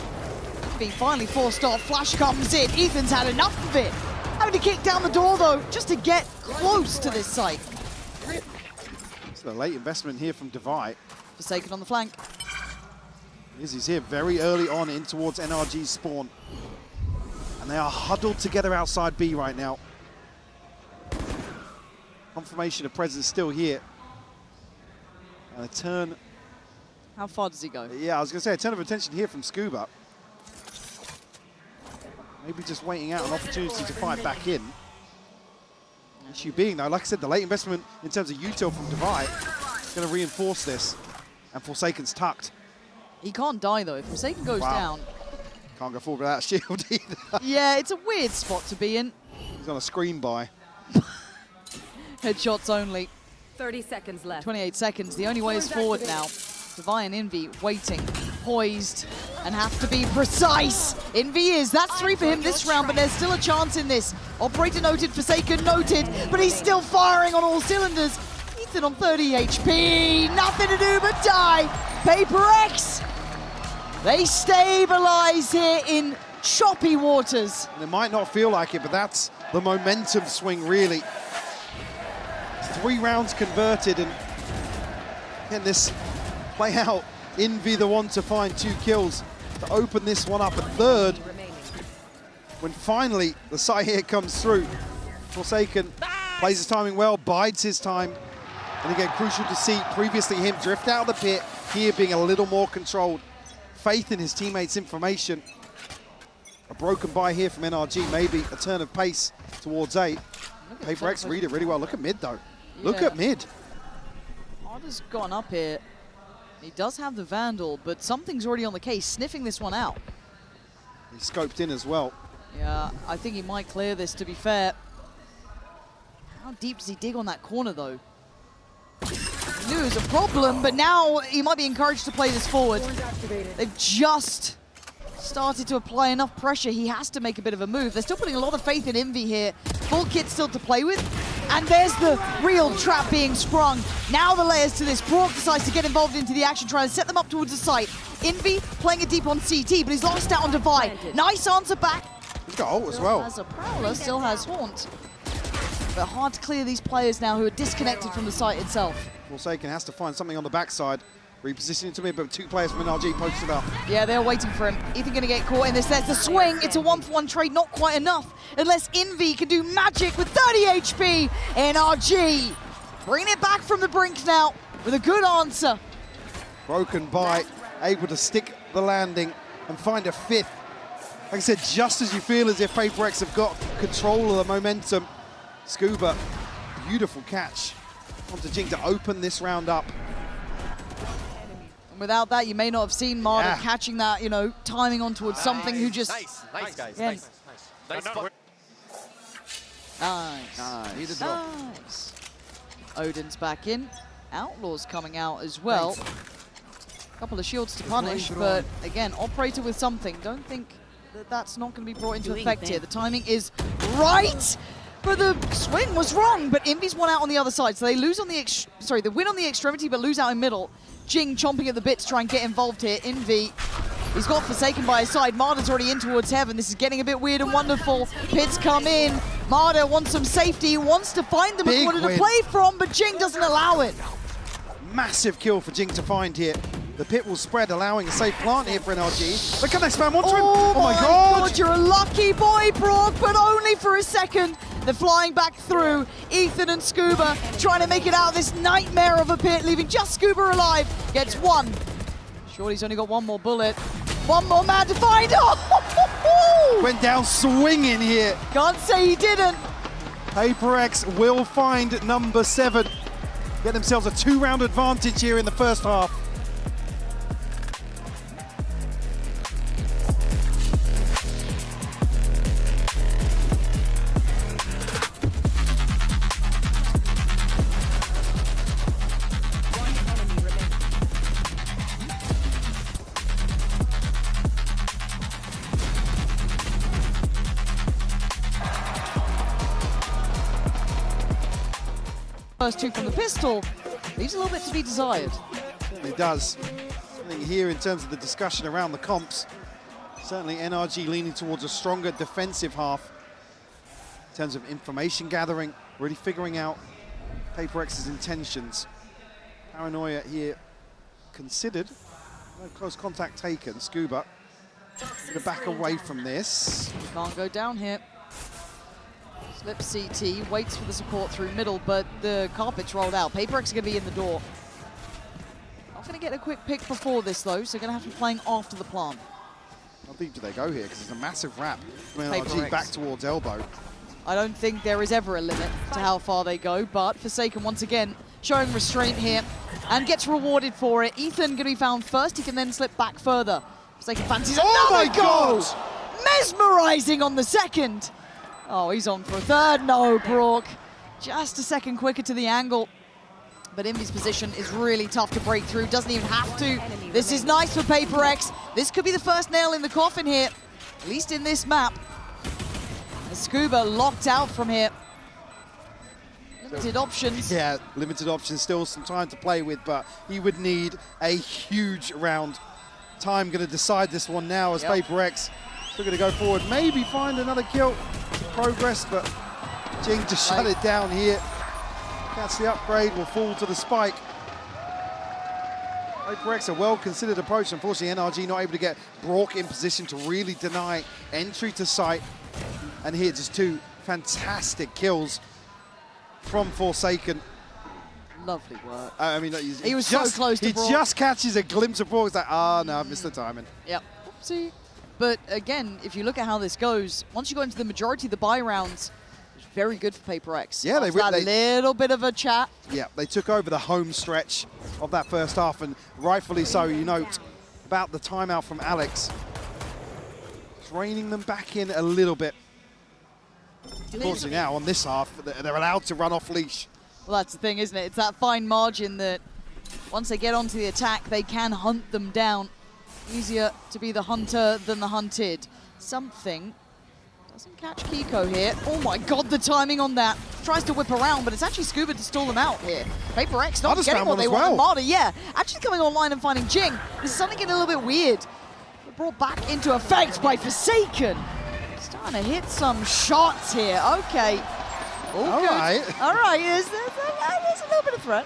Being finally forced off. Flash comes in. Ethan's had enough of it. Having to kick down the door, though, just to get close to this site. So a late investment here from Divide. Forsaken on the flank. He's here very early on in towards NRG's spawn. And they are huddled together outside B right now. Confirmation of presence still here. And a turn. How far does he go? Yeah, I was going to say a turn of attention here from Scuba. Maybe just waiting out an opportunity to fight back in. Issue being, though, like I said, the late investment in terms of util from Divide is going to reinforce this. And Forsaken's tucked. He can't die, though. If Forsaken goes down. Can't go forward without a shield either. Yeah, it's a weird spot to be in. He's on a screen by. Headshots only. 30 seconds left. 28 seconds. The only way is forward now. Divine and Envy waiting, poised, and have to be precise. Envy is. That's 3 for him this round, but there's still a chance in this. Operator noted, Forsaken noted, but he's still firing on all cylinders. Ethan on 30 HP. Nothing to do but die. PRX. They stabilize here in choppy waters. And it might not feel like it, but that's the momentum swing, really. 3 rounds converted, and can this play out? Envy the one to find 2 kills to open this one up, a third. When finally the side here comes through. Forsaken plays his timing well, bides his time. And again, crucial to see previously him drift out of the pit, here being a little more controlled. Faith in his teammates' information. A broken buy here from NRG, maybe a turn of pace towards A. PRX read it really well. Look at mid, though. Yeah. Look at mid. Harder's gone up here. He does have the Vandal, but something's already on the case, sniffing this one out. He scoped in as well. Yeah, I think he might clear this, to be fair. How deep does he dig on that corner, though? He knew it was a problem, but now he might be encouraged to play this forward. They've just started to apply enough pressure. He has to make a bit of a move. They're still putting a lot of faith in Envy here. Full kit still to play with. And there's the real trap being sprung. Now the layers to this. PRX decides to get involved into the action, trying to set them up towards the site. Envy playing it deep on CT, but he's lost out on Divide. Nice answer back. He's got ult as well. Has a Prowler, still has Haunt. But hard to clear these players now who are disconnected from the site itself. Forsaken has to find something on the backside. Repositioning to mid, but 2 players from NRG posted up. Yeah, they're waiting for him. Ethan gonna get caught in this. There's the swing. It's a 1-for-1 trade, not quite enough. Unless Envy can do magic with 30 HP. NRG bringing it back from the brink now with a good answer. Broken by, able to stick the landing and find a 5th. Like I said, just as you feel as if PRX have got control of the momentum. Scuba, beautiful catch. Onto Jing to open this round up. Without that, you may not have seen Marder catching that, you know, timing on towards something who just... Nice, guys. Yeah. Nice. Odin's back in. Outlaw's coming out as well. A couple of shields to punish, but again, Operator with something. Don't think that that's not going to be brought into effect here. The timing is right, but the swing was wrong, but Envy's won out on the other side, so they lose on the... they win on the extremity, but lose out in middle. Jing chomping at the bit to try and get involved here. Envy, he's got Forsaken by his side. Marder's already in towards Heaven. This is getting a bit weird and wonderful. Pits come in. Marder wants some safety. He wants to find them a corner to play from, but Jing doesn't allow it. Massive kill for Jing to find here. The pit will spread, allowing a safe plant here for NRG. But can they spam onto him? Oh my God! You're a lucky boy, PRX, but only for a second. They're flying back through. Ethan and Scuba trying to make it out of this nightmare of a pit, leaving just Scuba alive. Gets one. Shorty's only got one more bullet. One more man to find. Oh! Went down swinging here. Can't say he didn't. PRX will find number 7. Get themselves a 2-round advantage here in the first half. First 2 from the pistol leaves a little bit to be desired. It does. I think here in terms of the discussion around the comps, certainly NRG leaning towards a stronger defensive half in terms of information gathering, really figuring out PRX's intentions. Paranoia here considered. No close contact taken. Scuba going to back away from this. Can't go down here. Slips CT, waits for the support through middle, but the carpet's rolled out. PRX are going to be in the door. Not going to get a quick pick before this, though, so going to have to be playing after the plant. How deep do they go here? Because it's a massive wrap from PRX. NRG back towards elbow. I don't think there is ever a limit to how far they go, but Forsaken once again showing restraint here and gets rewarded for it. Ethan going to be found first. He can then slip back further. Forsaken fancies another goal! Mesmerizing on the second. Oh, he's on for a third. No, Brock. Just a second quicker to the angle. But Envy's position is really tough to break through. Doesn't even have to. This is nice for PRX. This could be the first nail in the coffin here, at least in this map. And Scuba locked out from here. Limited options. Yeah, limited options. Still some time to play with, but he would need a huge round. Time going to decide this one now as PRX still going to go forward. Maybe find another kill to progress, but Jing just shut it down here. That's the upgrade, will fall to the spike. PRX a well-considered approach. Unfortunately, NRG not able to get Brock in position to really deny entry to site. And here, just 2 fantastic kills from Forsaken. Lovely work. I mean, he was so close to Brock. He just catches a glimpse of Brock. It's like, no, I missed the timing. Yep. Oopsie. But again, if you look at how this goes, once you go into the majority of the buy rounds, it's very good for PRX. Yeah, they little bit of a chat. Yeah, they took over the home stretch of that first half, and rightfully so. You note about the timeout from Alex. It's reining them back in a little bit. Unfortunately now, on this half, they're allowed to run off leash. Well, that's the thing, isn't it? It's that fine margin that once they get onto the attack, they can hunt them down. Easier to be the hunter than the hunted. Something doesn't catch Kiko here. Oh my God, the timing on that. Tries to whip around, but it's actually Scuba to stall them out here. PRX not getting what they want. Marta, yeah, actually coming online and finding Jing. This is something getting a little bit weird. But brought back into effect by Forsaken. Starting to hit some shots here. Okay. All good. Right. All right, there's a little bit of threat.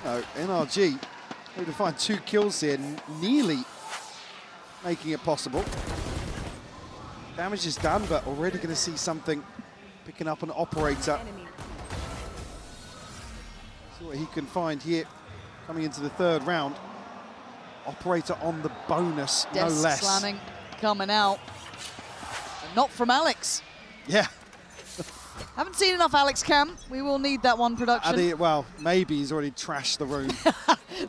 No, NRG able to find 2 kills here, nearly making it possible. Damage is done, but already going to see something picking up an operator. See what he can find here coming into the 3rd round. Operator on the bonus, no less. Slamming coming out. And not from Alex. Yeah. Haven't seen enough Alex Cam. We will need that one production. Well, maybe he's already trashed the room.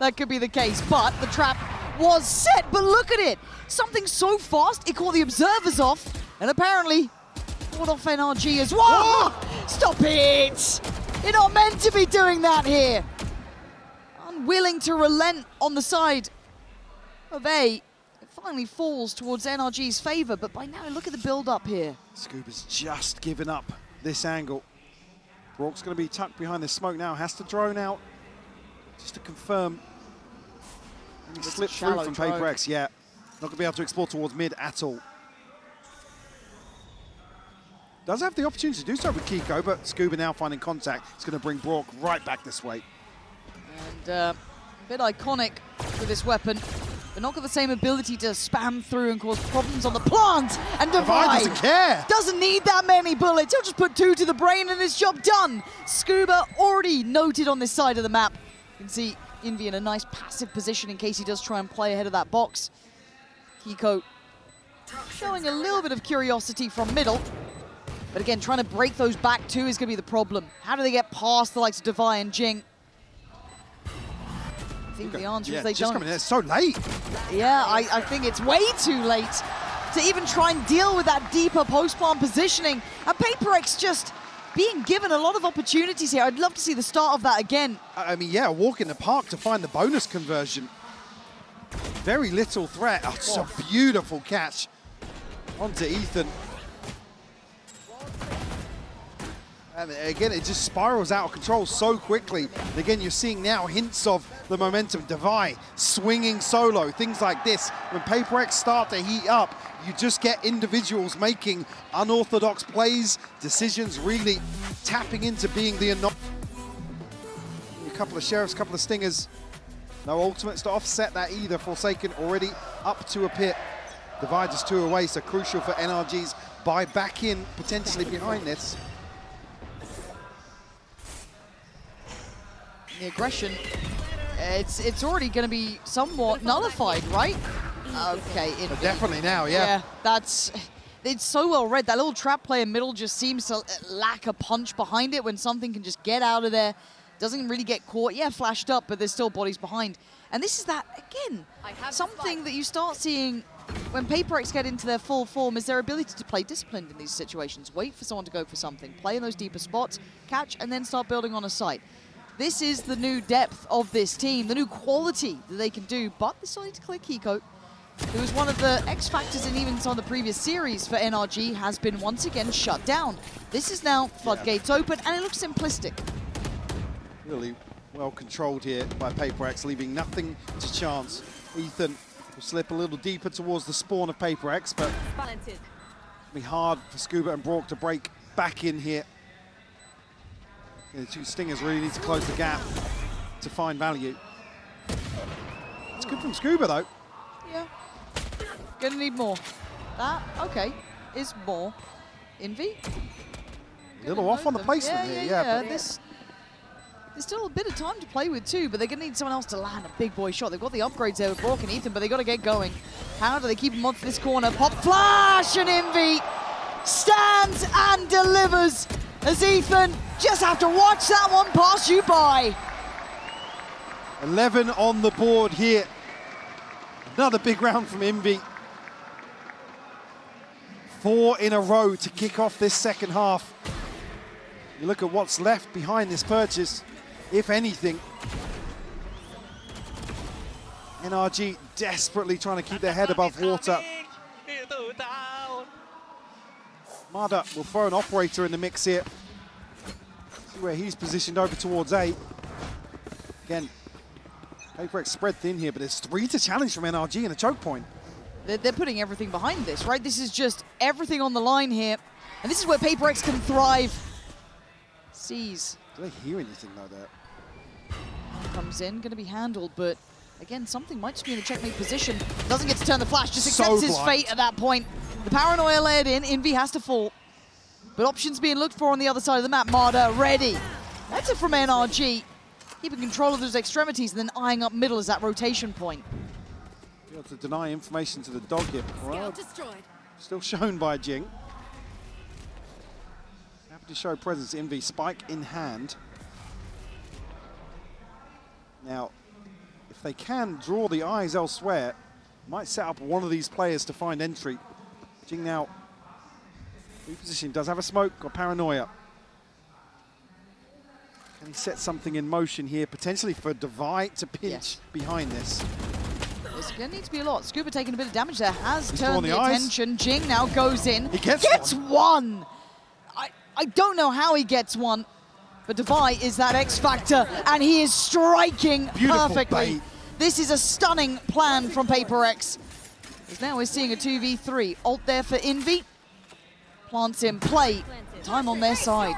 That could be the case, but the trap was set. But look at it. Something so fast, it caught the observers off, and apparently caught off NRG as well. Whoa! Stop it! You're not meant to be doing that here. Unwilling to relent on the side of A. It finally falls towards NRG's favor, but by now, look at the build-up here. Scuba's just given up this angle. Brock's going to be tucked behind the smoke now. Has to drone out just to confirm. And he slipped through from PRX. Yeah, not going to be able to explore towards mid at all. Does have the opportunity to do so with Kiko, but Scuba now finding contact. It's going to bring Brock right back this way. And a bit iconic with this weapon. but not got the same ability to spam through and cause problems on the plant. And Divide Divide doesn't care. doesn't need that many bullets. He'll just put 2 to the brain and his job done. Scuba already noted on this side of the map. You can see Envy in a nice passive position in case he does try and play ahead of that box. Kiko showing a little bit of curiosity from middle. But again, trying to break those back two is going to be the problem. How do they get past the likes of Devi and Jing? I think the answer is they just don't. coming in, it's so late. Yeah, I think it's way too late to even try and deal with that deeper post-plant positioning. And PRX just being given a lot of opportunities here. I'd love to see the start of that again. I mean, yeah, a walk in the park to find the bonus conversion. Very little threat. Oh, it's a beautiful catch onto Ethan. And again, it just spirals out of control so quickly. And again, you're seeing now hints of the momentum. Devi swinging solo, things like this. When PRX start to heat up, you just get individuals making unorthodox plays, decisions, really tapping into being the anomaly. A couple of Sheriffs, a couple of Stingers. No ultimates to offset that either. Forsaken already up to a pit. Devi just 2 away, so crucial for NRG's buy back in, potentially behind this. The aggression, it's already going to be somewhat nullified, right? Okay. Definitely now, yeah. Yeah, it's so well read. That little trap play in middle just seems to lack a punch behind it when something can just get out of there. Doesn't really get caught. Yeah, flashed up, but there's still bodies behind. And this is that, again, something that you start seeing when PRX get into their full form is their ability to play disciplined in these situations. Wait for someone to go for something, play in those deeper spots, catch, and then start building on a site. This is the new depth of this team, the new quality that they can do, but they still need to clear Kiko, who was one of the X factors in even some of the previous series for NRG, has been once again shut down. This is now floodgates open, and it looks simplistic. Really well controlled here by PRX, leaving nothing to chance. Ethan will slip a little deeper towards the spawn of PRX, but it'll be hard for Scuba and Brock to break back in here. The 2 Stingers really need to close the gap to find value. It's good from Scuba, though. Yeah. Gonna need more. That, okay, is more. Envy? A little off on the placement here, yeah. But There's still a bit of time to play with too, but they're gonna need someone else to land a big boy shot. They've got the upgrades there with Brock and Ethan, but they gotta get going. How do they keep him onto this corner? Pop flash, and Envy stands and delivers as Ethan just have to watch that one pass you by. 11 on the board here. Another big round from Envy. 4 in a row to kick off this second half. You look at what's left behind this purchase, if anything. NRG desperately trying to keep their head above water. Mada will throw an operator in the mix here. See where he's positioned over towards A. Again, PRX spread thin here, but there's 3 to challenge from NRG in a choke point. They're putting everything behind this, right? This is just everything on the line here. And this is where PRX can thrive. Sees. Do they hear anything though there? Comes in, going to be handled, but again, something might just be in a checkmate position. Doesn't get to turn the flash, just accepts his fate at that point. The paranoia layered in, Envy has to fall. But options being looked for on the other side of the map. Mada ready. That's it from NRG. Keeping control of those extremities and then eyeing up middle as that rotation point. You have to deny information to the dog here. Well, destroyed. still shown by Jing. Happy to show presence, Envy, spike in hand. Now, if they can draw the eyes elsewhere, might set up one of these players to find entry. Jing now, repositioning, does have a smoke, got paranoia. Can he set something in motion here, potentially for Devi to pinch behind this? There's going to need to be a lot. Scuba taking a bit of damage there, has He's turned the attention. Jing now goes in. He gets one! I don't know how he gets one, but Devi is that X factor, and he is striking perfectly. Bait. This is a stunning plan from PRX. As now we're seeing a 2v3. Ult there for Envy. Plants in play. Time on their side.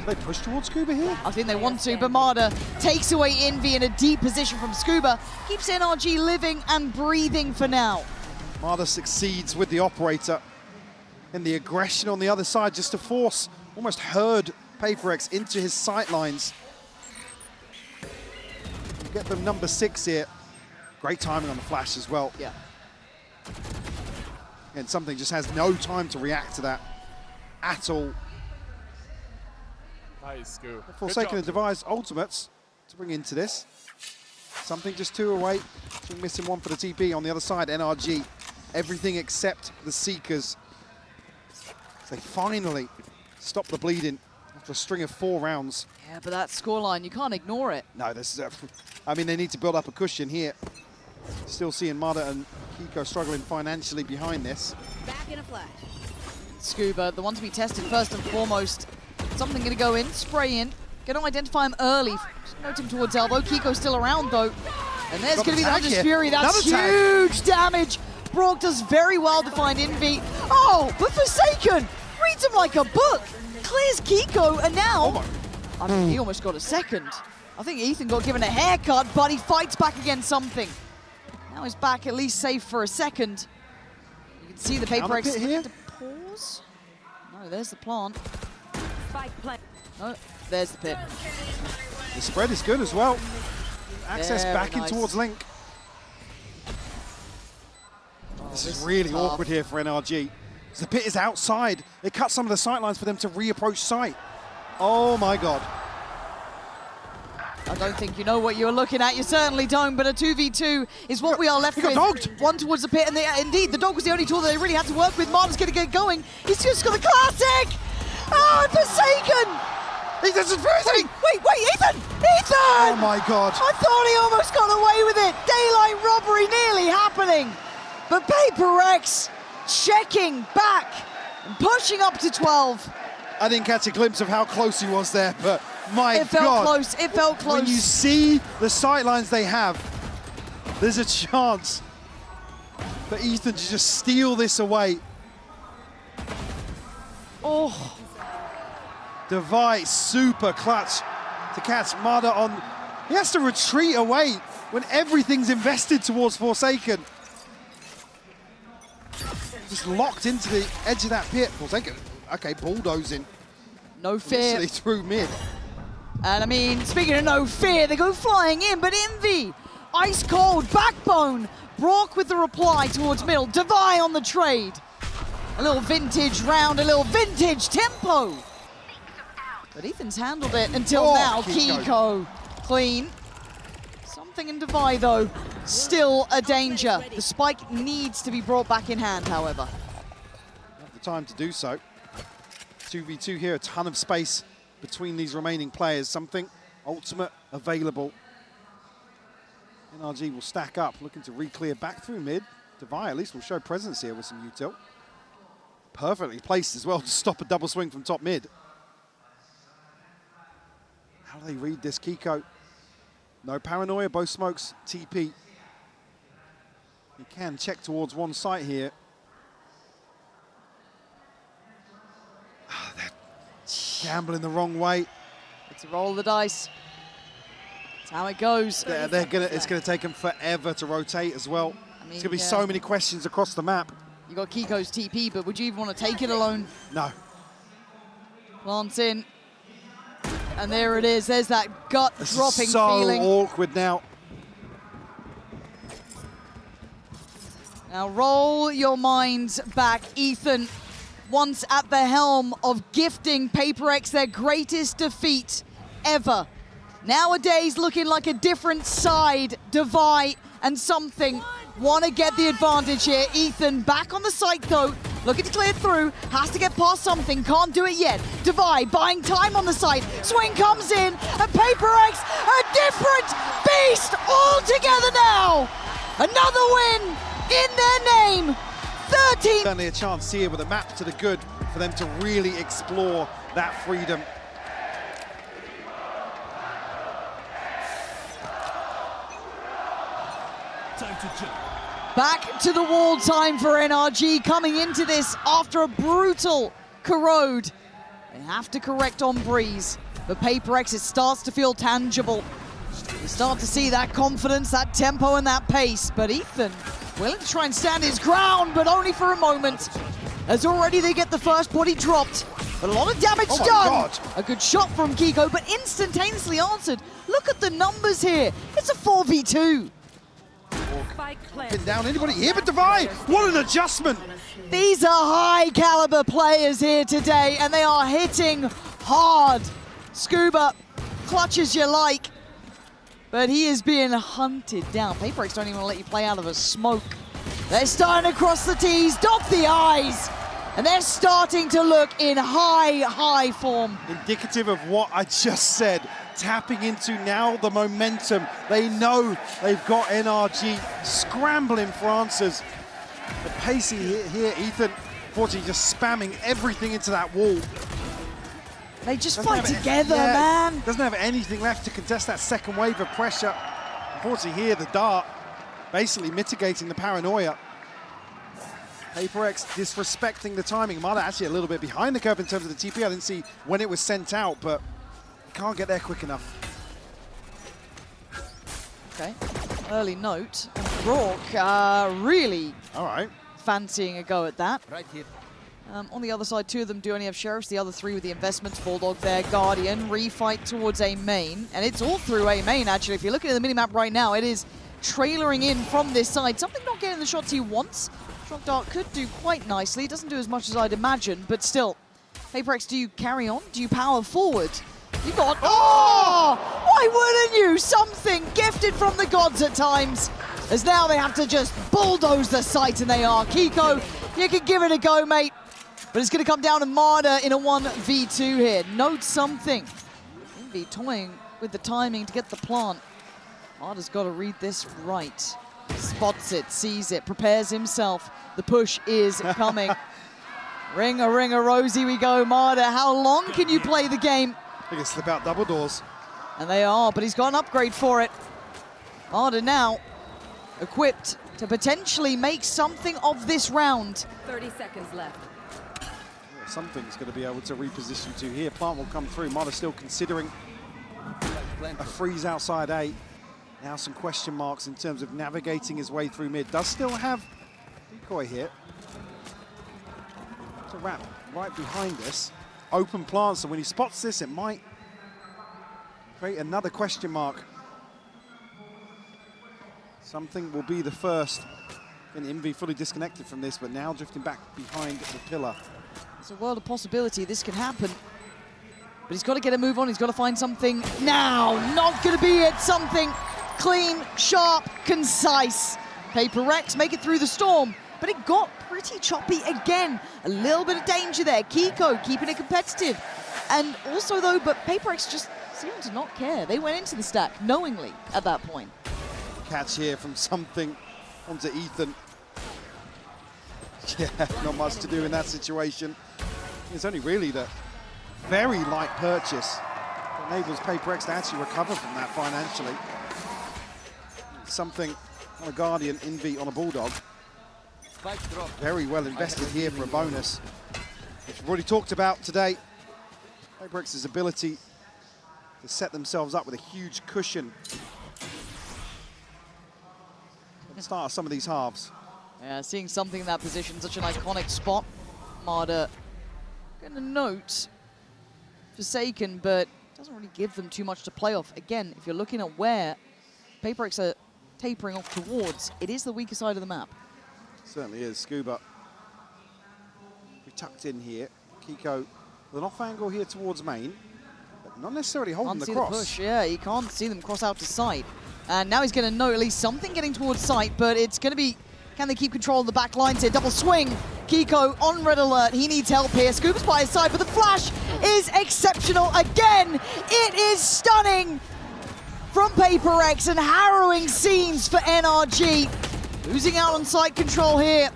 They push towards Scuba here? I think they want to, but Marder takes away Envy in a deep position from Scuba. Keeps NRG living and breathing for now. Marder succeeds with the operator. And the aggression on the other side just to force, almost herd PRX into his sight lines. Get them number 6 here. Great timing on the flash as well. Yeah. And something just has no time to react to that at all. Nice, Scoop. Forsaken and devised ultimates to bring into this. Something just 2 away. Missing 1 for the TP on the other side. NRG, everything except the Seekers. They finally stop the bleeding after a string of 4 rounds. Yeah, but that scoreline, you can't ignore it. No, this is I mean, they need to build up a cushion here. Still seeing Marder and Kiko struggling financially behind this. Back in a flash. Scuba, the one to be tested first and foremost. Something going to go in, spray in. Going to identify him early. Note him towards elbow. Kiko's still around, though. And there's going to be the Hunter's Fury. That's huge damage. Brock does very well to find Envy. Oh, but Forsaken reads him like a book. Clears Kiko, and now... I mean, he almost got a second. I think Ethan got given a haircut, but he fights back against something. Now he's back at least safe for a second. You can see the PRX here. to pause. No, there's the plant. Spike plant. No, there's the pit. The spread is good as well. Access Very back nice. in towards Link. Oh, This is really tough. awkward here for NRG. The pit is outside. It cuts some of the sight lines for them to reapproach sight. Oh my God. I don't think you know what you're looking at. You certainly don't, but a 2v2 is what we are left He got with. dogged. One towards the pit, and indeed, the dog was the only tool that they really had to work with. Martin's going to get going. He's just got the classic. Oh, and Forsaken. He doesn't freeze. Wait, Ethan! Ethan! Oh my God. I thought he almost got away with it. Daylight robbery nearly happening. But PRX checking back and pushing up to 12. I didn't catch a glimpse of how close he was there, but my It felt God. close. It felt close. When you see the sight lines they have, there's a chance for Ethan to just steal this away. Oh. Device super clutch to catch Marder on. He has to retreat away when everything's invested towards Forsaken. Just locked into the edge of that pit. Forsaken, okay, bulldozing. No fear. Literally through mid. And I mean, speaking of no fear, they go flying in, but Envy, ice cold, backbone. Brock with the reply towards middle. Devi on the trade. A little vintage round, a little vintage tempo. But Ethan's handled it until now. Kiko clean. Something in Devi though, still a danger. The spike needs to be brought back in hand, however. Have the time to do so. 2v2 here, a ton of space between these remaining players. Something ultimate available. NRG will stack up, looking to re-clear back through mid. Devi at least will show presence here with some util. Perfectly placed as well to stop a double swing from top mid. How do they read this, Kiko? No paranoia, both smokes, TP. He can check towards one site here. They're gambling the wrong way. It's a roll of the dice. That's how it goes. It's gonna take them forever to rotate as well. There's gonna be so many questions across the map. You got Kiko's TP, but would you even want to take it alone? No. Plants in. And there it is. There's that gut-dropping so feeling. Awkward now. Now roll your minds back. Ethan, once at the helm of gifting PRX their greatest defeat ever. Nowadays looking like a different side. Devi and something want to get the advantage here. Ethan back on the site though. Looking to clear through, has to get past something, can't do it yet. Devi buying time on the site. Swing comes in, and PRX, a different beast altogether now. Another win in their name. 13. Certainly a chance here with a map to the good for them to really explore that freedom. Time to jump. Back to the wall time for NRG coming into this after a brutal corrode. They have to correct on Breeze. But PRX, it starts to feel tangible. You start to see that confidence, that tempo, and that pace. But Ethan, willing to try and stand his ground, but only for a moment. As already they get the first body dropped. But a lot of damage Oh my done. God. A good shot from Kiko, but instantaneously answered. Look at the numbers here. It's a 4v2. Spike Been planted. down anybody here but Divine. What an adjustment. These are high caliber players here today, and they are hitting hard. Scuba, clutch as you like, but he is being hunted down. PRX don't even let you play out of a smoke. They're starting to cross the T's, dot the I's, and they're starting to look in high form. Indicative of what I just said. Tapping into now the momentum. They know they've got NRG scrambling for answers. The pacey here, Ethan, unfortunately just spamming everything into that wall. They just Doesn't fight have together, yeah, man. Doesn't have anything left to contest that second wave of pressure. Unfortunately here, the dart basically mitigating the paranoia. PRX disrespecting the timing. Marta actually a little bit behind the curve in terms of the TP. I didn't see when it was sent out, but can't get there quick enough. Okay, early note. Rourke really All right. fancying a go at that. Right here. On the other side, two of them do only have Sheriffs, the other three with the investments. Bulldog there, Guardian, refight towards A main, and it's all through A main actually. If you're looking at the minimap right now, it is trailering in from this side. Something not getting the shots he wants. Shock Dart could do quite nicely. It doesn't do as much as I'd imagine, but still. PRX, do you carry on? Do you power forward? You got, oh! Why wouldn't you? Something gifted from the gods at times. As now they have to just bulldoze the site, and they are. Kiko, you can give it a go, mate. But it's going to come down to Marta in a 1v2 here. Note something. Envy toying with the timing to get the plant. Marta's got to read this right. Spots it, sees it, prepares himself. The push is coming. Ring a rosy we go, Marta. How long can you play the game? They can slip out double doors. And they are, but he's got an upgrade for it. Marta now equipped to potentially make something of this round. 30 seconds left. Something's going to be able to reposition to here. Plant will come through. Marta still considering a freeze outside A. Now some question marks in terms of navigating his way through mid. Does still have decoy here. To wrap right behind us. Open plant, so when he spots this, it might create another question mark. Something will be the first. And Envy fully disconnected from this, but now drifting back behind the pillar. It's a world of possibility. This can happen. But he's got to get a move on. He's got to find something now. Not going to be it. Something clean, sharp, concise. PRX make it through the storm, but it got pretty choppy again. A little bit of danger there. Kiko keeping it competitive. And also, though, but PRX just seemed to not care. They went into the stack knowingly at that point. Catch here from something onto Ethan. Yeah, not much to do in that situation. It's only really the very light purchase that enables PRX to actually recover from that financially. Something on a Guardian, Envy on a Bulldog. Spike drop. Very well invested here for a bonus, which we've already talked about today. PRX's ability to set themselves up with a huge cushion at the start of some of these halves. Yeah, seeing something in that position, such an iconic spot. Marta gonna note Forsaken, but doesn't really give them too much to play off. Again, if you're looking at where PRX are tapering off towards, it is the weaker side of the map. Certainly is. Scuba. We tucked in here. Kiko with an off angle here towards main, but not necessarily holding Can't the see cross. the push, yeah, he can't see them cross out to sight. And now he's going to know at least something getting towards sight, but it's going to be, can they keep control of the back lines here? Double swing. Kiko on red alert. He needs help here. Scuba's by his side, but the flash is exceptional again. It is stunning from PRX and harrowing scenes for NRG. Losing out on site control here.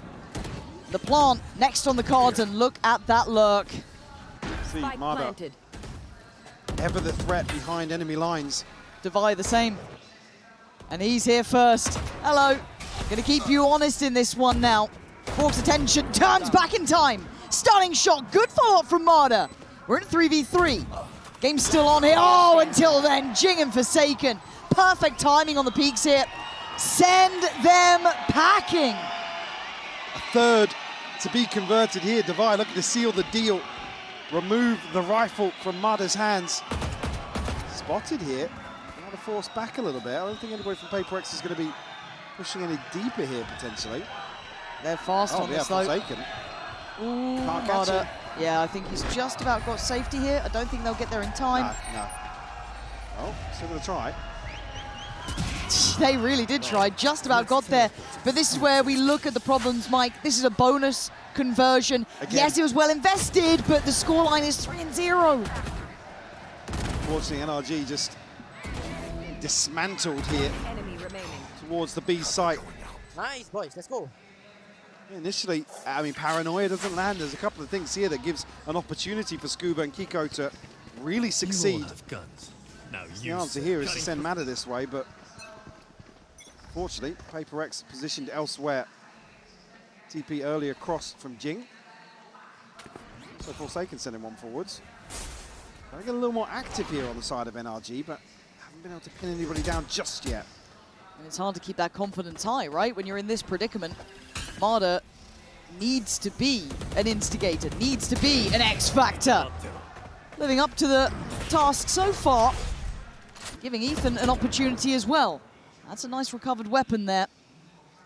The plant next on the cards, and look at that lurk. See, Spike Marta, planted. ever the threat behind enemy lines. Divide the same. And he's here first. Hello. Gonna keep you honest in this one now. Hawk's attention, turns back in time. Stunning shot, good follow-up from Marta. We're in 3v3. Game's still on here. Oh, until then, Jing and Forsaken. Perfect timing on the peaks here. Send them packing. A third to be converted here. Divide looking to seal the deal. Remove the rifle from Mada's hands. Spotted here. Got to force back a little bit. I don't think anybody from PRX is going to be pushing any deeper here, potentially. They're fast on this, though. Forsaken. Ooh, Can't catch Mada. it. Yeah, I think he's just about got safety here. I don't think they'll get there in time. No. Oh, still going to try. They really did try, just about got there. But this is where we look at the problems, Mike. This is a bonus conversion. Again. Yes, it was well invested, but the scoreline is 3-0. Unfortunately, NRG just dismantled here Enemy remaining. towards the B site. Nice, boys. Let's go. Initially, I mean, Paranoia doesn't land. There's a couple of things here that gives an opportunity for Scuba and Kiko to really succeed. You all have guns. Now The answer here is to send Mada this way, but fortunately, PRX positioned elsewhere. TP early across from Jing. So Forsaken sending one forwards. Trying to get a little more active here on the side of NRG, but haven't been able to pin anybody down just yet. And it's hard to keep that confidence high, right? When you're in this predicament, Mada needs to be an instigator, needs to be an X factor. Living up to the task so far, giving Ethan an opportunity as well. That's a nice recovered weapon there.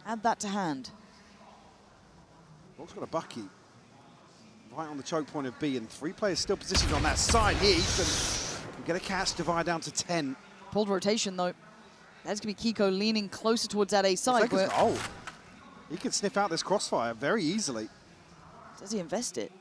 Add that to hand. Rock's got a Bucky right on the choke point of B, and 3 players still positioned on that side here. Ethan will get a catch, divide down to 10. Pulled rotation though. That's going to be Kiko leaning closer towards that A side. Where Oh, he can sniff out this crossfire very easily. does he invest it?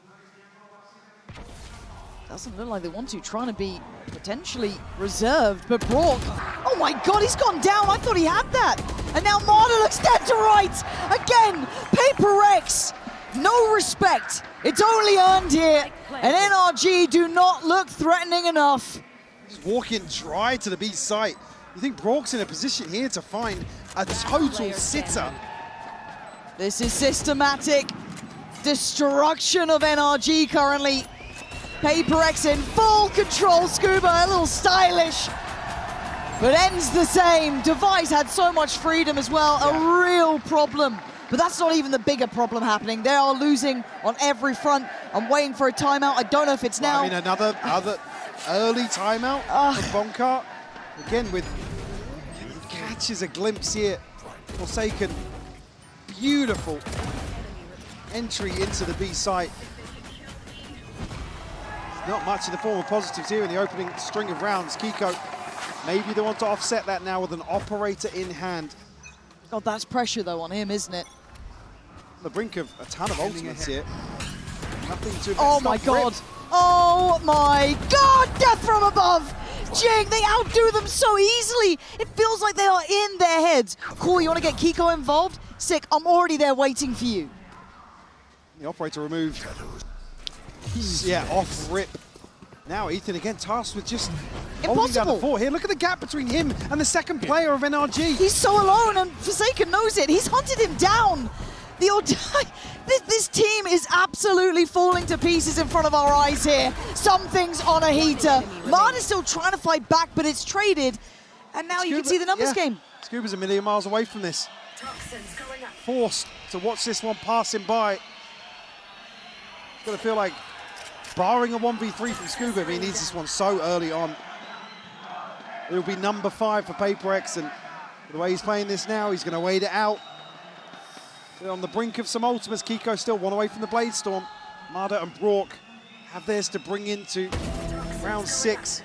Doesn't look like they want to. Trying to be potentially reserved, but Brock, oh my God, he's gone down. I thought he had that. And now Mada looks dead to rights. Again, PRX, no respect. It's only earned here. And NRG do not look threatening enough. Just walking dry to the B site. You think Brock's in a position here to find a total sitter? This is systematic destruction of NRG currently. PRX in full control. Scuba a little stylish, but ends the same. Device had so much freedom as well, a real problem. But that's not even the bigger problem happening. They are losing on every front. I'm waiting for a timeout. I don't know if it's now. I mean, another early timeout from Bonkart. Again, with catches a glimpse here. Forsaken, beautiful entry into the B site. Not much in the form of positives here in the opening string of rounds. Kiko, maybe they want to offset that now with an operator in hand. God, that's pressure though on him, isn't it? On the brink of a ton of ultimates here. Nothing to Oh stop my God. Rip. Oh my God, death from above. Jing, they outdo them so easily. It feels like they are in their heads. Cool, you want to get Kiko involved? Sick, I'm already there waiting for you. The operator removed. Yeah, off rip. Now Ethan again tasked with just holding down the Impossible. fort here. Look at the gap between him and the second player of NRG. He's so alone, and Forsaken knows it. He's hunted him down. This team is absolutely falling to pieces in front of our eyes here. Something's on a heater. Mada's still trying to fight back, but it's traded. And now you can see the numbers game. Scuba's a million miles away from this. Forced to watch this one passing by. It's going to feel like, barring a 1v3 from Scuba, he needs this one so early on. It'll be number 5 for PRX, and the way he's playing this now, he's going to wait it out. They're on the brink of some ultimates. Kiko still one away from the Blade Storm. Mada and Brock have theirs to bring into round 6.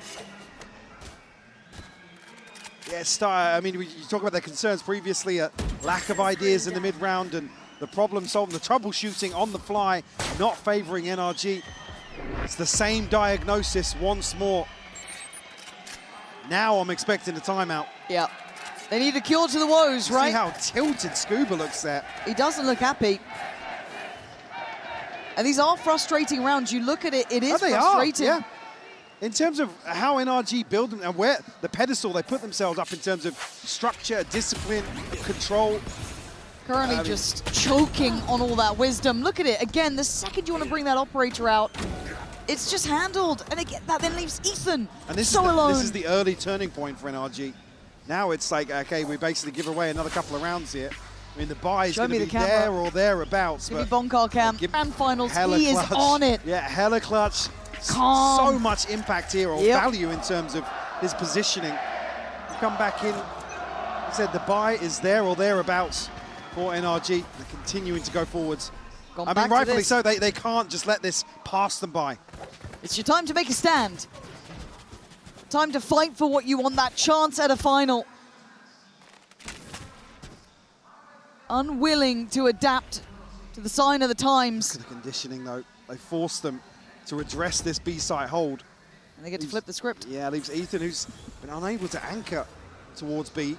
Yeah, I mean, you talk about their concerns previously, a lack of ideas in the mid-round and the problem solving, the troubleshooting on the fly, not favoring NRG. It's the same diagnosis once more. Now I'm expecting a timeout. Yeah. They need a cure to the woes, right? See how tilted Scuba looks there. He doesn't look happy. And these are frustrating rounds. You look at it, it is frustrating. Yeah. In terms of how NRG build them and where the pedestal they put themselves up in terms of structure, discipline, control. Currently just choking on all that wisdom. Look at it. Again, the second you want to bring that operator out, it's just handled. And again, that then leaves Ethan And this so is alone. This is the early turning point for NRG. Now it's like, okay, we basically give away another couple of rounds here. I mean, the buy is going to be there or thereabouts. It's going to be Bonkar Cam. Grand finals, he is clutch. on it. Yeah, hella clutch. Calm. So much impact here, or value in terms of his positioning. Come back in. Like I said, the buy is there or thereabouts for NRG. They're continuing to go forwards. I mean, rightfully so. They can't just let this pass them by. It's your time to make a stand. Time to fight for what you want, that chance at a final. Unwilling to adapt to the sign of the times. Look at the conditioning, though. They forced them to address this B-site hold. And they get to flip the script. Yeah, leaves Ethan, who's been unable to anchor towards B.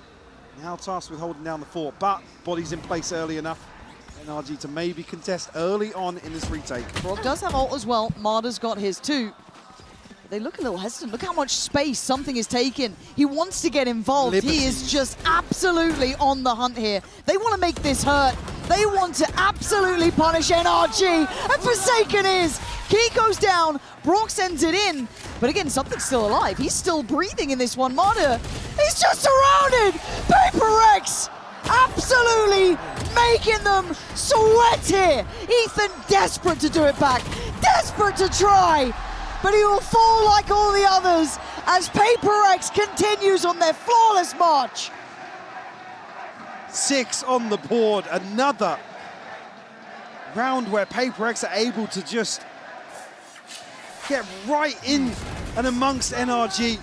Now tasked with holding down the fort, but body's in place early enough. NRG to maybe contest early on in this retake. Brock does have ult as well. Marder's got his too. They look a little hesitant. Look how much space something is taking. He wants to get involved. He is just absolutely on the hunt here. They want to make this hurt. They want to absolutely punish NRG. And Forsaken is. Key goes down. Brock sends it in. But again, something's still alive. He's still breathing in this one. Marder, he's just surrounded. PRX absolutely making them sweat here. Ethan desperate to do it back. Desperate to try. But he will fall like all the others as PRX continues on their flawless march. 6 on the board, another round where PRX are able to just get right in and amongst NRG.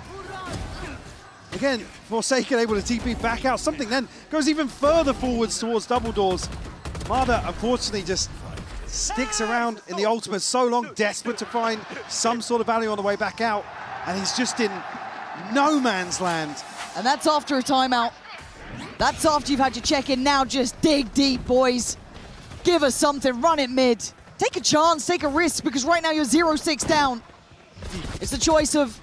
Again, Forsaken able to TP back out. Something then goes even further forwards towards double doors. Marder, unfortunately, just sticks around in the ultimate so long, desperate to find some sort of value on the way back out, and he's just in no man's land. And that's after a timeout. That's after you've had your check-in. Now just dig deep, boys. Give us something, run it mid. Take a chance, take a risk, because right now you're 0-6 down. It's the choice of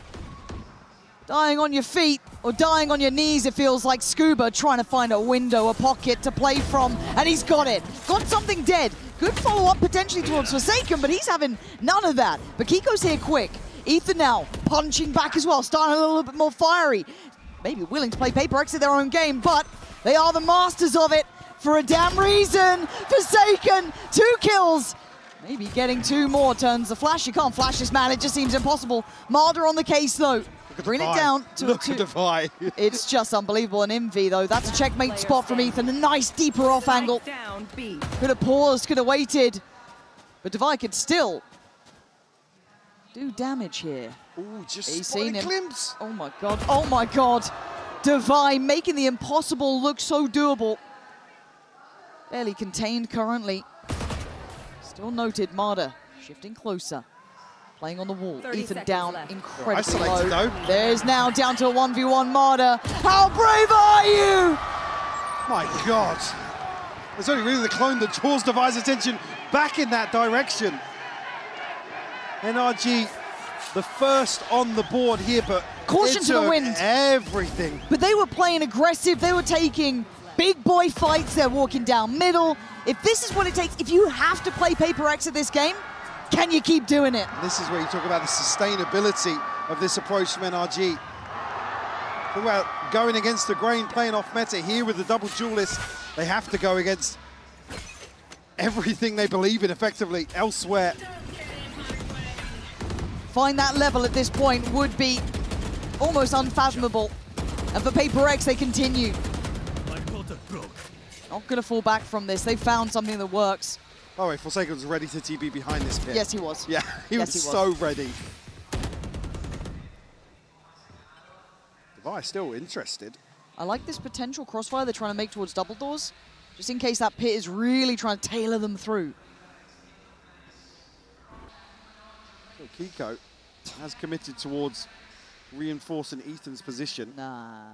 dying on your feet or dying on your knees. It feels like Scuba trying to find a window, a pocket to play from, and he's got it. Got something dead. Good follow-up potentially towards Forsaken, but he's having none of that. But Kiko's here quick. Ethan now punching back as well, starting a little bit more fiery. Maybe willing to play PRX in their own game, but they are the masters of it for a damn reason. Forsaken, 2 kills. Maybe getting 2 more turns the flash. You can't flash this man, it just seems impossible. Marder on the case though. Bring it down to Look at the Vi. It's just unbelievable. An Envy though. That's a checkmate spot from Ethan. A nice deeper off angle. Down B. Could have paused, could have waited. But Devi could still do damage here. Ooh, just He's spotted seen him. glimpse. Oh my god, oh my god. Devi making the impossible look so doable. Barely contained currently. Still noted, Marder shifting closer. Playing on the wall. 30 Ethan seconds down left. incredibly Isolated low. though. There's now down to a 1v1 Marder. How brave are you? My God. It's only really the clone that draws Devi's attention back in that direction. NRG, the first on the board here, but Caution it to the took wind. everything. But they were playing aggressive. They were taking big boy fights. They're walking down middle. If this is what it takes, if you have to play PRX at this game, can you keep doing it? This is where you talk about the sustainability of this approach from NRG. Talk about going against the grain, playing off meta. Here with the double duelist, they have to go against everything they believe in effectively elsewhere. Find that level at this point would be almost unfathomable. And for PRX, they continue. Not going to fall back from this. They found something that works. Oh wait, Forsaken was ready to TB behind this pit. Yes, he was. Yeah, he was so ready. Devi still interested. I like this potential crossfire they're trying to make towards double doors, just in case that pit is really trying to tailor them through. So Kiko has committed towards reinforcing Ethan's position. Nah.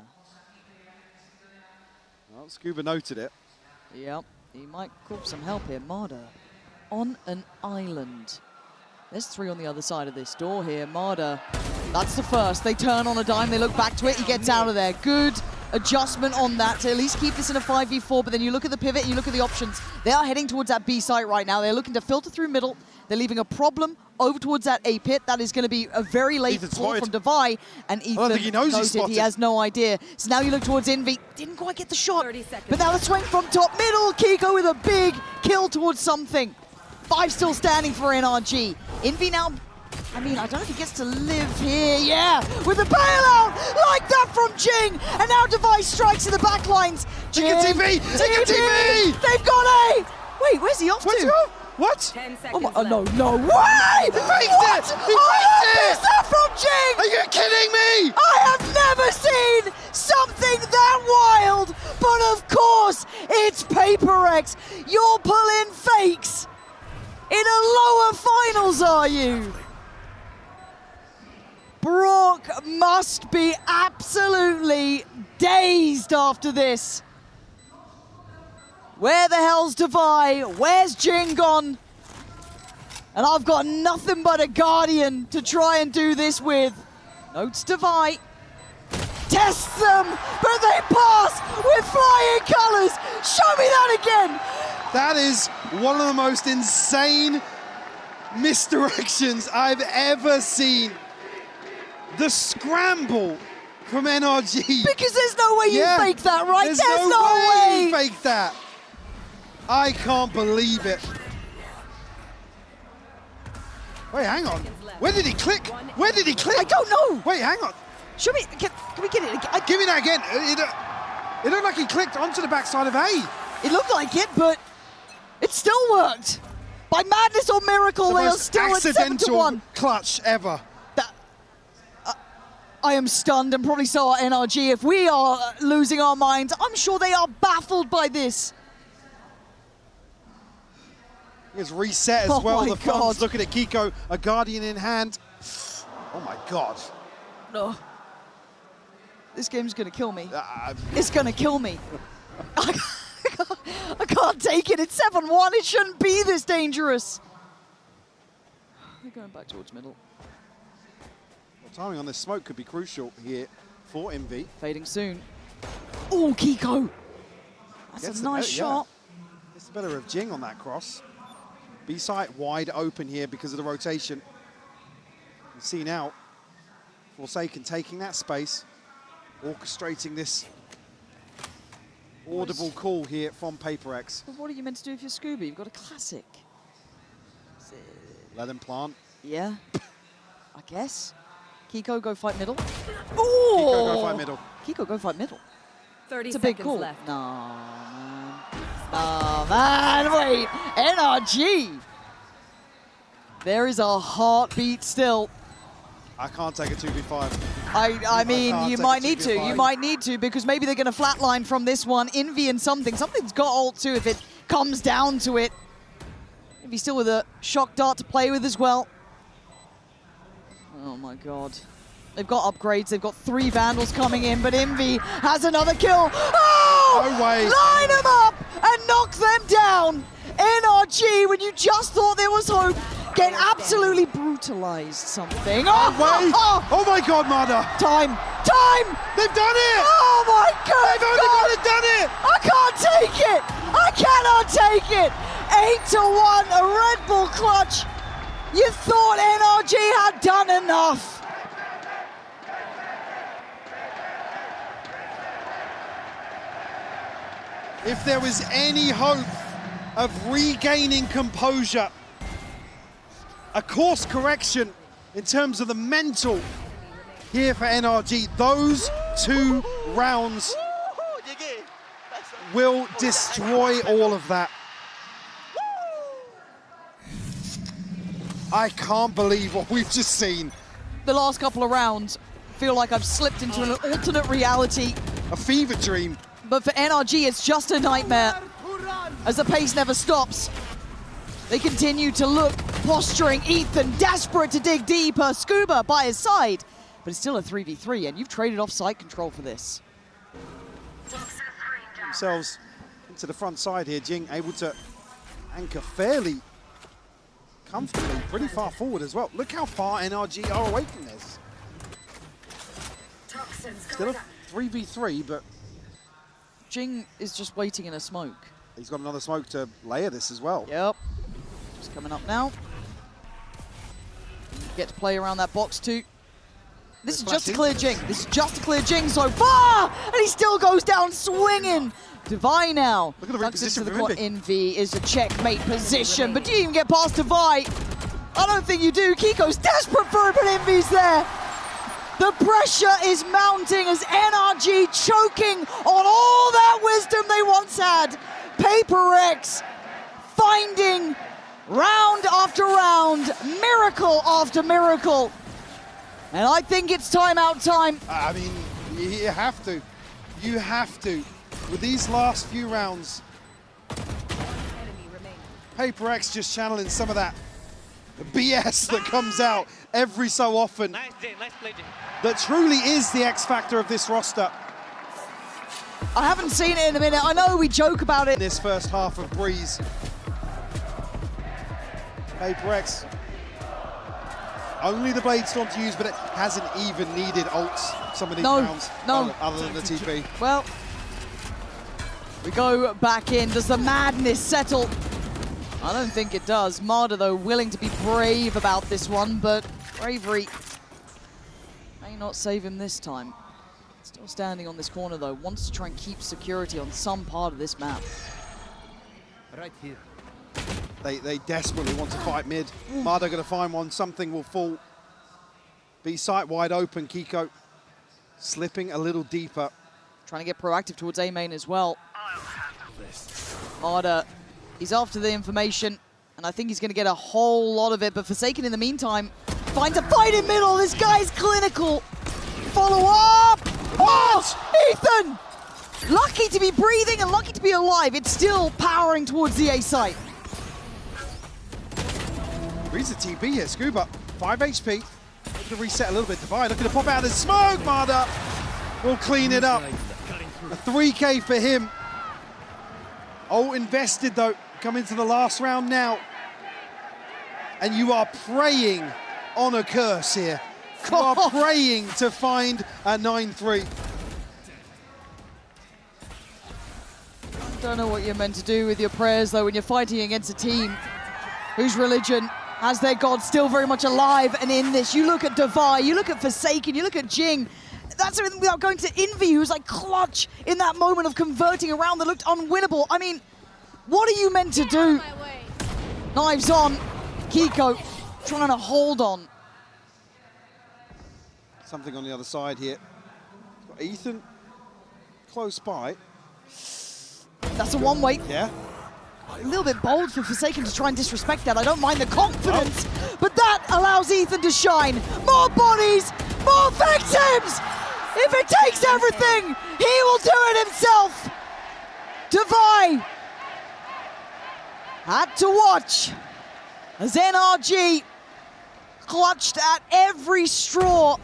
Well, Scuba noted it. Yep, he might call for some help here. Marder on an island. There's 3 on the other side of this door here. Marder, that's the first. They turn on a dime, they look back to it, he gets out of there. Good adjustment on that to at least keep this in a 5v4, but then you look at the pivot and you look at the options. They are heading towards that B site right now. They're looking to filter through middle. They're leaving a problem over towards that A pit. That is going to be a very late Ethan's pull spotted. from Devi, and Ethan think he knows he's noted spotted. he has no idea. So now you look towards Envy. Didn't quite get the shot, 30 seconds. but now the swing from top middle. Kiko with a big kill towards something. 5 still standing for NRG. Envy now, I mean, I don't know if he gets to live here. Yeah, with the bailout like that from Jing. And now Device strikes in the back lines. Take a TV! Take a TV! They've got A! Wait, where's he off Where's to? he go? What? 10 seconds Oh, my, left. no way! He faked What? it! He I faked missed it! that from Jing! Are you kidding me? I have never seen something that wild, but of course, it's PRX. You're pulling fakes in a lower finals, are you? Brock must be absolutely dazed after this. Where the hell's Devi? Where's Jing gone? And I've got nothing but a Guardian to try and do this with. Notes Devi. Tests them, but they pass with flying colors. Show me that again. That is one of the most insane misdirections I've ever seen. The scramble from NRG. Because there's no way you fake that, right? There's no no way way. you fake that. I can't believe it. Wait, hang on. Where did he click? Where did he click? I don't know. Wait, hang on. Show me. Can we get it again? Give me that again. It looked like he clicked onto the backside of A. It looked like it, but it still worked. By madness or miracle, The they are most still at 7-1. accidental clutch ever. I am stunned, and probably so are NRG. If we are losing our minds, I'm sure they are baffled by this. It's reset as Oh well. my The fans God. looking at Kiko, a Guardian in hand. Oh my God. No. This game's gonna kill me. It's gonna kill me. I can't take it. It's 7-1. It shouldn't be this dangerous. They're going back towards middle. Timing on this smoke could be crucial here for MV. Fading soon. Oh, Kiko. That's Gets a the nice better- shot. Yeah. Gets the better of Jing on that cross. B site wide open here because of the rotation. You see now, Forsaken taking that space, orchestrating this audible call here from PRX. But what are you meant to do if you're Scuba? You've got a classic. Let him plant. Yeah, I guess. Kiko, go fight middle. Kiko Oh! go fight middle. Kiko, go fight middle. 30 It's a big seconds call. left. No, man. Oh, man, wait. NRG. There is a heartbeat still. I can't take a 2v5. I mean, can't you take might a need to. 2v5. You might need to, because maybe they're going to flatline from this one. Envy and something. Something's got ult too if it comes down to it. Envy still with a shock dart to play with as well. Oh my God. They've got upgrades. They've got 3 Vandals coming in, but Envy has another kill. Oh! No way. Line them up and knock them down. NRG, when you just thought there was hope, get absolutely brutalized something. Oh, Wait. Oh my God, Mada. Time! Time! They've done it. Oh my God! They've only done it. I can't take it! I cannot take it! 8-1, a Red Bull clutch. You thought NRG had done enough. If there was any hope of regaining composure, a course correction in terms of the mental here for NRG, those 2 rounds will destroy all of that. I can't believe what we've just seen. The last couple of rounds feel like I've slipped into an alternate reality. A fever dream. But for NRG, it's just a nightmare. As the pace never stops. They continue to look, posturing. Ethan desperate to dig deeper. Scuba by his side. But it's still a 3v3, and you've traded off site control for this. Themselves into the front side here. Jing able to anchor fairly comfortably, pretty far forward as well. Look how far NRG are away from this. Still a 3v3, but Jing is just waiting in a smoke. he's got another smoke to layer this as well. Yep. Just coming up now. Get to play around that box too. This is It's just a quite clear Jing. This is just a clear Jing so far! And he still goes down swinging. Divide now. Look at the Tucks into reposition the for court. Envy. Envy is a checkmate position, but do you even get past Divide? I don't think you do. Kiko's desperate for it, but Envy's there. The pressure is mounting as NRG choking on all that wisdom they once had. PRX finding round after round, miracle after miracle. And I think it's timeout time. I mean, you have to. You have to. With these last few rounds, PRX just channeling some of that BS that comes out every so often. Nice, Jay. Nice play, Jay. That truly is the X factor of this roster. I haven't seen it in a minute. I know we joke about it. This first half of Breeze. PRX. Only the Blade Storm to use, but it hasn't even needed ults some of these rounds. No. Other than the TP. Well, we go back in. Does the madness settle? I don't think it does. Marder, though, willing to be brave about this one, but bravery may not save him this time. Still standing on this corner, though. Wants to try and keep security on some part of this map. Right here. They desperately want to fight mid. Marder going to find one. Something will fall. B site wide open. Kiko slipping a little deeper. Trying to get proactive towards A main as well. Marder, he's after the information, and I think he's going to get a whole lot of it. But Forsaken, in the meantime, finds a fight in middle. This guy's clinical. Follow up. Oh, Ethan! Lucky to be breathing and lucky to be alive. It's still powering towards the A site. Reads the TP here. Scuba, 5 HP. Looking to reset a little bit. Divide looking to pop out of the smoke. Marder will clean it up. A 3K for him. Oh, invested though. Coming to the last round now. And you are praying on a curse here. You are praying to find a 9-3. Don't know what you're meant to do with your prayers though when you're fighting against a team whose religion has their god still very much alive and in this. You look at Divide, you look at Forsaken, you look at Jing. That's everything without going to Envy, who's like clutch in that moment of converting a round that looked unwinnable. I mean, what are you meant to do? Knives on, Kiko trying to hold on. Something on the other side here. Got Ethan close by. That's a one-way. Yeah. A little bit bold for Forsaken to try and disrespect that. I don't mind the confidence, but that allows Ethan to shine. More bodies, more victims! If it takes everything, he will do it himself! Divide had to watch as NRG clutched at every straw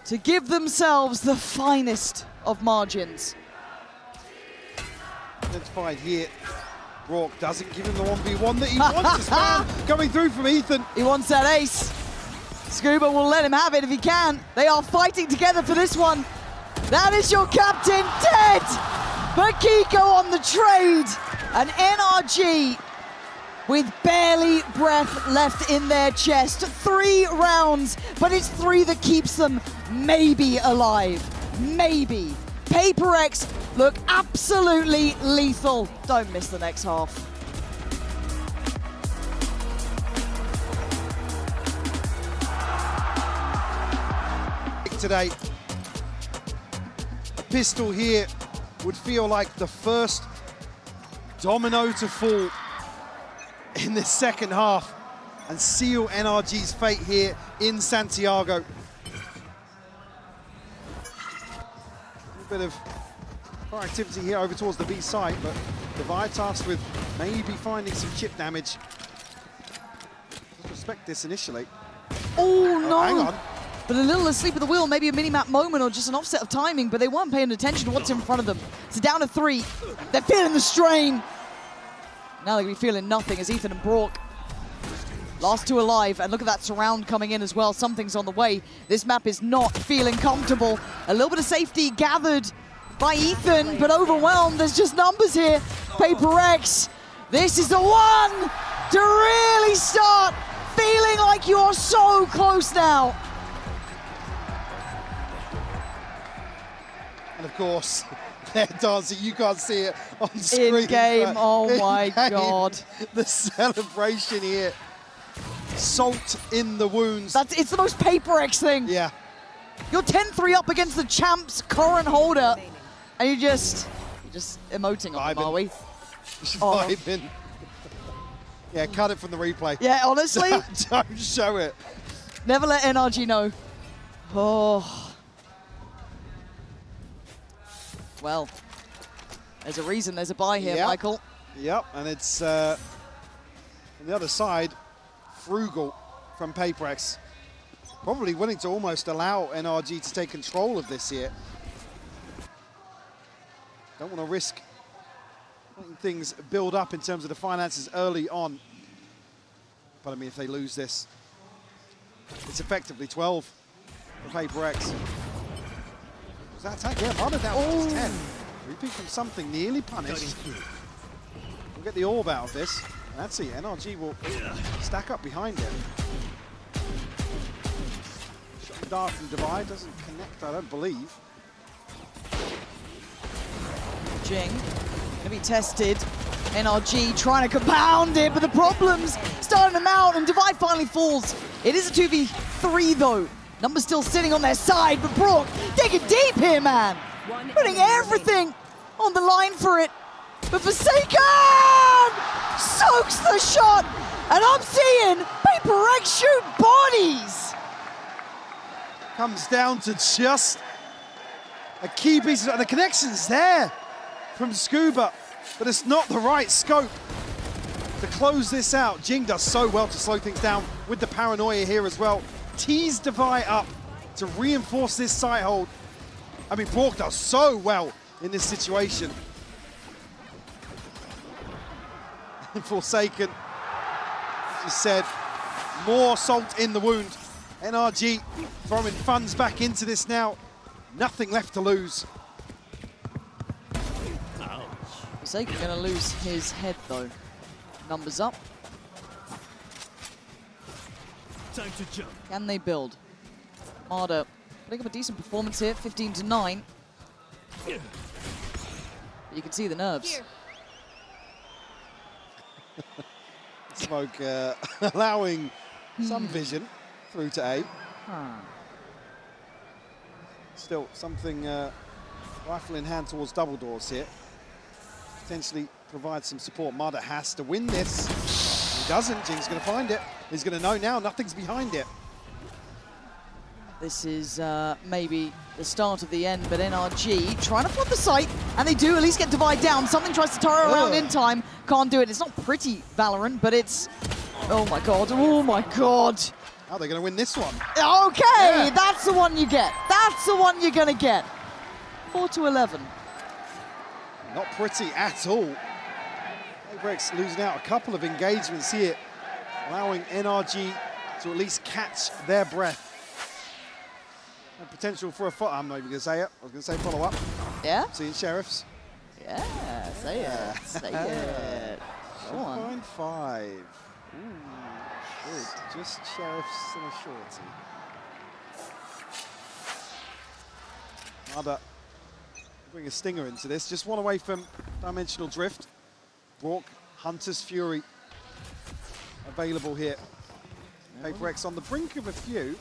to give themselves the finest of margins. Identified here. Rourke doesn't give him the 1v1 that he wants. Spam coming through from Ethan. He wants that ace. Scuba will let him have it if he can. They are fighting together for this one. That is your captain dead. But Kiko on the trade. And NRG with barely breath left in their chest. 3 rounds, but it's 3 that keeps them maybe alive. Maybe. PRX look absolutely lethal. Don't miss the next half. Today, a pistol here would feel like the first domino to fall in this second half and seal NRG's fate here in Santiago. A bit of activity here over towards the B site, but Divide tasked with maybe finding some chip damage. Let's respect this initially. Oh no! Hang on. But a little asleep at the wheel, maybe a mini-map moment or just an offset of timing, but they weren't paying attention to what's in front of them. It's down to 3. They're feeling the strain. Now they're going to be feeling nothing as Ethan and Brock, last 2 alive, and look at that surround coming in as well. Something's on the way. This map is not feeling comfortable. A little bit of safety gathered by Ethan, but overwhelmed. There's just numbers here. PRX, this is the one to really start feeling like you're so close now. And of course, they're dancing. You can't see it on screen. In game, oh my in-game, God. The celebration here. Salt in the wounds. It's the most PRX thing. Yeah. You're 10-3 up against the champ's current holder, and you're just emoting on them, are we? Oh. Vibing. Yeah, cut it from the replay. Yeah, honestly. Don't show it. Never let NRG know. Oh. Well, there's a reason there's a buy here, Yep. Michael. Yep, and it's on the other side, frugal from PRX. Probably willing to almost allow NRG to take control of this here. Don't want to risk letting things build up in terms of the finances early on. But I mean, if they lose this, it's effectively 12 for PRX. Was that attack? Yeah, Marder down to 10. Repeat from something, nearly punished. We'll get the orb out of this. And that's it, NRG will stack up behind him. Shot dart from Divide doesn't connect, I don't believe. Jing, gonna be tested. NRG trying to compound it, but the problems starting them out, and Divide finally falls. It is a 2v3 though. Numbers still sitting on their side, but Brook digging deep here, man. Putting everything on the line for it. But Forsaken soaks the shot, and I'm seeing PRX shoot bodies. Comes down to just a key piece, and the connection's there from Scuba, but it's not the right scope to close this out. Jing does so well to slow things down with the paranoia here as well. Tease Divide up to reinforce this site hold. I mean, Brook does so well in this situation. Forsaken, as you said, more salt in the wound. NRG throwing funds back into this now. Nothing left to lose. Forsaken gonna lose his head though. Numbers up. Time to jump. Can they build? Marder putting up a decent performance here, 15-9. But you can see the nerves. Smoke allowing some vision through to A. Still something rifle in hand towards double doors here. Potentially provide some support. Marder has to win this. He doesn't. Jing's going to find it. He's going to know now nothing's behind it. This is maybe the start of the end, but NRG trying to flood the site, and they do at least get Divide down. Something tries to turn around in time, can't do it. It's not pretty Valorant, but it's, oh my God, oh my God. How are they going to win this one? Okay, that's the one you get. That's the one you're going to get. 4-11. Not pretty at all. PRX losing out a couple of engagements here, allowing NRG to at least catch their breath. And potential for a follow. I'm not even going to say it. I was going to say follow up. Yeah? Seeing Sheriffs. Yeah, say it. Say it. Go on. 5. Ooh, good. Just Sheriffs and a shorty. Marder bring a stinger into this. Just one away from Dimensional Drift. Brook, Hunter's Fury available here. PRX on the brink of a few.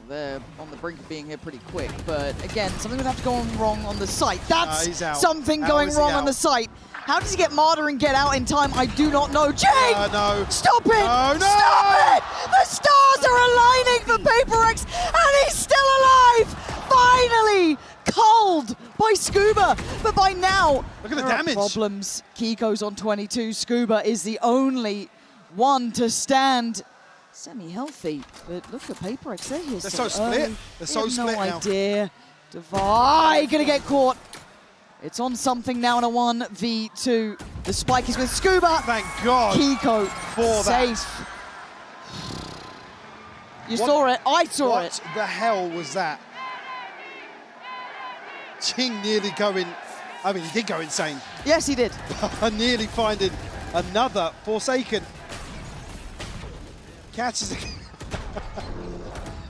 They're on the brink of being here pretty quick, but again, something would have to go wrong on the site. That's he's out. something How going is he wrong on out? the site. How does he get Marder and get out in time? I do not know. Jing! No. Stop it! No, no! Stop it! The stars are aligning for PRX, and he's still alive! Finally! Culled by Scuba, but by now, Look at the there are damage. problems. Kiko's on 22. Scuba is the only one to stand semi-healthy, but look at PRX, they're here. They're so split. Early. They're so They have split no now. idea. Divide gonna get caught. It's on something now in a 1v2. The spike is with Scuba. Thank God Kiko for that. safe. You saw it. I saw it. What the hell was that? Jing nearly going, I mean, he did go insane. Yes, he did. Nearly finding another Forsaken. Catches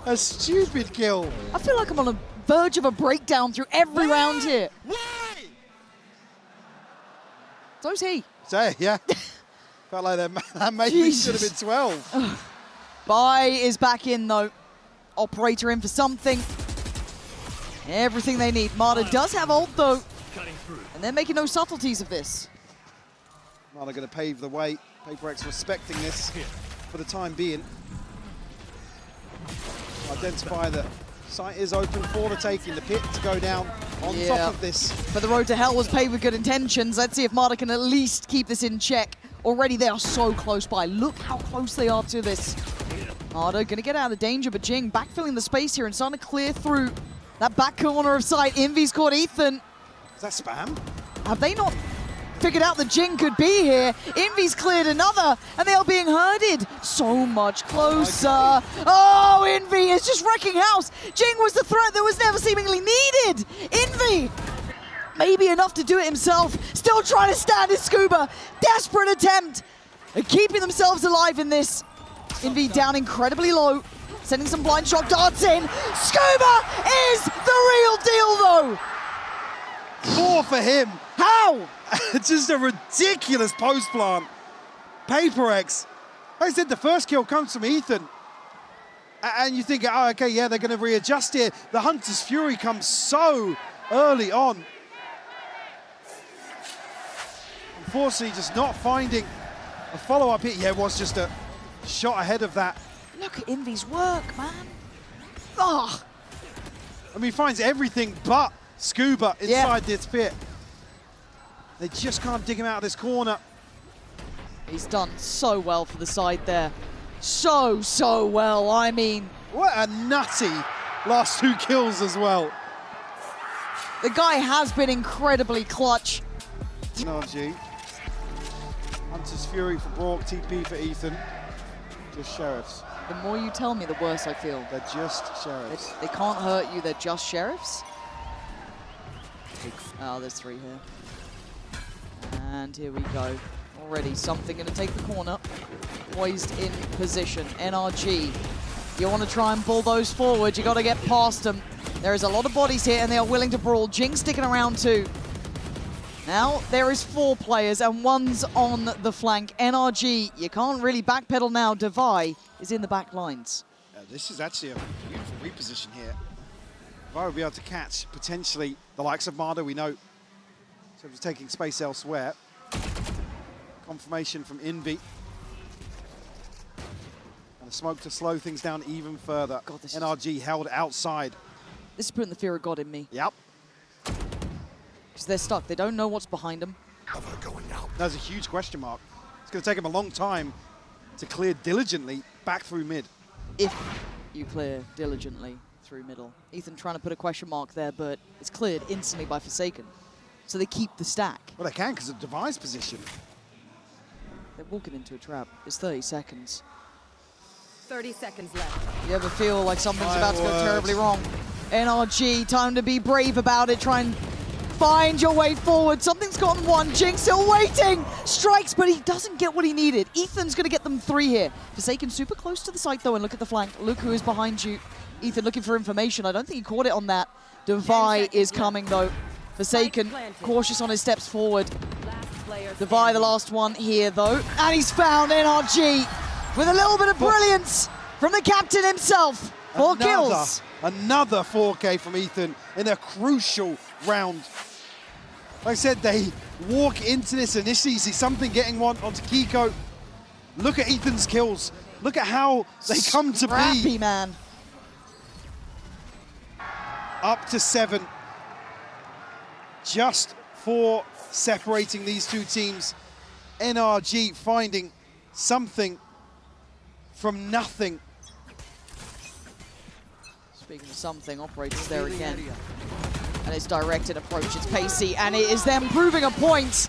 a stupid kill. I feel like I'm on the verge of a breakdown through every round here. Why? So's he. So, yeah. Felt like that maybe should have been 12. Bai is back in though. Operator in for something. Everything they need. Marta does have ult though. Cutting through. And they're making no subtleties of this. Well, they're going to pave the way. PRX respecting this for the time being. Identify that site is open for the taking. The pit to go down on top of this. But the road to hell was paved with good intentions. Let's see if Marta can at least keep this in check. Already they are so close by. Look how close they are to this. Marta going to get out of danger, but Jing backfilling the space here and starting to clear through that back corner of sight. Envy's caught Ethan. Is that spam? Have they not figured out that Jing could be here? Envy's cleared another, and they are being herded so much closer. Oh, Envy is just wrecking house. Jing was the threat that was never seemingly needed. Envy, maybe enough to do it himself. Still trying to stand his Scuba. Desperate attempt at keeping themselves alive in this. Envy down incredibly low. Sending some blind shock darts in. Scuba is the real deal though. 4 for him. How? Just a ridiculous post plant. PRX. Like I said, the first kill comes from Ethan. And you think, oh, okay, yeah, they're going to readjust here. The Hunter's Fury comes so early on. Unfortunately, just not finding a follow-up hit. Yeah, it was just a shot ahead of that. Look at Envy's work, man. Oh. I mean, he finds everything but Scuba inside this pit. They just can't dig him out of this corner. He's done so well for the side there. So well. I mean, what a nutty last 2 kills as well. the guy has been incredibly clutch. NRG. Hunter's Fury for Brock, TP for Ethan. Just Sheriffs. The more you tell me, the worse I feel. They're just Sheriffs. They can't hurt you, they're just sheriffs. Oh, there's 3 here. And here we go. Already something going to take the corner. Poised in position. NRG. You want to try and bulldoze forward, you got to get past them. There is a lot of bodies here and they are willing to brawl. Jing sticking around too. Now there is 4 players and 1's on the flank. NRG, you can't really backpedal now. Devi is in the back lines. This is actually a beautiful reposition here. Devi will be able to catch potentially the likes of Marta, we know. So he's taking space elsewhere. Confirmation from Envy. And the smoke to slow things down even further. God, NRG held outside. This is putting the fear of God in me. Yep. Because they're stuck. They don't know what's behind them. Cover going out. That's a huge question mark. It's going to take him a long time to clear diligently back through mid. If you clear diligently through middle. Ethan trying to put a question mark there, but it's cleared instantly by Forsaken. So they keep the stack. Well, they can because of Devi's position. They're walking into a trap. It's 30 seconds. 30 seconds left. You ever feel like something's My about to go word. terribly wrong? NRG, time to be brave about it. Try and find your way forward. Something's gotten 1. Jing still waiting. Strikes, but he doesn't get what he needed. Ethan's going to get them 3 here. Forsaken super close to the site, though, and look at the flank. Look who is behind you. Ethan looking for information. I don't think he caught it on that. Devi is coming, though. Forsaken, cautious on his steps forward. Last player Devi, standing. the last one here, though. And he's found NRG with a little bit of brilliance from the captain himself. 4 kills. Another 4K from Ethan in a crucial round. Like I said, they walk into this initially, see something getting one onto Kiko. Look at Ethan's kills. Look at how they come to Scrappy, be. man. Up to 7. Just 4 separating these 2 teams. NRG finding something from nothing. Speaking of something, Operator's there again. And it's directed approach, it's pacey, and it is them proving a point.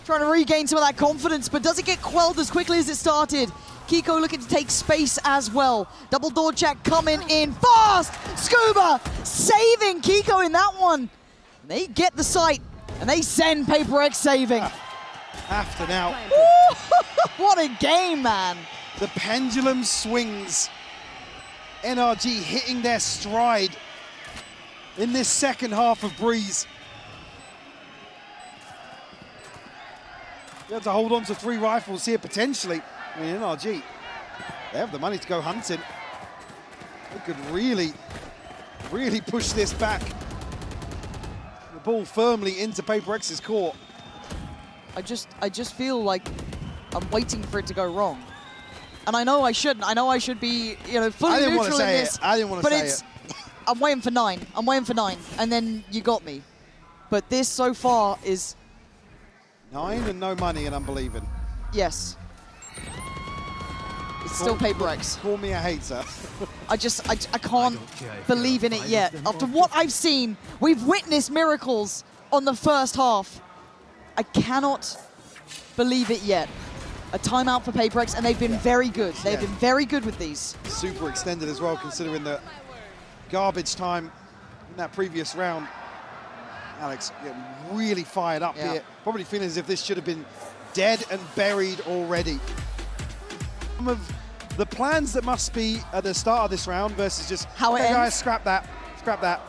Trying to regain some of that confidence, but does it get quelled as quickly as it started? Kiko looking to take space as well. Double door check coming in fast! Scuba saving Kiko in that one. And they get the site, and they send PRX saving. After now. What a game, man. The pendulum swings. NRG hitting their stride in this second half of Breeze. You have to hold on to 3 rifles here potentially. I mean, NRG, they have the money to go hunting. They could really push this back. The ball firmly into PRX's court. I just feel like I'm waiting for it to go wrong. And I know I shouldn't. I know I should be, you know, fully neutral in this. I didn't want to say it. I'm waiting for 9. I'm waiting for 9. And then you got me. But this so far is... 9 and no money, and I'm believing. Yes. It's still PRX. Call me a hater. I can't believe in it yet. After what I've seen, we've witnessed miracles on the first half. I cannot believe it yet. A timeout for PRX, and they've been very good. They've been very good with these. Super extended as well, considering the garbage time in that previous round. Alex getting really fired up here. Probably feeling as if this should have been dead and buried already. Some of the plans that must be at the start of this round versus just, how it hey guys, ends. scrap that.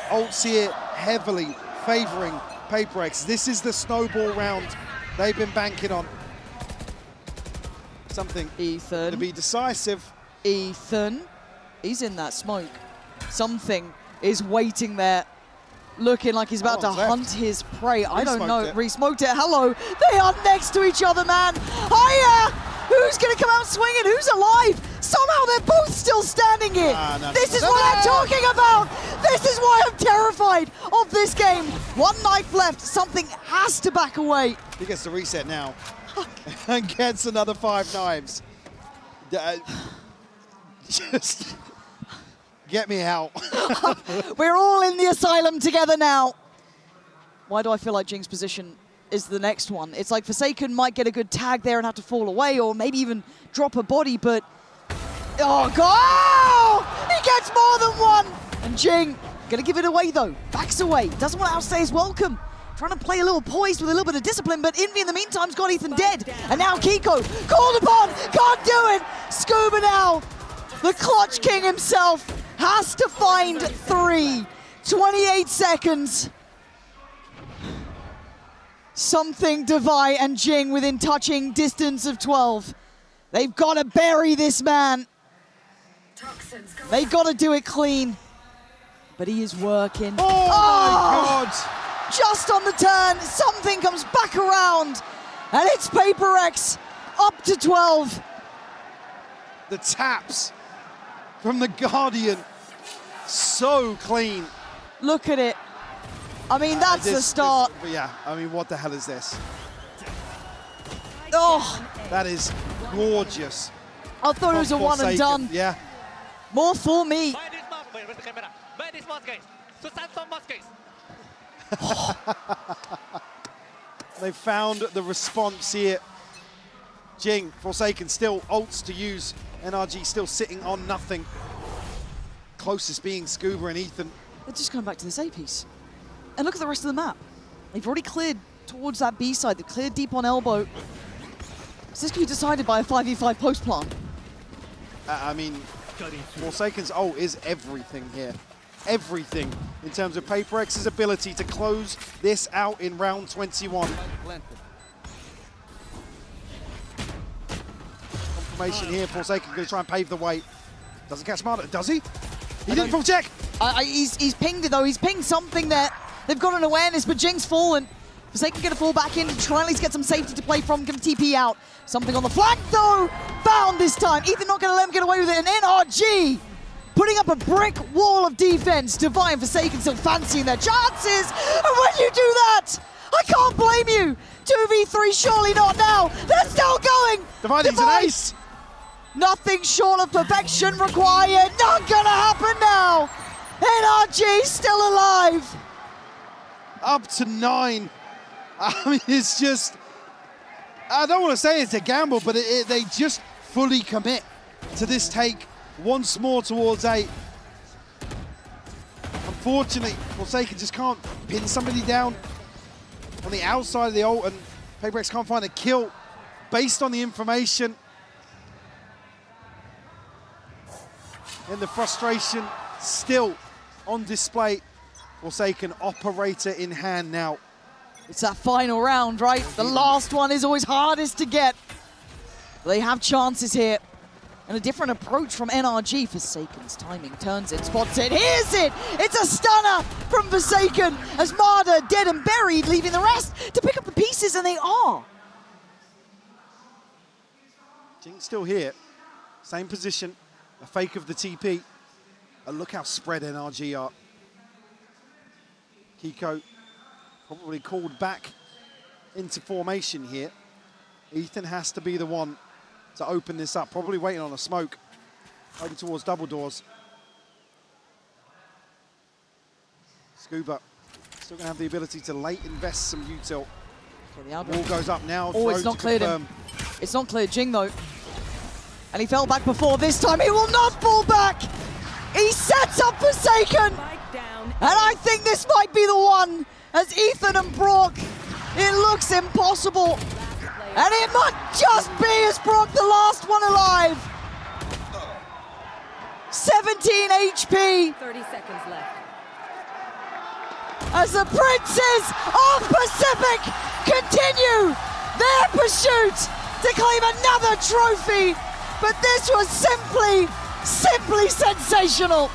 Ults here heavily favoring PRX. This is the snowball round they've been banking on. Something Ethan. to be decisive. Ethan, he's in that smoke. Something is waiting there, looking like he's about to hunt his prey. I don't know. Re-smoked it. Hello. They are next to each other, man. Hiya! Who's going to come out swinging? Who's alive? Somehow they're both still standing here. This is what I'm talking about. This is why I'm terrified of this game. 1 knife left. Something has to back away. He gets the reset now and gets another 5 knives. Just get me out. We're all in the asylum together now. Why do I feel like Jing's position is the next one? It's like Forsaken might get a good tag there and have to fall away, or maybe even drop a body, but... Oh, God! Oh! He gets more than 1! And Jing, gonna give it away, though. Backs away. Doesn't want to outstay his welcome. Trying to play a little poised with a little bit of discipline, but Envy in the meantime's got Ethan dead. And now Kiko, called upon, can't do it! Scuba now, the Clutch King himself, has to find 3. 28 seconds. Something Devi and Jing within touching distance of 12. They've got to bury this man. They've got to do it clean. But he is working. Oh my God! Just on the turn, something comes back around. And it's PRX up to 12. The taps from the Guardian. So clean. Look at it. I mean, that's the start. Yeah, I mean, what the hell is this? Oh, that is gorgeous. I thought it was a one and done. Yeah. More for me. They found the response here. Jing, Forsaken still ults to use. NRG still sitting on nothing. Closest being Scuba and Ethan. They're just going back to this A piece. And look at the rest of the map. They've already cleared towards that B side. They've cleared deep on elbow. So this can be decided by a 5v5 post plant. I mean, Forsaken's ult is everything here. Everything in terms of PRX's ability to close this out in round 21. Confirmation here. Forsaken going to try and pave the way. Doesn't catch Marta, does he? He didn't full check. He's pinged it though. He's pinged something there. They've got an awareness, but Jing's fallen. Forsaken going to fall back in, try at least get some safety to play from, going to TP out. Something on the flank though, found this time. Ethan not going to let him get away with it, and NRG putting up a brick wall of defense. Divine Forsaken still fancying their chances, and when you do that, I can't blame you. 2v3, surely not now. They're still going. Divine needs an ace. Nothing short of perfection required. Not gonna happen now. NRG still alive. Up to 9. I mean, it's just, I don't want to say it's a gamble, but they just fully commit to this take once more towards 8. Unfortunately, Forsaken just can't pin somebody down on the outside of the ult, and PRX can't find a kill based on the information. And the frustration still on display. Forsaken, operator in hand now. It's that final round, right? The last one is always hardest to get. They have chances here. And a different approach from NRG. Forsaken's timing turns it, spots it, hears it! It's a stunner from Forsaken as Marder dead and buried, leaving the rest to pick up the pieces, and they are. Jinx still here. Same position. A fake of the TP. And look how spread NRG are. Kiko probably called back into formation here. Ethan has to be the one to open this up. Probably waiting on a smoke. Heading towards double doors. Scuba still going to have the ability to late invest some util. Ball goes up now. Oh, it's not cleared him. It's not cleared Jing though. And he fell back before. This time he will not fall back. He sets up Forsaken. And I think this might be the one, as Ethan and Brock, it looks impossible. And it might just be as Brock, the last one alive. 17 HP. 30 seconds left. As the Princes of Pacific continue their pursuit to claim another trophy. But this was simply sensational.